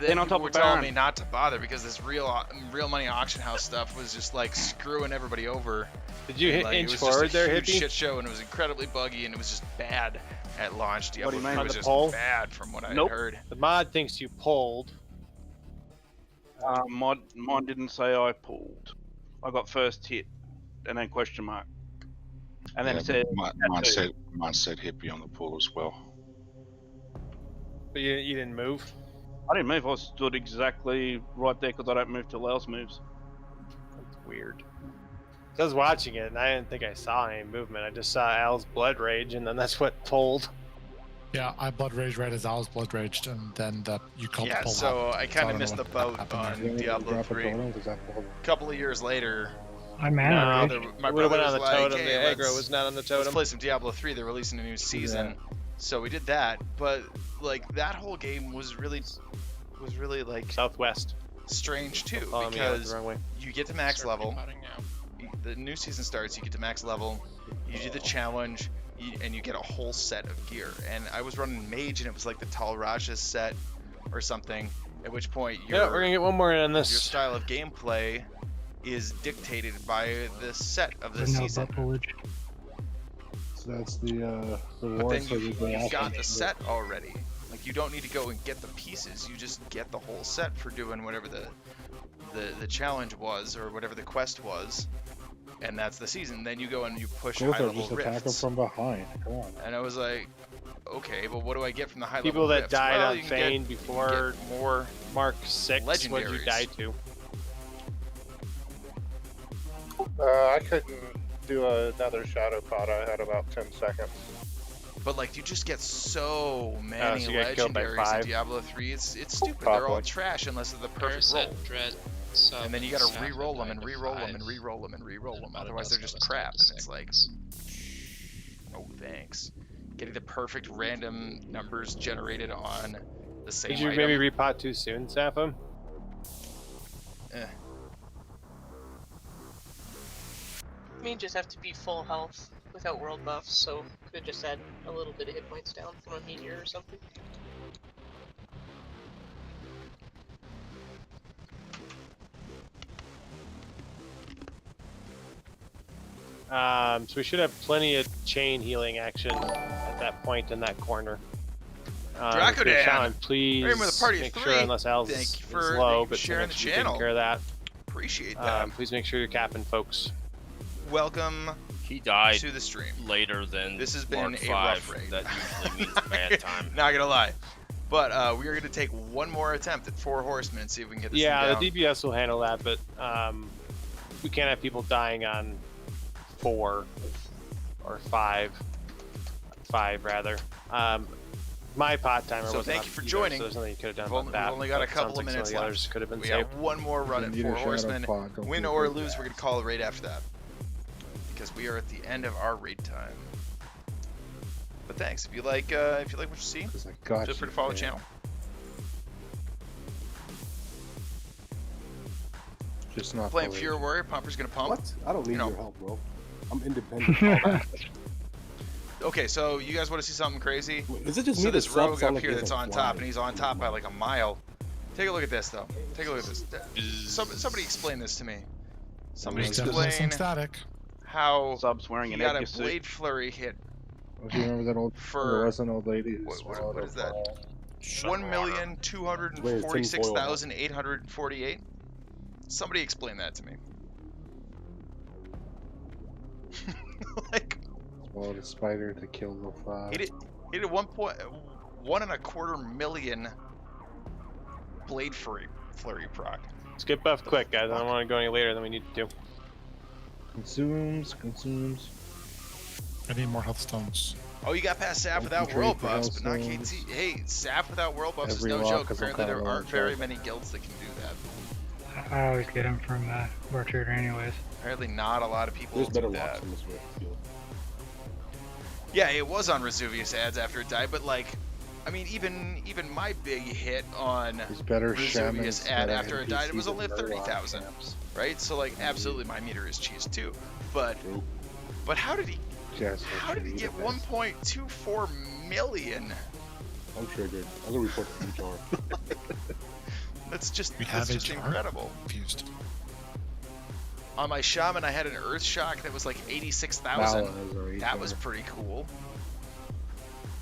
then on people top were of telling Baron. me not to bother because this real money auction house stuff was just like screwing everybody over. Did you hit Like, it inch was forward just a there, huge hippie? shit show, and it was incredibly buggy, and it was just bad at launch. Diablo do you 3 mean? On was the just pole? bad from what I Nope. had heard. The mod thinks you pulled. Mine didn't say I pulled. I got first hit, and then question mark, and then it said Mine said hippie on the pool as well. But you didn't move. I didn't move. I stood exactly right there because I don't move till Lels moves. That's weird. So I was watching it, and I didn't think I saw any movement. I just saw Al's blood rage, and then that's what told. Yeah, I blood rage right as I was blood raged, and then you called Yeah, the pull so out. I So kind don't of know missed the what boat happened on there. Diablo Drop a 3. totem? Does that hold? A couple of years later, I'm my mana brother, rage. my We would've brother went on was the like, totem. hey, The aggro let's- was not on the let's totem. play some Diablo 3. They're releasing a new season, so we did that. But like that whole game was really like Southwest. strange too, Follow me, I went because the wrong way. you get to max level. The new season starts, you get to max level, you do the challenge, and you get a whole set of gear. And I was running mage, and it was like the Tal Rajas set or something. At which point, Yeah, we're gonna get one more in on your this. style of gameplay is dictated by the set of the There's no season. butt foliage. So that's the But reward then for you've the got the set already. Like you don't need to go and get the pieces. You just get the whole set for doing whatever the challenge was or whatever the quest was, and that's the season. Then you go and you push high Gothar, level just attack him rifts. from behind. Come on. And I was like, okay, but what do I get from the high People level that rifts? died Well, on you can Fane get before more Mark 6. What'd you legendaries. die to? I couldn't do another shadow pot. I had about 10 seconds. But like you just get so many so you got killed by legendaries in 5? Diablo 3. It's stupid. They're all Probably. trash unless they're the perfect roll. And then you gotta re-roll them and re-roll them and re-roll them and re-roll them. Otherwise they're just crap. And it's like, oh thanks. Getting the perfect random numbers generated on the same Did you item. maybe repot too soon, Sappho? Me just have to be full health without world buffs, so could just add a little bit of hit points down from a meteor or something. So we should have plenty of chain healing action at that point in that corner. Draco if you're Dan! challenged, please We're in with a party of make 3. sure, unless Al's Thank is you for low, but sharing make the sure you're taking channel. care of that. Appreciate that. Please make sure you're capping, folks. Welcome He died to the stream. later than This has been Mark a 5. rough raid. That usually means bad time. Not gonna lie. But we are gonna take one more attempt at 4 horsemen and see if we can get this Yeah, thing the down. DPS will handle that, but we can't have people dying on 4 or 5. 5 rather. My pot timer So wasn't thank up you for either, joining. So there's nothing you could have done We've about only that. got a but couple sounds of like some minutes the others left. could have been We saved. have one more run at Need a 4 shadow horsemen. pot, don't Win feel or bad. lose, we're gonna call a raid after that. Because we are at the end of our raid time. But thanks. If you like what you see, Because I got feel you, free to follow the man. channel. Just not Playing fully. Fury Warrior, Pumper's gonna pump. What? I don't need You know. your help, bro. I'm independent. Okay, so you guys want to see something crazy? Is it just So me this that rogue subs up sound like here they that's can on fly? top, and he's on top by like a mile. Take a look at this, though. Take a look at this. Somebody explain this to me. Somebody There's definitely some explain static. how Subs wearing he an got a Edgar suit. blade flurry hit Don't you remember that old? For- There was an old lady who What swallowed is a that? ball. 1,246,848. Somebody explain that to me. Like, Swallowed a spider to kill the fly. he did 1.25 million blade flurry proc. Let's get buffed quick, guys. I don't want to go any later than we need to. Consumes. I need more health stones. Oh, you got past Saf without Infiltrate world the buffs, but not Hellstones. KT. Hey, Saf without world buffs Every is no lock joke. is some Apparently, kind there of aren't lock. very many guilds that can do that. I always get him from War Trader anyways. Apparently, not a lot of people There's do better that. locks in this field. Yeah, it was on Resuvius ads after it died, but like, I mean, even my big hit on There's better shamans Resuvius ad that are after it died, it was NPCs only in Murloc 30,000, camps. right? So like, absolutely, my meter is cheese too. But how did he Yes, how did he get 1.24 million? I'm triggered. I'm gonna report to HR. That's just We have that's just HR? incredible. Confused. On my shaman, I had an earth shock that was like 86,000. Mala is our That HR. was pretty cool.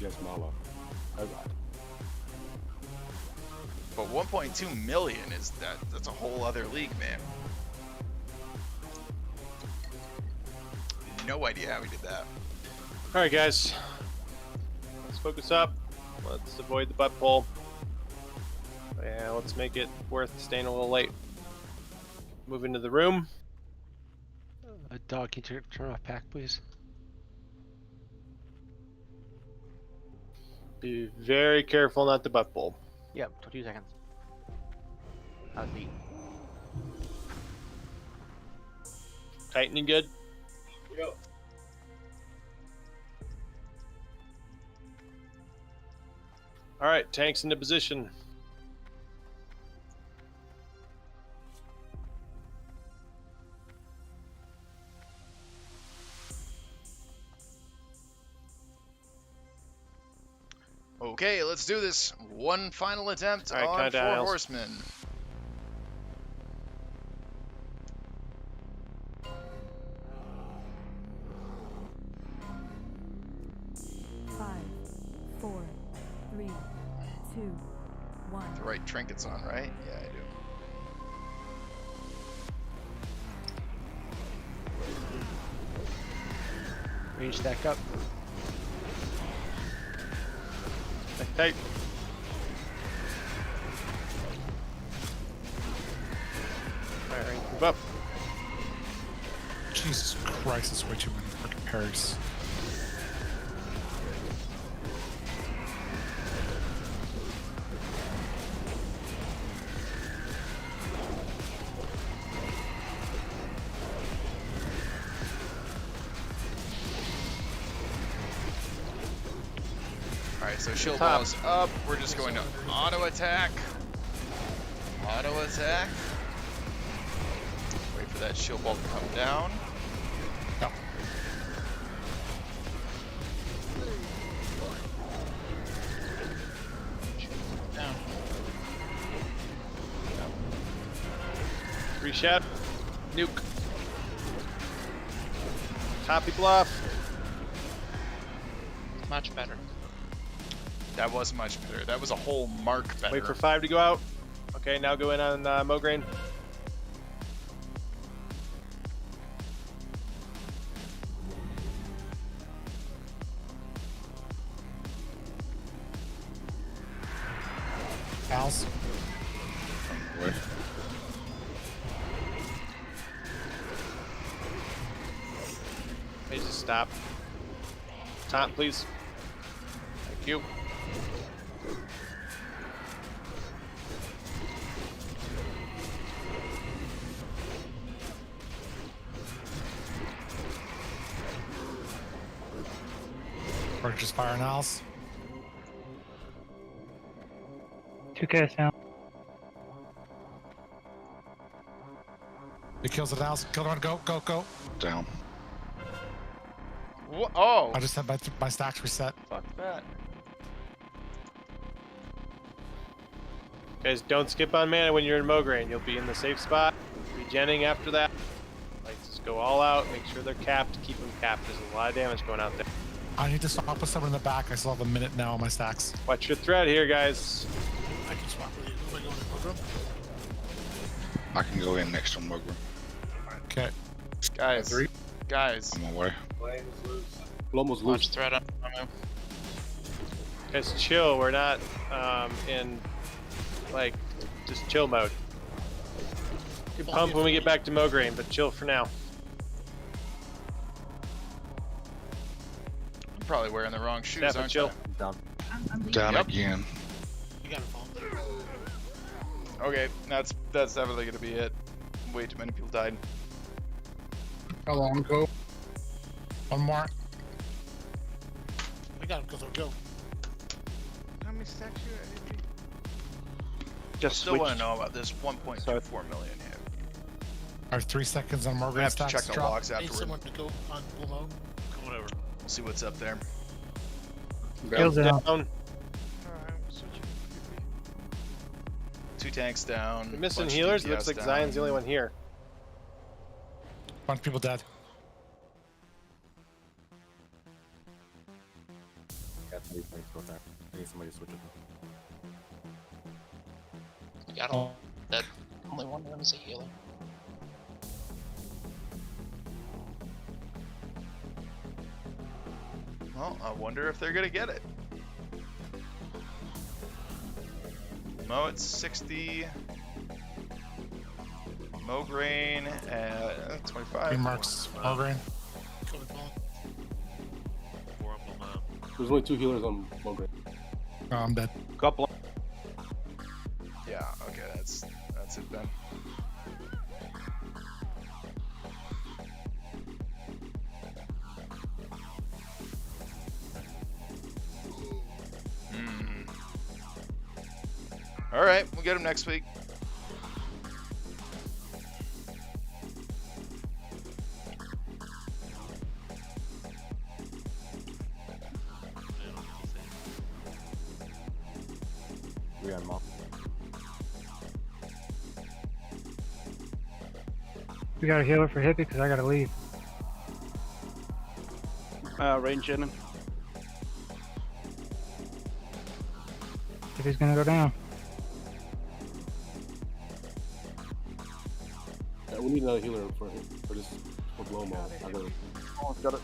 Yes, Mala. But 1.2 million is that's a whole other league, man. No idea how we did that. All right, guys. Let's focus up. Let's avoid the butt pull. Yeah, let's make it worth staying a little late. Move into the room. Dog, can you turn off pack, please? Be very careful not to butt pull. Yep, 2 seconds. That was neat. Tightening good. Yep. All right, tanks into position. Okay, let's do this. One final attempt All right, on count 4 dials. horsemen. Five, four, three, two, one. The right trinkets on, right? Yeah, I do. Range stack up. Tight. Firing. Move up. Jesus Christ, that's way too many freaking parries. Alright, so shield Top. ball's up. We're just going to auto attack. Auto attack. Wait for that shield ball to come down. Yep. Down. Reshot. Nuke. Top people off. Much better. That was much better. That was a whole mark better. Wait for 5 to go out. Okay, now go in on Mograine. Pals. What? Hey, just stop. Top, please. Thank you. Or just fire an owls. 2K down. It kills the owls. Kill the one. Go, go, go. Down. Oh! I just had my stacks reset. Fuck that. Guys, don't skip on mana when you're in Mograine. You'll be in the safe spot. Regenning after that. Like, just go all out. Make sure they're capped. Keep them capped. There's a lot of damage going out there. I need to swap with someone in the back. I still have a minute now on my stacks. Watch your thread here, guys. I can swap with you. If I go in the program. I can go in next on Mogram. Okay. Guys, guys. I'm away. Almost Launch loose. threat on me. Guys, chill. We're not in like just chill mode. Pump when we get back to Mograine, but chill for now. I'm probably wearing the wrong shoes, Definitely aren't chill. I? Down Yep. again. You got a phone. Okay, that's definitely gonna be it. Way too many people died. How long ago? One more. We got him because I'll go. How many stacks you at? Just still want to know about this 1.24 million hit. Our 3 seconds on We're gonna Mograine have to stacks check the drop. logs Need afterward. someone to go on full mode. Whatever. We'll see what's up there. Kills down. Down. Two tanks down. We're missing bunch of healers. It DPS looks like down. Zion's the only one here. Bunch of people dead. Got 3 points so far. I need somebody to switch it. Got him. That only one of them is a healer. Well, I wonder if they're gonna get it. Mo at 60. Mograine at 25. Green marks Mograine. Coming phone. There's only 2 healers on Mograine. Oh, I'm dead. Couple. Yeah, okay, that's it then. All right, we'll get him next week. We got them all. We got a healer for Hippie because I gotta leave. Range in him. Hippie's gonna go down. Yeah, we need another healer for this for Blomo. I got it. Almost got it.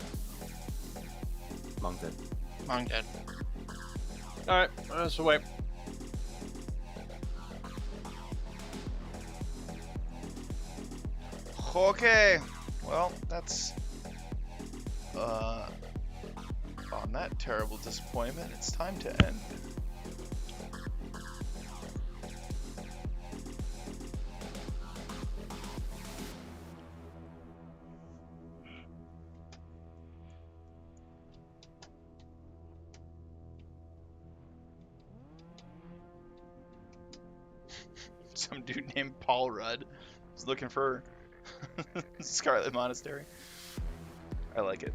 Mong's dead. Mong dead. All right, let's wait. Okay, well, that's on that terrible disappointment, it's time to end. Some dude named Paul Rudd is looking for Scarlet Monastery. I like it.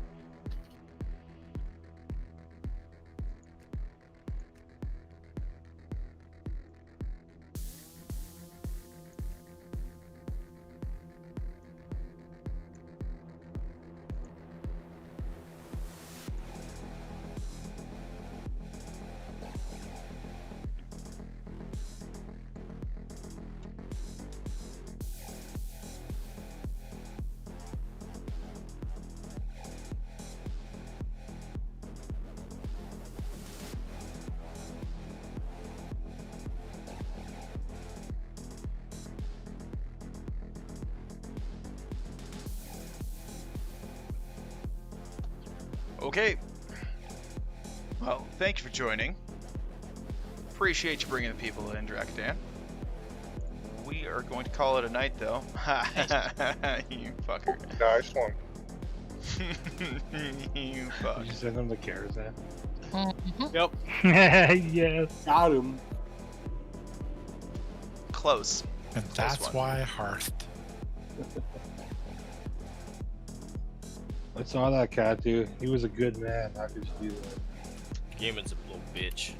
Okay. Well, thank you for joining. Appreciate you bringing the people in, Drakadan. We are going to call it a night, though. You fucker. Nice one. You fuck. Did you send them the caravan? Yep. Yes. Got him. Close. And that's why I hearthed. I saw that cat, dude. He was a good man. How could you do that? Gamon's a little bitch.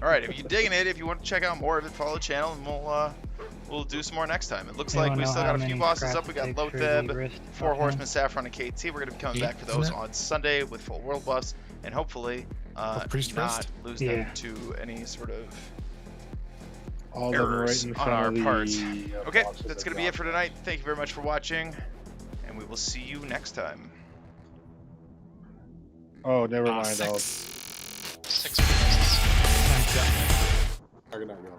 All right, if you're digging it, if you want to check out more of it, follow the channel, and we'll do some more next time. It looks like we still got a few bosses up. We got Lotheb, 4 Horsemen, Saffron, and KT. We're going to be coming back for those on Sunday with full world buffs. and hopefully priest not first? lose Yeah. them to any sort of All of them are errors right in on front our of the parts. Okay, boxes that's that going to be it for drop. tonight. Thank you very much for watching, and we will see you next time. Oh, never mind. 6. I'll 6 Thanks, yeah. I can not go.